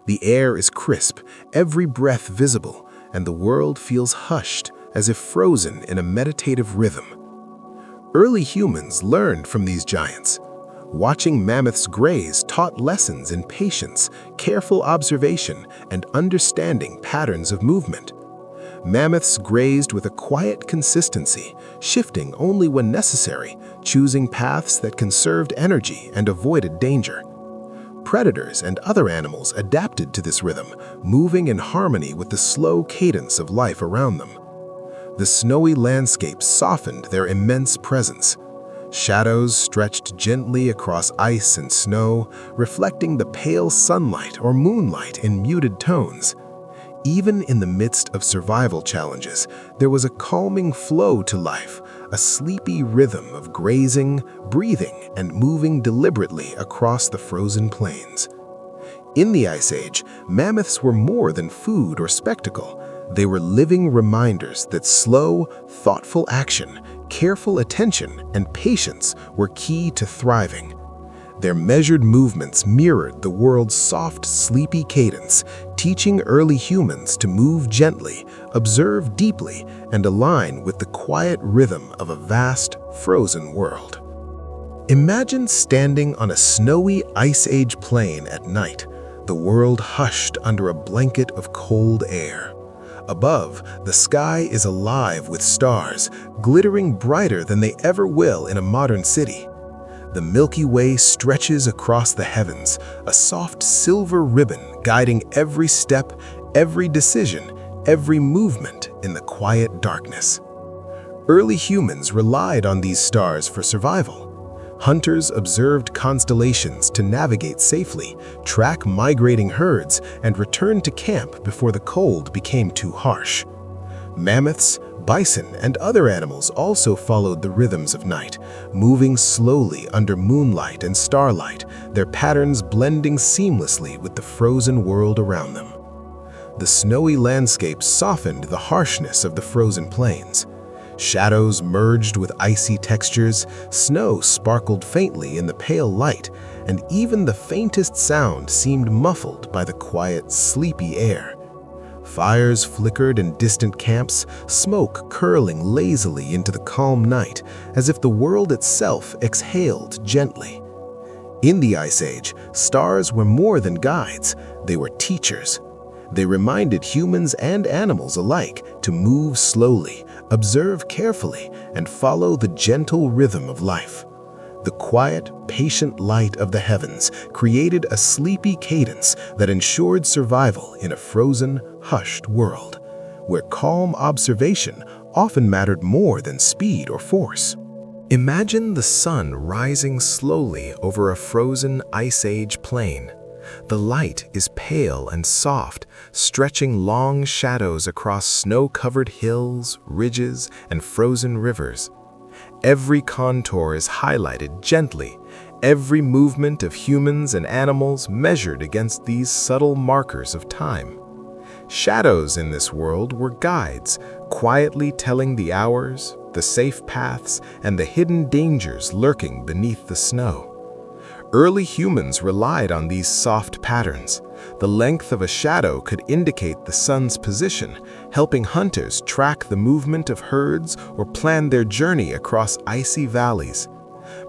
The air is crisp, every breath visible, and the world feels hushed, as if frozen in a meditative rhythm. Early humans learned from these giants. Watching mammoths graze taught lessons in patience, careful observation, and understanding patterns of movement. Mammoths grazed with a quiet consistency, shifting only when necessary, choosing paths that conserved energy and avoided danger. Predators and other animals adapted to this rhythm, moving in harmony with the slow cadence of life around them. The snowy landscape softened their immense presence. Shadows stretched gently across ice and snow, reflecting the pale sunlight or moonlight in muted tones. Even in the midst of survival challenges, there was a calming flow to life, a sleepy rhythm of grazing, breathing, and moving deliberately across the frozen plains. In the Ice Age, mammoths were more than food or spectacle. They were living reminders that slow, thoughtful action, careful attention, and patience were key to thriving. Their measured movements mirrored the world's soft, sleepy cadence, teaching early humans to move gently, observe deeply, and align with the quiet rhythm of a vast, frozen world. Imagine standing on a snowy Ice Age plain at night, the world hushed under a blanket of cold air. Above, the sky is alive with stars, glittering brighter than they ever will in a modern city. The Milky Way stretches across the heavens, a soft silver ribbon guiding every step, every decision, every movement in the quiet darkness. Early humans relied on these stars for survival. Hunters observed constellations to navigate safely, track migrating herds, and return to camp before the cold became too harsh. Mammoths, bison, and other animals also followed the rhythms of night, moving slowly under moonlight and starlight, their patterns blending seamlessly with the frozen world around them. The snowy landscape softened the harshness of the frozen plains. Shadows merged with icy textures, snow sparkled faintly in the pale light, and even the faintest sound seemed muffled by the quiet, sleepy air. Fires flickered in distant camps, smoke curling lazily into the calm night, as if the world itself exhaled gently. In the Ice Age, stars were more than guides, they were teachers. They reminded humans and animals alike to move slowly, observe carefully, and follow the gentle rhythm of life. The quiet, patient light of the heavens created a sleepy cadence that ensured survival in a frozen, hushed world, where calm observation often mattered more than speed or force. Imagine the sun rising slowly over a frozen Ice Age plain. The light is pale and soft, stretching long shadows across snow-covered hills, ridges, and frozen rivers. Every contour is highlighted gently, every movement of humans and animals measured against these subtle markers of time. Shadows in this world were guides, quietly telling the hours, the safe paths, and the hidden dangers lurking beneath the snow. Early humans relied on these soft patterns. The length of a shadow could indicate the sun's position, helping hunters track the movement of herds or plan their journey across icy valleys.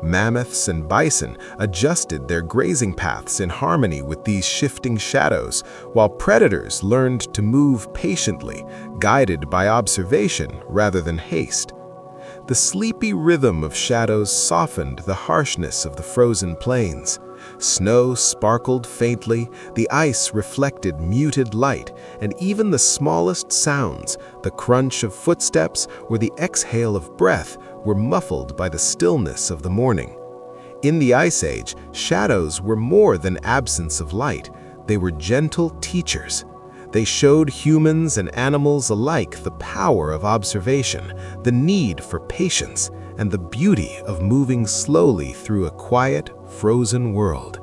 Mammoths and bison adjusted their grazing paths in harmony with these shifting shadows, while predators learned to move patiently, guided by observation rather than haste. The sleepy rhythm of shadows softened the harshness of the frozen plains. Snow sparkled faintly, the ice reflected muted light, and even the smallest sounds, the crunch of footsteps or the exhale of breath, were muffled by the stillness of the morning. In the Ice Age, shadows were more than absence of light. They were gentle teachers. They showed humans and animals alike the power of observation, the need for patience, and the beauty of moving slowly through a quiet, frozen world.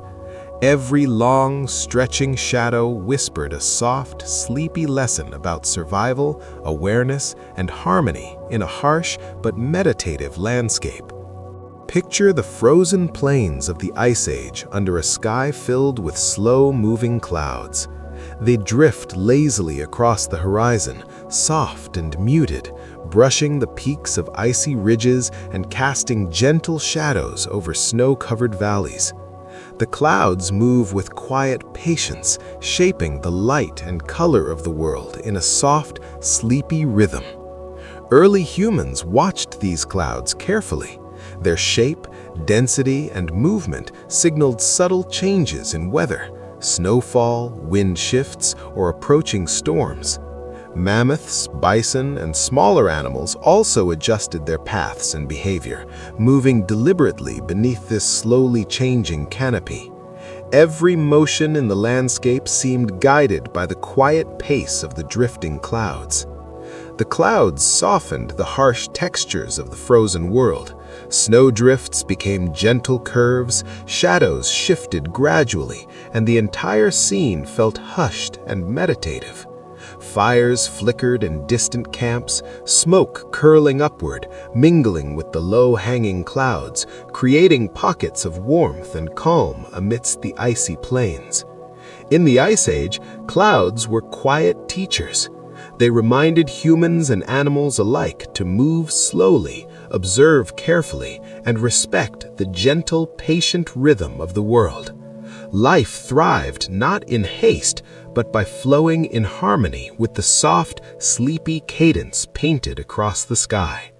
Every long, stretching shadow whispered a soft, sleepy lesson about survival, awareness, and harmony in a harsh but meditative landscape. Picture the frozen plains of the Ice Age under a sky filled with slow-moving clouds. They drift lazily across the horizon, soft and muted, brushing the peaks of icy ridges and casting gentle shadows over snow-covered valleys. The clouds move with quiet patience, shaping the light and color of the world in a soft, sleepy rhythm. Early humans watched these clouds carefully. Their shape, density, and movement signaled subtle changes in weather, snowfall, wind shifts, or approaching storms. Mammoths, bison, and smaller animals also adjusted their paths and behavior, moving deliberately beneath this slowly changing canopy. Every motion in the landscape seemed guided by the quiet pace of the drifting clouds. The clouds softened the harsh textures of the frozen world. Snowdrifts became gentle curves, shadows shifted gradually, and the entire scene felt hushed and meditative. Fires flickered in distant camps, smoke curling upward, mingling with the low-hanging clouds, creating pockets of warmth and calm amidst the icy plains. In the Ice Age, clouds were quiet teachers. They reminded humans and animals alike to move slowly, observe carefully, and respect the gentle, patient rhythm of the world. Life thrived not in haste, but by flowing in harmony with the soft, sleepy cadence painted across the sky.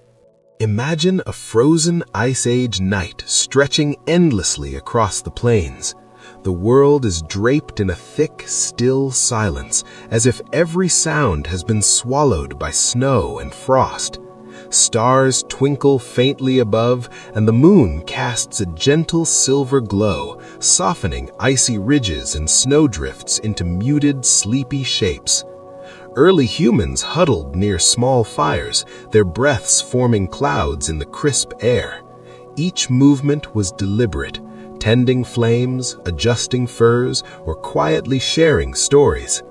Imagine a frozen Ice Age night stretching endlessly across the plains. The world is draped in a thick, still silence, as if every sound has been swallowed by snow and frost. Stars twinkle faintly above, and the moon casts a gentle silver glow, softening icy ridges and snowdrifts into muted, sleepy shapes. Early humans huddled near small fires, their breaths forming clouds in the crisp air. Each movement was deliberate, tending flames, adjusting furs, or quietly sharing stories.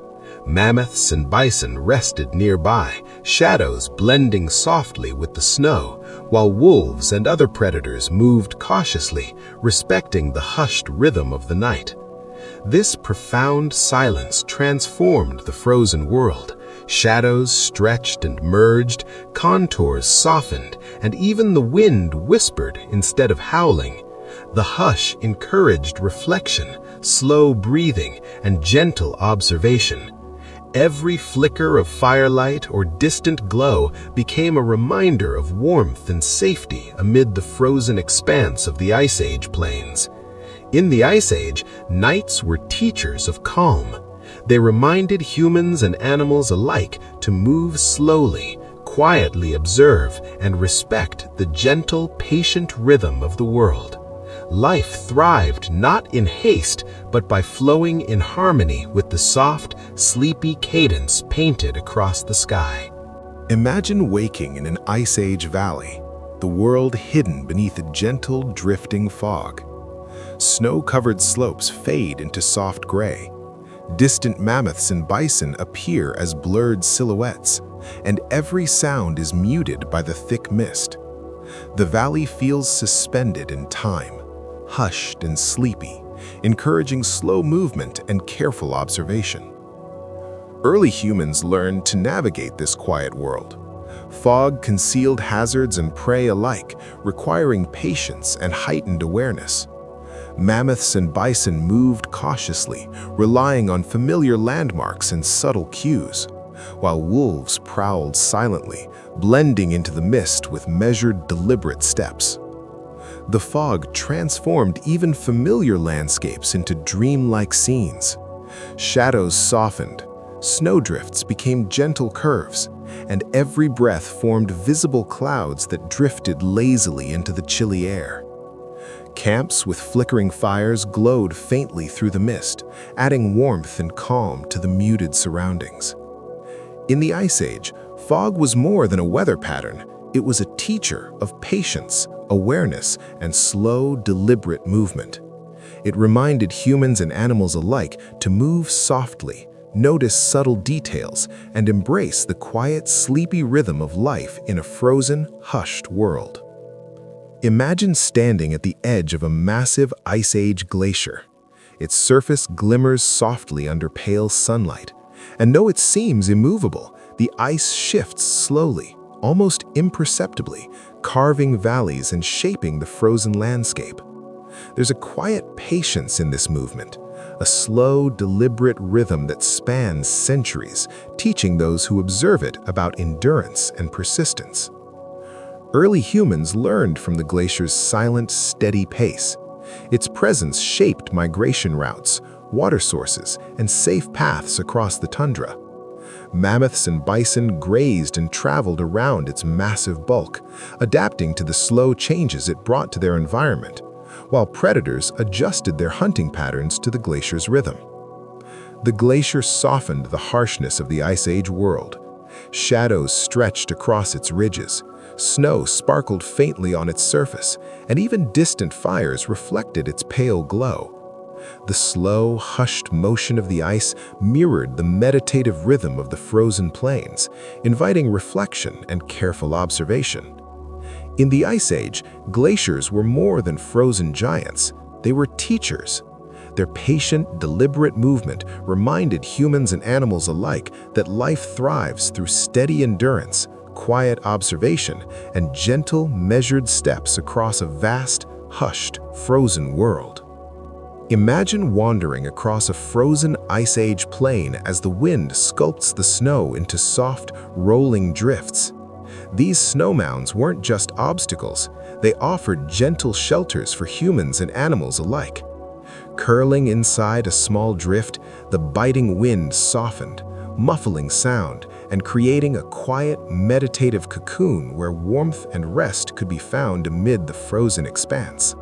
Mammoths and bison rested nearby, shadows blending softly with the snow, while wolves and other predators moved cautiously, respecting the hushed rhythm of the night. This profound silence transformed the frozen world. Shadows stretched and merged, contours softened, and even the wind whispered instead of howling. The hush encouraged reflection, slow breathing, and gentle observation. Every flicker of firelight or distant glow became a reminder of warmth and safety amid the frozen expanse of the Ice Age plains. In the Ice Age, nights were teachers of calm. They reminded humans and animals alike to move slowly, quietly observe, and respect the gentle, patient rhythm of the world. Life thrived not in haste, but by flowing in harmony with the soft, sleepy cadence painted across the sky. Imagine waking in an Ice Age valley, the world hidden beneath a gentle, drifting fog. Snow-covered slopes fade into soft gray. Distant mammoths and bison appear as blurred silhouettes, and every sound is muted by the thick mist. The valley feels suspended in time, hushed and sleepy, encouraging slow movement and careful observation. Early humans learned to navigate this quiet world. Fog concealed hazards and prey alike, requiring patience and heightened awareness. Mammoths and bison moved cautiously, relying on familiar landmarks and subtle cues, while wolves prowled silently, blending into the mist with measured, deliberate steps. The fog transformed even familiar landscapes into dreamlike scenes. Shadows softened, snowdrifts became gentle curves, and every breath formed visible clouds that drifted lazily into the chilly air. Camps with flickering fires glowed faintly through the mist, adding warmth and calm to the muted surroundings. In the Ice Age, fog was more than a weather pattern. It was a teacher of patience, awareness, and slow, deliberate movement. It reminded humans and animals alike to move softly, notice subtle details, and embrace the quiet, sleepy rhythm of life in a frozen, hushed world. Imagine standing at the edge of a massive Ice Age glacier. Its surface glimmers softly under pale sunlight, and though it seems immovable, the ice shifts slowly, almost imperceptibly, carving valleys and shaping the frozen landscape. There's a quiet patience in this movement, a slow, deliberate rhythm that spans centuries, teaching those who observe it about endurance and persistence. Early humans learned from the glacier's silent, steady pace. Its presence shaped migration routes, water sources, and safe paths across the tundra. Mammoths and bison grazed and traveled around its massive bulk, adapting to the slow changes it brought to their environment, while predators adjusted their hunting patterns to the glacier's rhythm. The glacier softened the harshness of the Ice Age world. Shadows stretched across its ridges. Snow sparkled faintly on its surface, and even distant fires reflected its pale glow. The slow, hushed motion of the ice mirrored the meditative rhythm of the frozen plains, inviting reflection and careful observation. In the Ice Age, glaciers were more than frozen giants. They were teachers. Their patient, deliberate movement reminded humans and animals alike that life thrives through steady endurance, quiet observation, and gentle, measured steps across a vast, hushed, frozen world. Imagine wandering across a frozen Ice Age plain as the wind sculpts the snow into soft, rolling drifts. These snow mounds weren't just obstacles, they offered gentle shelters for humans and animals alike. Curling inside a small drift, the biting wind softened, muffling sound and creating a quiet, meditative cocoon where warmth and rest could be found amid the frozen expanse.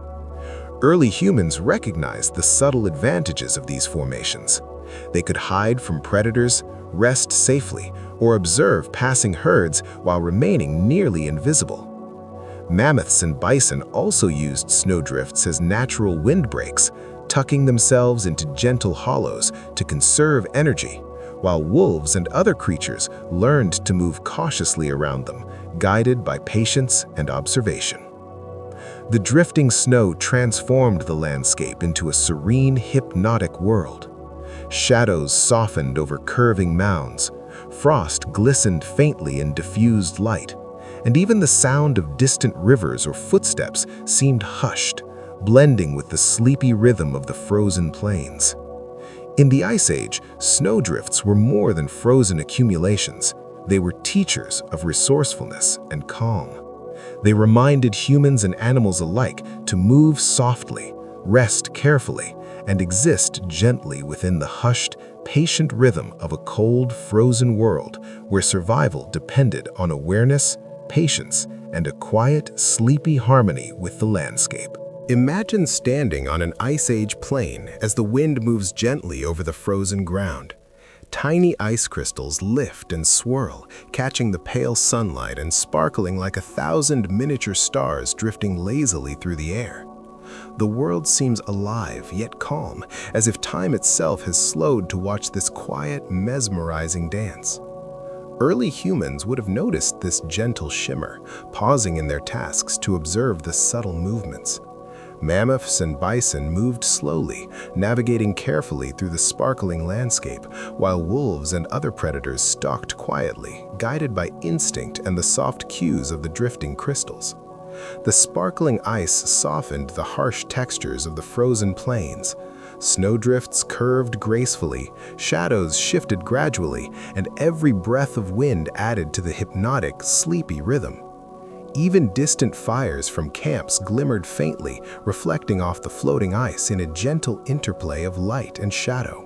Early humans recognized the subtle advantages of these formations. They could hide from predators, rest safely, or observe passing herds while remaining nearly invisible. Mammoths and bison also used snowdrifts as natural windbreaks, tucking themselves into gentle hollows to conserve energy, while wolves and other creatures learned to move cautiously around them, guided by patience and observation. The drifting snow transformed the landscape into a serene, hypnotic world. Shadows softened over curving mounds, frost glistened faintly in diffused light, and even the sound of distant rivers or footsteps seemed hushed, blending with the sleepy rhythm of the frozen plains. In the Ice Age, snowdrifts were more than frozen accumulations. They were teachers of resourcefulness and calm. They reminded humans and animals alike to move softly, rest carefully, and exist gently within the hushed, patient rhythm of a cold, frozen world where survival depended on awareness, patience, and a quiet, sleepy harmony with the landscape. Imagine standing on an Ice Age plain as the wind moves gently over the frozen ground. Tiny ice crystals lift and swirl, catching the pale sunlight and sparkling like 1,000 miniature stars drifting lazily through the air. The world seems alive yet calm, as if time itself has slowed to watch this quiet, mesmerizing dance. Early humans would have noticed this gentle shimmer, pausing in their tasks to observe the subtle movements. Mammoths and bison moved slowly, navigating carefully through the sparkling landscape, while wolves and other predators stalked quietly, guided by instinct and the soft cues of the drifting crystals. The sparkling ice softened the harsh textures of the frozen plains. Snowdrifts curved gracefully, shadows shifted gradually, and every breath of wind added to the hypnotic, sleepy rhythm. Even distant fires from camps glimmered faintly, reflecting off the floating ice in a gentle interplay of light and shadow.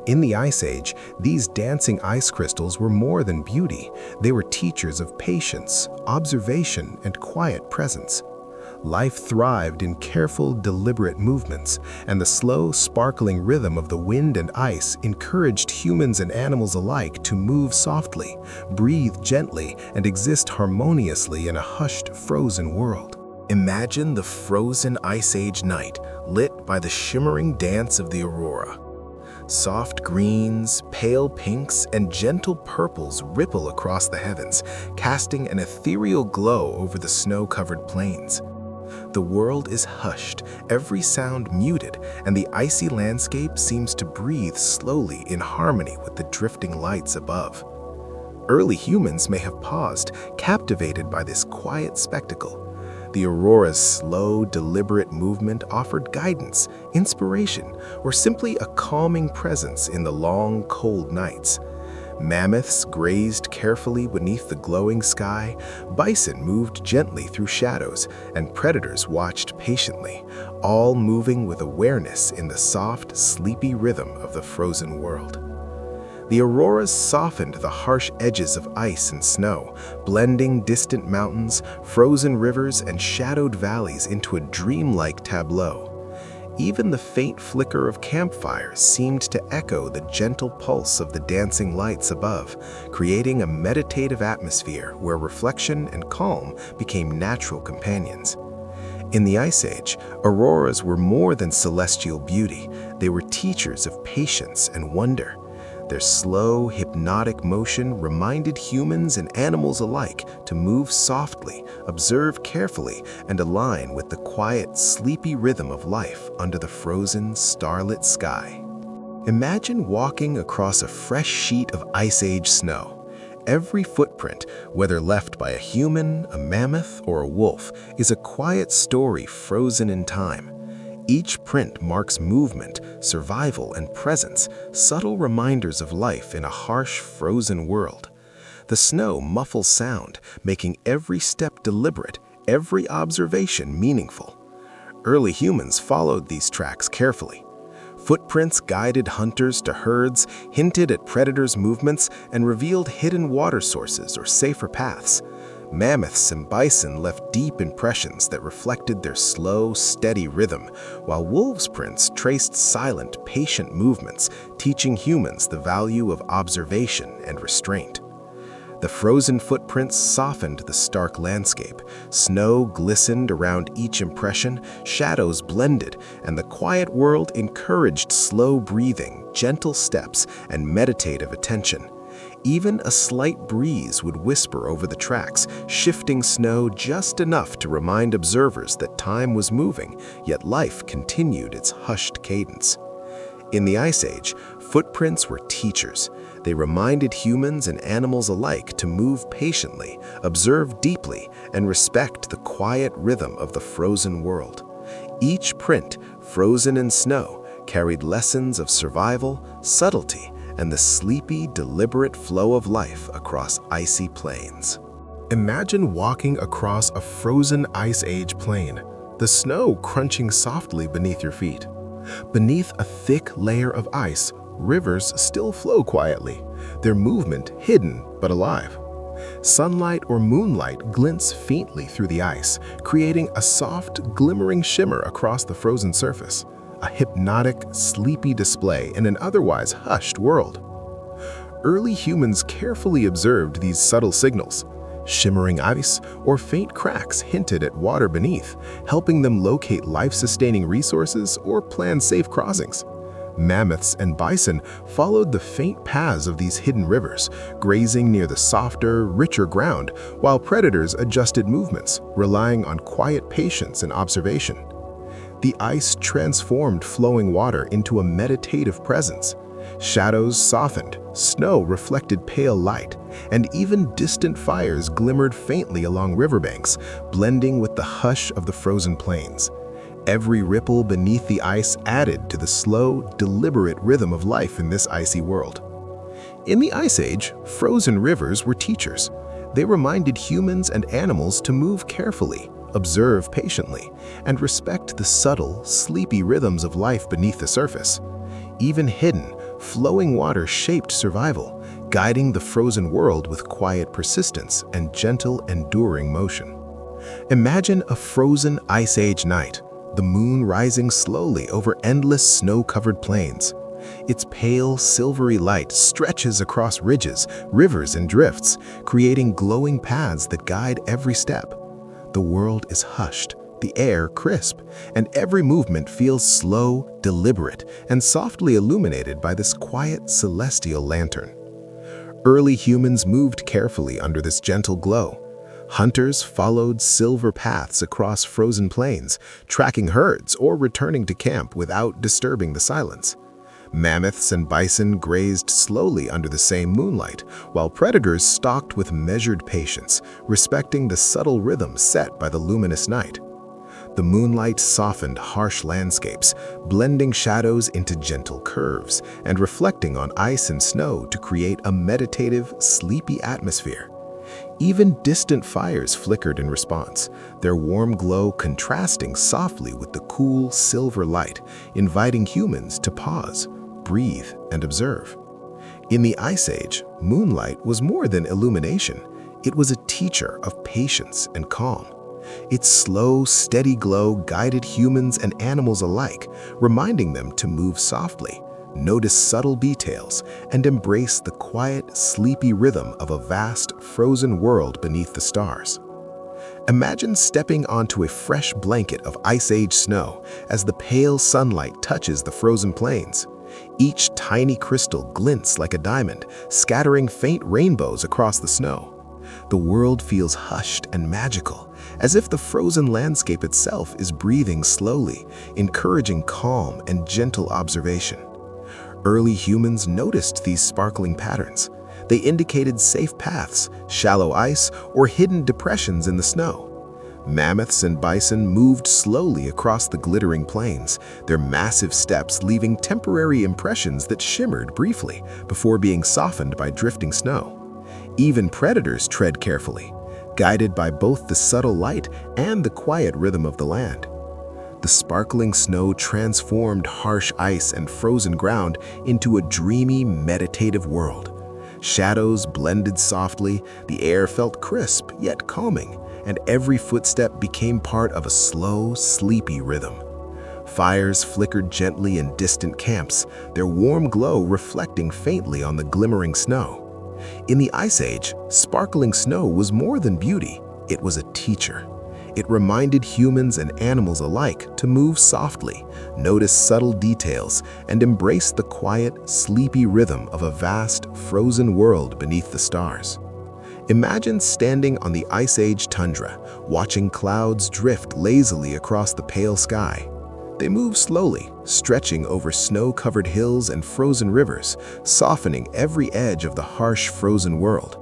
In the Ice Age, these dancing ice crystals were more than beauty. They were teachers of patience, observation, and quiet presence. Life thrived in careful, deliberate movements, and the slow, sparkling rhythm of the wind and ice encouraged humans and animals alike to move softly, breathe gently, and exist harmoniously in a hushed, frozen world. Imagine the frozen Ice Age night lit by the shimmering dance of the aurora. Soft greens, pale pinks, and gentle purples ripple across the heavens, casting an ethereal glow over the snow-covered plains. The world is hushed, every sound muted, and the icy landscape seems to breathe slowly in harmony with the drifting lights above. Early humans may have paused, captivated by this quiet spectacle. The aurora's slow, deliberate movement offered guidance, inspiration, or simply a calming presence in the long, cold nights. Mammoths grazed carefully beneath the glowing sky, bison moved gently through shadows, and predators watched patiently, all moving with awareness in the soft, sleepy rhythm of the frozen world. The auroras softened the harsh edges of ice and snow, blending distant mountains, frozen rivers, and shadowed valleys into a dreamlike tableau. Even the faint flicker of campfires seemed to echo the gentle pulse of the dancing lights above, creating a meditative atmosphere where reflection and calm became natural companions. In the Ice Age, auroras were more than celestial beauty. They were teachers of patience and wonder. Their slow, hypnotic motion reminded humans and animals alike to move softly, observe carefully, and align with the quiet, sleepy rhythm of life under the frozen, starlit sky. Imagine walking across a fresh sheet of Ice Age snow. Every footprint, whether left by a human, a mammoth, or a wolf, is a quiet story frozen in time. Each print marks movement, survival, and presence, subtle reminders of life in a harsh, frozen world. The snow muffles sound, making every step deliberate, every observation meaningful. Early humans followed these tracks carefully. Footprints guided hunters to herds, hinted at predators' movements, and revealed hidden water sources or safer paths. Mammoths and bison left deep impressions that reflected their slow, steady rhythm, while wolves' prints traced silent, patient movements, teaching humans the value of observation and restraint. The frozen footprints softened the stark landscape. Snow glistened around each impression, shadows blended, and the quiet world encouraged slow breathing, gentle steps, and meditative attention. Even a slight breeze would whisper over the tracks, shifting snow just enough to remind observers that time was moving, yet life continued its hushed cadence. In the Ice Age, footprints were teachers. They reminded humans and animals alike to move patiently, observe deeply, and respect the quiet rhythm of the frozen world. Each print, frozen in snow, carried lessons of survival, subtlety, and the sleepy, deliberate flow of life across icy plains. Imagine walking across a frozen Ice Age plain, the snow crunching softly beneath your feet. Beneath a thick layer of ice, rivers still flow quietly, their movement hidden but alive. Sunlight or moonlight glints faintly through the ice, creating a soft, glimmering shimmer across the frozen surface. A hypnotic, sleepy display in an otherwise hushed world. Early humans carefully observed these subtle signals. Shimmering ice or faint cracks hinted at water beneath, helping them locate life-sustaining resources or plan safe crossings. Mammoths and bison followed the faint paths of these hidden rivers, grazing near the softer, richer ground, while predators adjusted movements, relying on quiet patience and observation. The ice transformed flowing water into a meditative presence. Shadows softened, snow reflected pale light, and even distant fires glimmered faintly along riverbanks, blending with the hush of the frozen plains. Every ripple beneath the ice added to the slow, deliberate rhythm of life in this icy world. In the Ice Age, frozen rivers were teachers. They reminded humans and animals to move carefully, observe patiently, and respect the subtle, sleepy rhythms of life beneath the surface. Even hidden, flowing water shaped survival, guiding the frozen world with quiet persistence and gentle, enduring motion. Imagine a frozen Ice Age night, the moon rising slowly over endless snow-covered plains. Its pale, silvery light stretches across ridges, rivers, and drifts, creating glowing paths that guide every step. The world is hushed, the air crisp, and every movement feels slow, deliberate, and softly illuminated by this quiet, celestial lantern. Early humans moved carefully under this gentle glow. Hunters followed silver paths across frozen plains, tracking herds or returning to camp without disturbing the silence. Mammoths and bison grazed slowly under the same moonlight, while predators stalked with measured patience, respecting the subtle rhythm set by the luminous night. The moonlight softened harsh landscapes, blending shadows into gentle curves and reflecting on ice and snow to create a meditative, sleepy atmosphere. Even distant fires flickered in response, their warm glow contrasting softly with the cool, silver light, inviting humans to pause, breathe, and observe. In the Ice Age, moonlight was more than illumination. It was a teacher of patience and calm. Its slow, steady glow guided humans and animals alike, reminding them to move softly, notice subtle details, and embrace the quiet, sleepy rhythm of a vast, frozen world beneath the stars. Imagine stepping onto a fresh blanket of Ice Age snow as the pale sunlight touches the frozen plains. Each tiny crystal glints like a diamond, scattering faint rainbows across the snow. The world feels hushed and magical, as if the frozen landscape itself is breathing slowly, encouraging calm and gentle observation. Early humans noticed these sparkling patterns. They indicated safe paths, shallow ice, or hidden depressions in the snow. Mammoths and bison moved slowly across the glittering plains, their massive steps leaving temporary impressions that shimmered briefly before being softened by drifting snow. Even predators tread carefully, guided by both the subtle light and the quiet rhythm of the land. The sparkling snow transformed harsh ice and frozen ground into a dreamy, meditative world. Shadows blended softly, the air felt crisp yet calming, and every footstep became part of a slow, sleepy rhythm. Fires flickered gently in distant camps, their warm glow reflecting faintly on the glimmering snow. In the Ice Age, sparkling snow was more than beauty, it was a teacher. It reminded humans and animals alike to move softly, notice subtle details, and embrace the quiet, sleepy rhythm of a vast, frozen world beneath the stars. Imagine standing on the Ice Age tundra, watching clouds drift lazily across the pale sky. They move slowly, stretching over snow-covered hills and frozen rivers, softening every edge of the harsh, frozen world.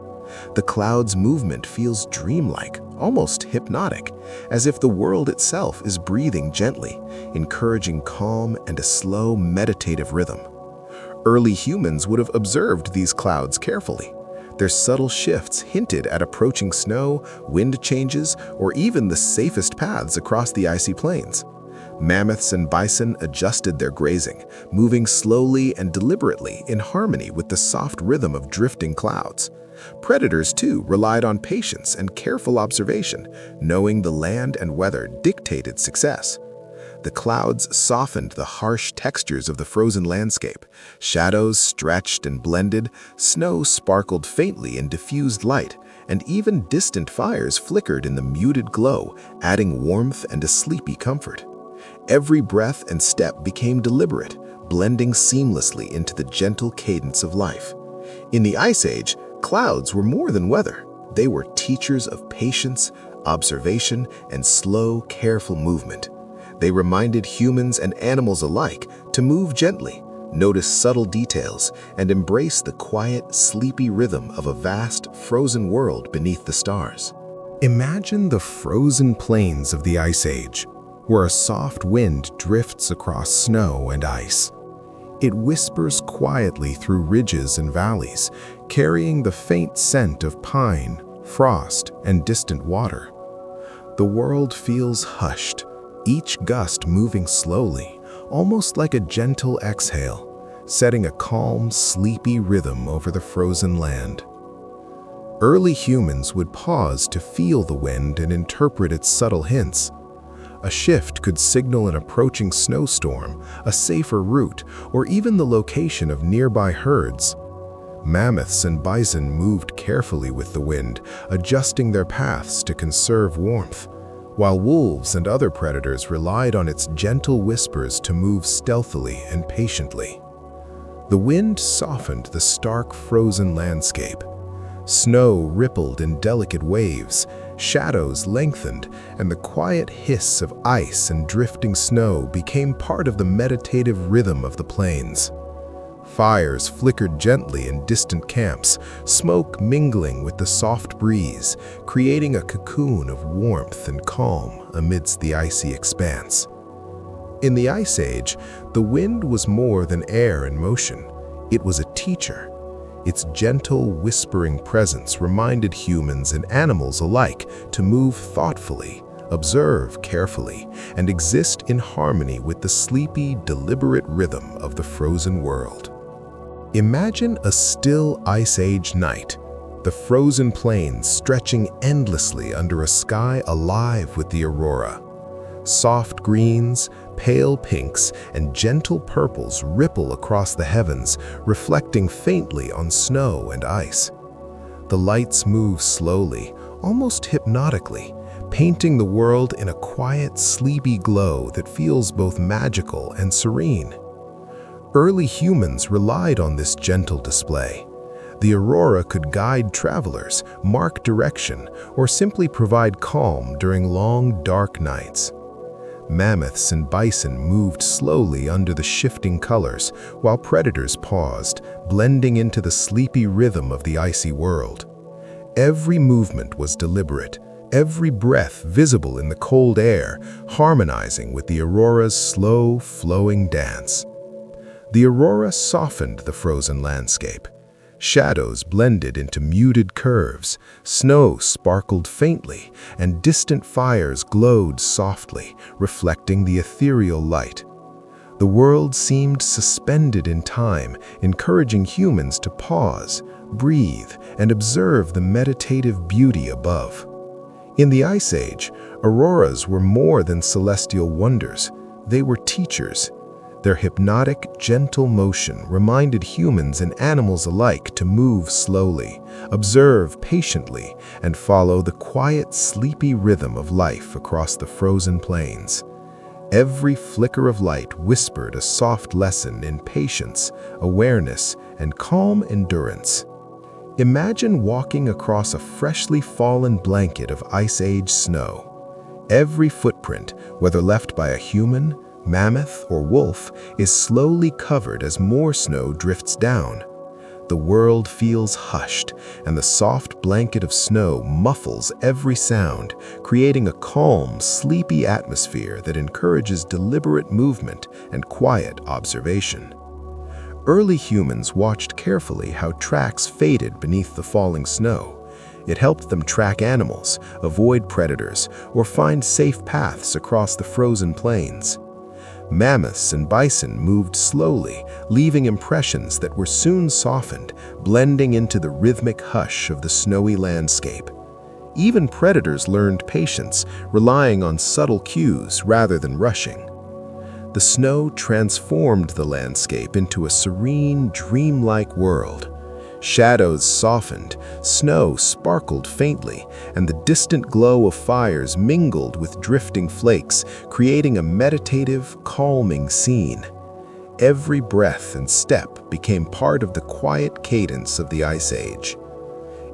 The clouds' movement feels dreamlike, almost hypnotic, as if the world itself is breathing gently, encouraging calm and a slow, meditative rhythm. Early humans would have observed these clouds carefully. Their subtle shifts hinted at approaching snow, wind changes, or even the safest paths across the icy plains. Mammoths and bison adjusted their grazing, moving slowly and deliberately in harmony with the soft rhythm of drifting clouds. Predators, too, relied on patience and careful observation, knowing the land and weather dictated success. The clouds softened the harsh textures of the frozen landscape. Shadows stretched and blended, snow sparkled faintly in diffused light, and even distant fires flickered in the muted glow, adding warmth and a sleepy comfort. Every breath and step became deliberate, blending seamlessly into the gentle cadence of life. In the Ice Age, clouds were more than weather. They were teachers of patience, observation, and slow, careful movement. They reminded humans and animals alike to move gently, notice subtle details, and embrace the quiet, sleepy rhythm of a vast, frozen world beneath the stars. Imagine the frozen plains of the Ice Age, where a soft wind drifts across snow and ice. It whispers quietly through ridges and valleys, carrying the faint scent of pine, frost, and distant water. The world feels hushed, each gust moving slowly, almost like a gentle exhale, setting a calm, sleepy rhythm over the frozen land. Early humans would pause to feel the wind and interpret its subtle hints. A shift could signal an approaching snowstorm, a safer route, or even the location of nearby herds. Mammoths and bison moved carefully with the wind, adjusting their paths to conserve warmth, while wolves and other predators relied on its gentle whispers to move stealthily and patiently. The wind softened the stark, frozen landscape. Snow rippled in delicate waves, shadows lengthened, and the quiet hiss of ice and drifting snow became part of the meditative rhythm of the plains. Fires flickered gently in distant camps, smoke mingling with the soft breeze, creating a cocoon of warmth and calm amidst the icy expanse. In the Ice Age, the wind was more than air in motion. It was a teacher. Its gentle, whispering presence reminded humans and animals alike to move thoughtfully, observe carefully, and exist in harmony with the sleepy, deliberate rhythm of the frozen world. Imagine a still Ice Age night. the frozen plains stretching endlessly under a sky alive with the aurora. Soft greens, pale pinks, and gentle purples ripple across the heavens, reflecting faintly on snow and ice. The lights move slowly, almost hypnotically, painting the world in a quiet, sleepy glow that feels both magical and serene. Early humans relied on this gentle display. The aurora could guide travelers, mark direction, or simply provide calm during long, dark nights. Mammoths and bison moved slowly under the shifting colors, while predators paused, blending into the sleepy rhythm of the icy world. Every movement was deliberate, every breath visible in the cold air, harmonizing with the aurora's slow, flowing dance. The aurora softened the frozen landscape. Shadows blended into muted curves, snow sparkled faintly, and distant fires glowed softly, reflecting the ethereal light. The world seemed suspended in time, encouraging humans to pause, breathe, and observe the meditative beauty above. In the Ice Age, auroras were more than celestial wonders. They were teachers. Their hypnotic, gentle motion reminded humans and animals alike to move slowly, observe patiently, and follow the quiet, sleepy rhythm of life across the frozen plains. Every flicker of light whispered a soft lesson in patience, awareness, and calm endurance. Imagine walking across a freshly fallen blanket of Ice Age snow. Every footprint, whether left by a human, mammoth, or wolf, is slowly covered as more snow drifts down. The world feels hushed, and the soft blanket of snow muffles every sound, creating a calm, sleepy atmosphere that encourages deliberate movement and quiet observation. Early humans watched carefully how tracks faded beneath the falling snow. It helped them track animals, avoid predators, or find safe paths across the frozen plains. Mammoths and bison moved slowly, leaving impressions that were soon softened, blending into the rhythmic hush of the snowy landscape. Even predators learned patience, relying on subtle cues rather than rushing. The snow transformed the landscape into a serene, dreamlike world. Shadows softened, snow sparkled faintly, and the distant glow of fires mingled with drifting flakes, creating a meditative, calming scene. Every breath and step became part of the quiet cadence of the Ice Age.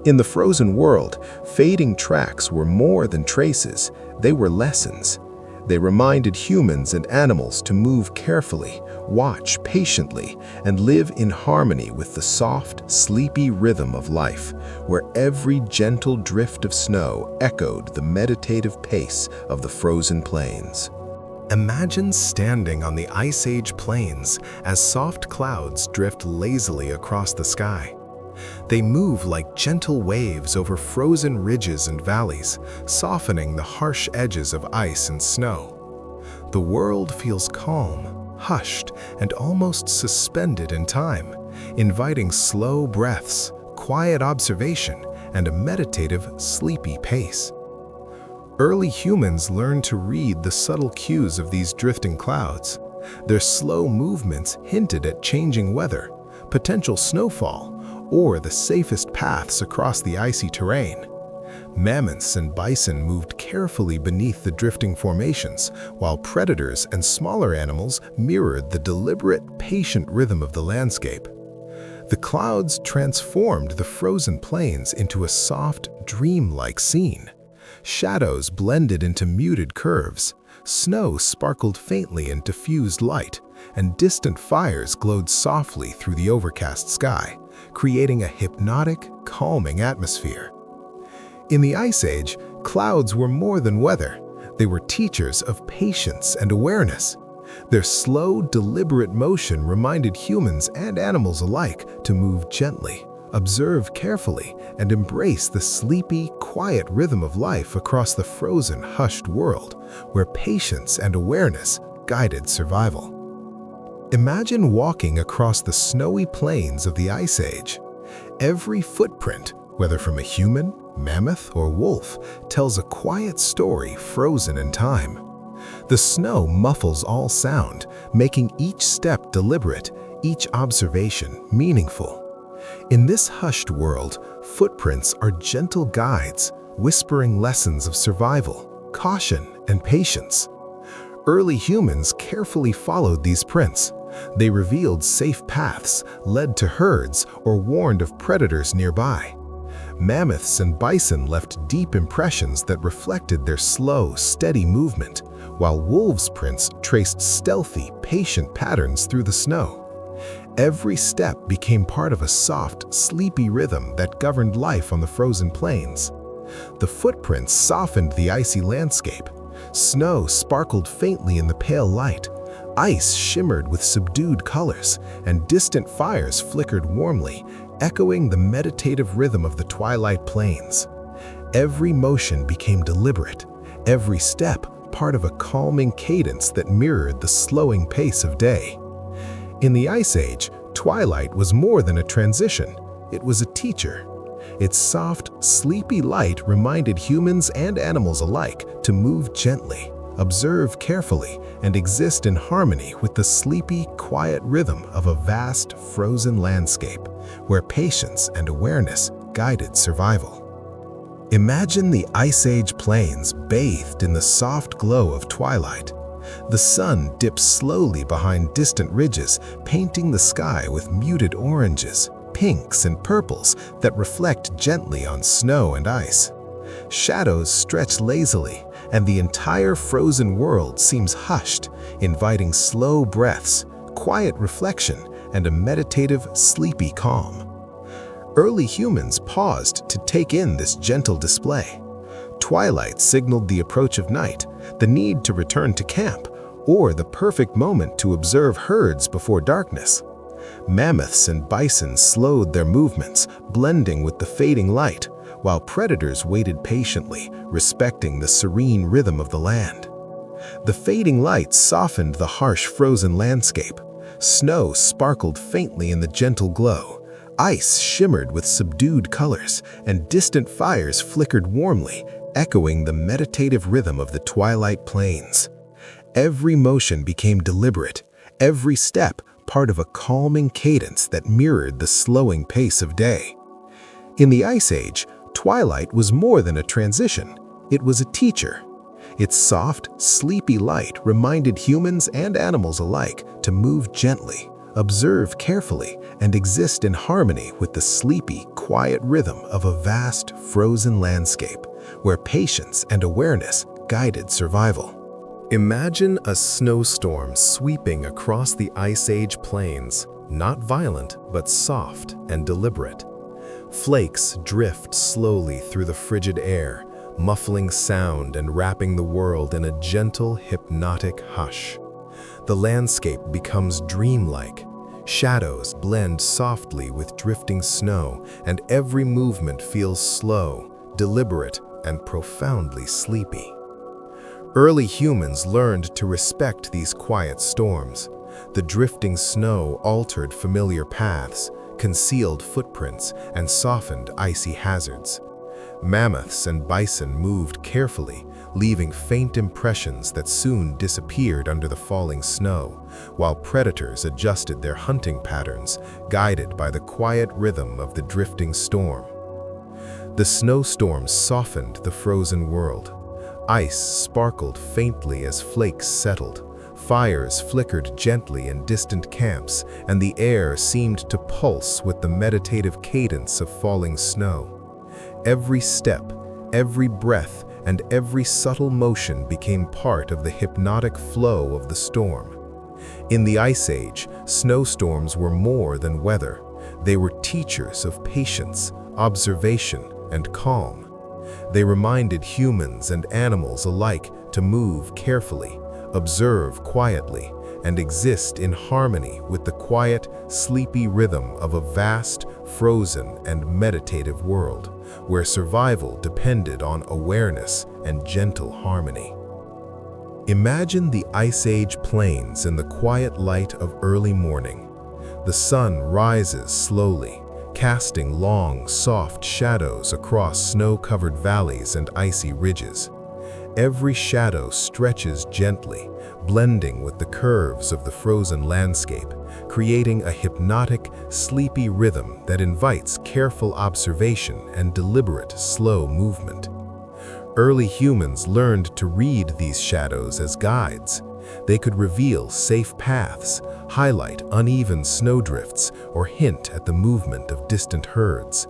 In the frozen world, fading tracks were more than traces, they were lessons. They reminded humans and animals to move carefully, watch patiently, and live in harmony with the soft, sleepy rhythm of life, where every gentle drift of snow echoed the meditative pace of the frozen plains. Imagine standing on the Ice Age plains as soft clouds drift lazily across the sky. They move like gentle waves over frozen ridges and valleys, softening the harsh edges of ice and snow. The world feels calm, hushed, and almost suspended in time, inviting slow breaths, quiet observation, and a meditative, sleepy pace. Early humans learned to read the subtle cues of these drifting clouds. Their slow movements hinted at changing weather, potential snowfall, or the safest paths across the icy terrain. Mammoths and bison moved carefully beneath the drifting formations, while predators and smaller animals mirrored the deliberate, patient rhythm of the landscape. The clouds transformed the frozen plains into a soft, dreamlike scene. Shadows blended into muted curves, snow sparkled faintly in diffused light, and distant fires glowed softly through the overcast sky, creating a hypnotic, calming atmosphere. In the Ice Age, clouds were more than weather. They were teachers of patience and awareness. Their slow, deliberate motion reminded humans and animals alike to move gently, observe carefully, and embrace the sleepy, quiet rhythm of life across the frozen, hushed world, where patience and awareness guided survival. Imagine walking across the snowy plains of the Ice Age. Every footprint, whether from a human, mammoth, or wolf, tells a quiet story frozen in time. The snow muffles all sound, making each step deliberate, each observation meaningful. In this hushed world, footprints are gentle guides, whispering lessons of survival, caution, and patience. Early humans carefully followed these prints. They revealed safe paths, led to herds, or warned of predators nearby. Mammoths and bison left deep impressions that reflected their slow, steady movement, while wolves' prints traced stealthy, patient patterns through the snow. Every step became part of a soft, sleepy rhythm that governed life on the frozen plains. The footprints softened the icy landscape. Snow sparkled faintly in the pale light. Ice shimmered with subdued colors, and distant fires flickered warmly, echoing the meditative rhythm of the twilight plains. Every motion became deliberate, every step part of a calming cadence that mirrored the slowing pace of day. In the Ice Age, twilight was more than a transition. It was a teacher. Its soft, sleepy light reminded humans and animals alike to move gently, observe carefully, and exist in harmony with the sleepy, quiet rhythm of a vast, frozen landscape, where patience and awareness guided survival. Imagine the Ice Age plains bathed in the soft glow of twilight. The sun dips slowly behind distant ridges, painting the sky with muted oranges, pinks, and purples that reflect gently on snow and ice. Shadows stretch lazily, and the entire frozen world seems hushed, inviting slow breaths, quiet reflection, and a meditative, sleepy calm. Early humans paused to take in this gentle display. Twilight signaled the approach of night, the need to return to camp, or the perfect moment to observe herds before darkness. Mammoths and bison slowed their movements, blending with the fading light, while predators waited patiently, respecting the serene rhythm of the land. The fading light softened the harsh frozen landscape. Snow sparkled faintly in the gentle glow. Ice shimmered with subdued colors, and distant fires flickered warmly, echoing the meditative rhythm of the twilight plains. Every motion became deliberate, every step part of a calming cadence that mirrored the slowing pace of day. In the Ice Age, twilight was more than a transition. It was a teacher. Its soft, sleepy light reminded humans and animals alike to move gently, observe carefully, and exist in harmony with the sleepy, quiet rhythm of a vast, frozen landscape, where patience and awareness guided survival. Imagine a snowstorm sweeping across the Ice Age plains, not violent, but soft and deliberate. Flakes drift slowly through the frigid air, muffling sound and wrapping the world in a gentle, hypnotic hush. The landscape becomes dreamlike. Shadows blend softly with drifting snow, and every movement feels slow, deliberate, and profoundly sleepy. Early humans learned to respect these quiet storms. The drifting snow altered familiar paths, concealed footprints, and softened icy hazards. Mammoths and bison moved carefully, leaving faint impressions that soon disappeared under the falling snow, while predators adjusted their hunting patterns, guided by the quiet rhythm of the drifting storm. The snowstorm softened the frozen world. Ice sparkled faintly as flakes settled. Fires flickered gently in distant camps, and the air seemed to pulse with the meditative cadence of falling snow. Every step, every breath, and every subtle motion became part of the hypnotic flow of the storm. In the Ice Age, snowstorms were more than weather. They were teachers of patience, observation, and calm. They reminded humans and animals alike to move carefully, observe quietly, and exist in harmony with the quiet, sleepy rhythm of a vast, frozen, and meditative world, where survival depended on awareness and gentle harmony. Imagine the Ice Age plains in the quiet light of early morning. The sun rises slowly, casting long, soft shadows across snow-covered valleys and icy ridges. Every shadow stretches gently, blending with the curves of the frozen landscape, creating a hypnotic, sleepy rhythm that invites careful observation and deliberate, slow movement. Early humans learned to read these shadows as guides. They could reveal safe paths, highlight uneven snowdrifts, or hint at the movement of distant herds.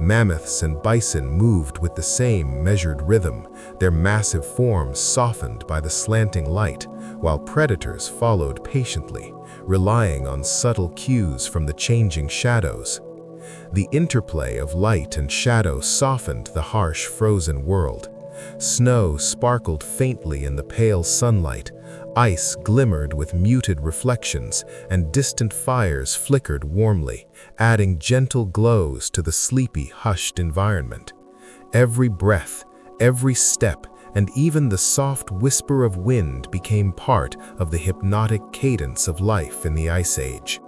Mammoths and bison moved with the same measured rhythm, their massive forms softened by the slanting light, while predators followed patiently, relying on subtle cues from the changing shadows. The interplay of light and shadow softened the harsh, frozen world. Snow sparkled faintly in the pale sunlight, ice glimmered with muted reflections, and distant fires flickered warmly, adding gentle glows to the sleepy, hushed environment. Every breath, every step, and even the soft whisper of wind became part of the hypnotic cadence of life in the Ice Age.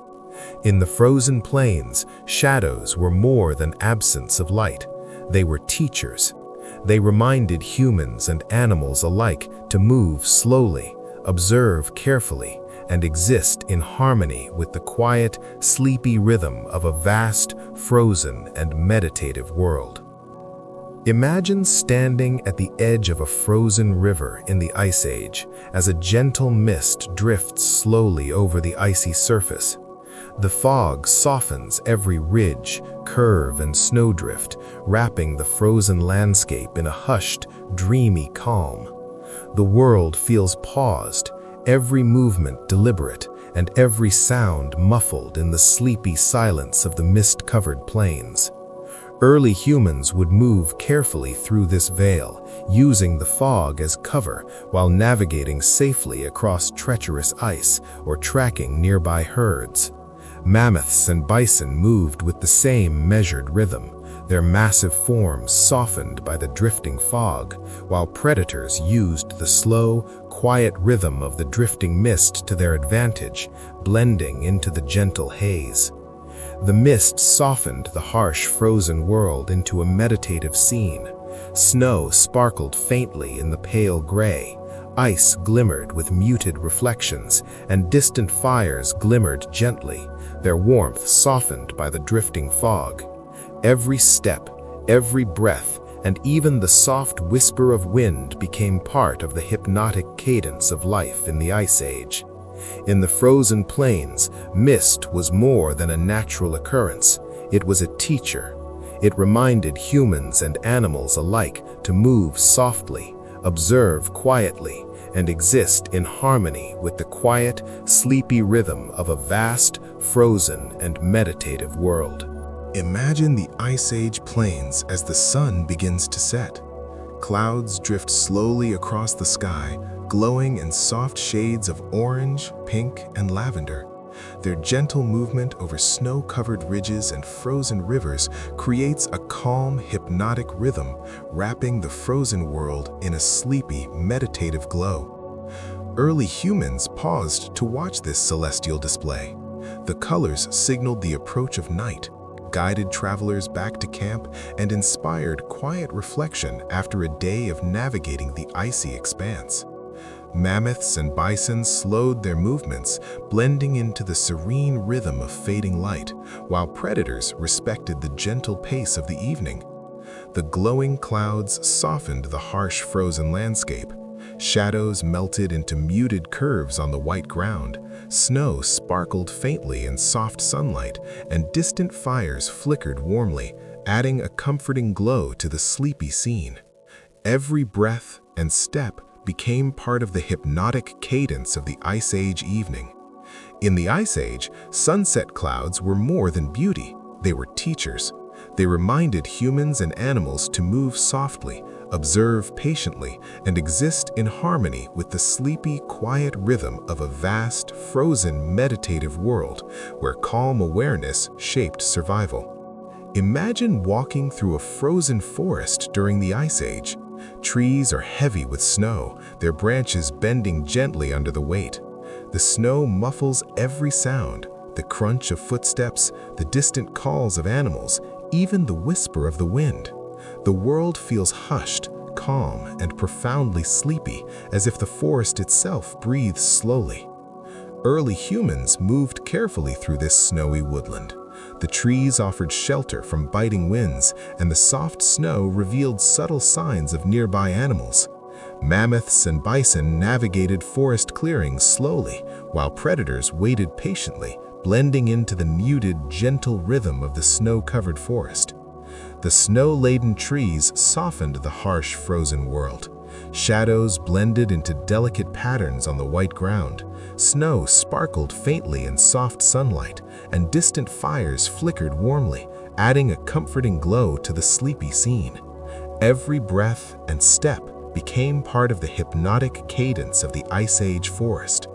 In the frozen plains, shadows were more than absence of light. They were teachers. They reminded humans and animals alike to move slowly, observe carefully, and exist in harmony with the quiet, sleepy rhythm of a vast, frozen, and meditative world. Imagine standing at the edge of a frozen river in the Ice Age as a gentle mist drifts slowly over the icy surface. The fog softens every ridge, curve, and snowdrift, wrapping the frozen landscape in a hushed, dreamy calm. The world feels paused, every movement deliberate, and every sound muffled in the sleepy silence of the mist-covered plains. Early humans would move carefully through this veil, using the fog as cover while navigating safely across treacherous ice or tracking nearby herds. Mammoths and bison moved with the same measured rhythm, their massive forms softened by the drifting fog, while predators used the slow, quiet rhythm of the drifting mist to their advantage, blending into the gentle haze. The mist softened the harsh, frozen world into a meditative scene. Snow sparkled faintly in the pale gray. Ice glimmered with muted reflections, and distant fires glimmered gently, their warmth softened by the drifting fog. Every step, every breath, and even the soft whisper of wind became part of the hypnotic cadence of life in the Ice Age. In the frozen plains, mist was more than a natural occurrence. It was a teacher. It reminded humans and animals alike to move softly, observe quietly, and exist in harmony with the quiet, sleepy rhythm of a vast, frozen, and meditative world. Imagine the Ice Age plains as the sun begins to set. Clouds drift slowly across the sky, glowing in soft shades of orange, pink, and lavender. Their gentle movement over snow-covered ridges and frozen rivers creates a calm, hypnotic rhythm, wrapping the frozen world in a sleepy, meditative glow. Early humans paused to watch this celestial display. The colors signaled the approach of night, guided travelers back to camp, and inspired quiet reflection after a day of navigating the icy expanse. Mammoths and bison slowed their movements, blending into the serene rhythm of fading light, while predators respected the gentle pace of the evening. The glowing clouds softened the harsh, frozen landscape. Shadows melted into muted curves on the white ground. Snow sparkled faintly in soft sunlight, and distant fires flickered warmly, adding a comforting glow to the sleepy scene. Every breath and step became part of the hypnotic cadence of the Ice Age evening. In the Ice Age, sunset clouds were more than beauty. They were teachers. They reminded humans and animals to move softly, observe patiently, and exist in harmony with the sleepy, quiet rhythm of a vast, frozen, meditative world where calm awareness shaped survival. Imagine walking through a frozen forest during the Ice Age. Trees are heavy with snow, their branches bending gently under the weight. The snow muffles every sound, The crunch of footsteps, the distant calls of animals, even the whisper of the wind. The world feels hushed, calm, and profoundly sleepy, as if the forest itself breathes slowly. Early humans moved carefully through this snowy woodland. The trees offered shelter from biting winds, and the soft snow revealed subtle signs of nearby animals. Mammoths and bison navigated forest clearings slowly, while predators waited patiently, blending into the muted, gentle rhythm of the snow-covered forest. The snow-laden trees softened the harsh, frozen world. Shadows blended into delicate patterns on the white ground. Snow sparkled faintly in soft sunlight, and distant fires flickered warmly, adding a comforting glow to the sleepy scene. Every breath and step became part of the hypnotic cadence of the Ice Age forest.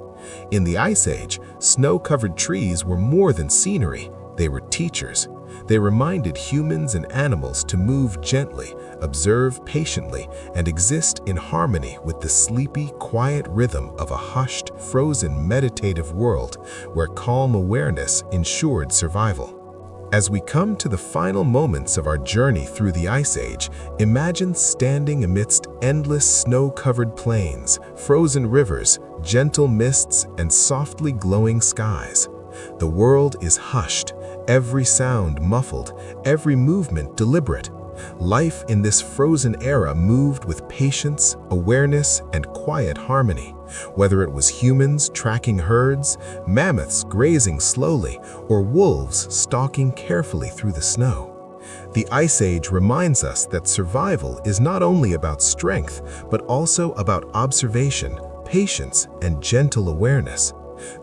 In the Ice Age, snow-covered trees were more than scenery. They were teachers. They reminded humans and animals to move gently, observe patiently, and exist in harmony with the sleepy, quiet rhythm of a hushed, frozen, meditative world where calm awareness ensured survival. As we come to the final moments of our journey through the Ice Age, imagine standing amidst endless snow-covered plains, frozen rivers, gentle mists, and softly glowing skies. The world is hushed, every sound muffled, every movement deliberate. Life in this frozen era moved with patience, awareness, and quiet harmony. Whether it was humans tracking herds, mammoths grazing slowly, or wolves stalking carefully through the snow. The Ice Age reminds us that survival is not only about strength, but also about observation, patience, and gentle awareness.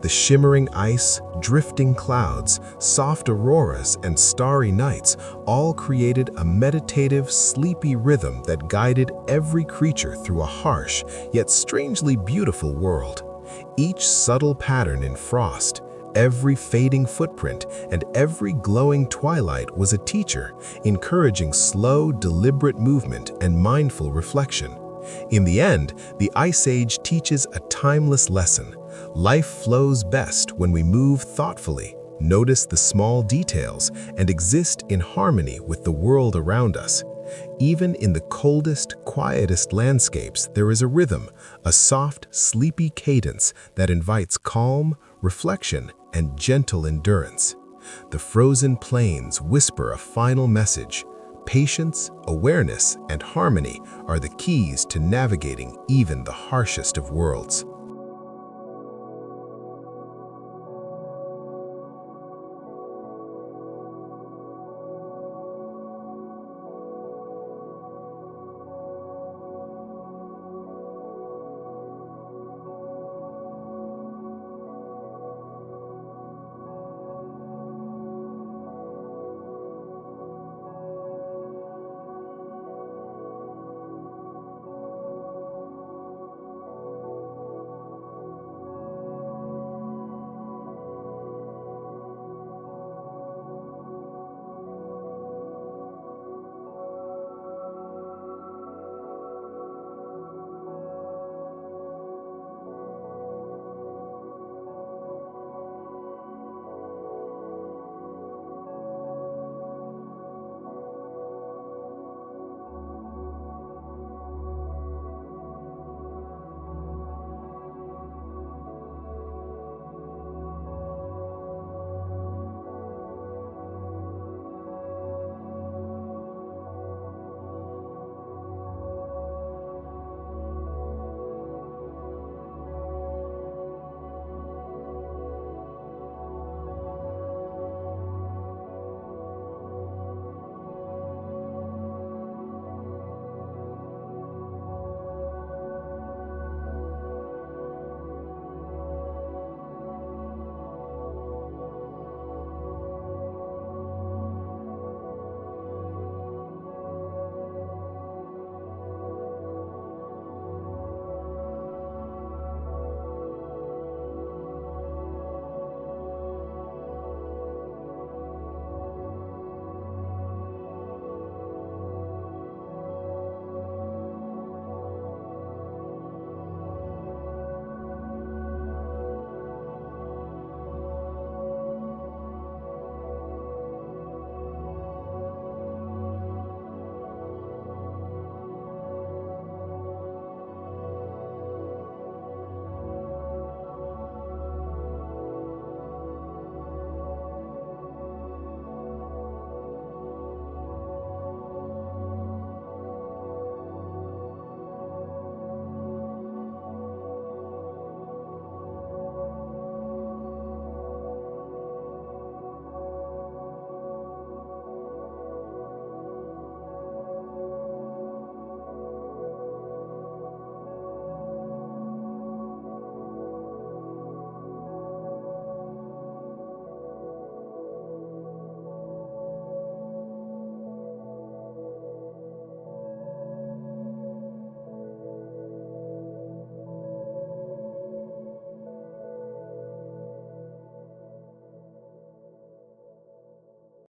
The shimmering ice, drifting clouds, soft auroras, and starry nights all created a meditative, sleepy rhythm that guided every creature through a harsh, yet strangely beautiful world. Each subtle pattern in frost, every fading footprint, and every glowing twilight was a teacher, encouraging slow, deliberate movement and mindful reflection. In the end, the Ice Age teaches a timeless lesson. Life flows best when we move thoughtfully, notice the small details, and exist in harmony with the world around us. Even in the coldest, quietest landscapes, there is a rhythm, a soft, sleepy cadence that invites calm, reflection, and gentle endurance. The frozen plains whisper a final message. Patience, awareness, and harmony are the keys to navigating even the harshest of worlds.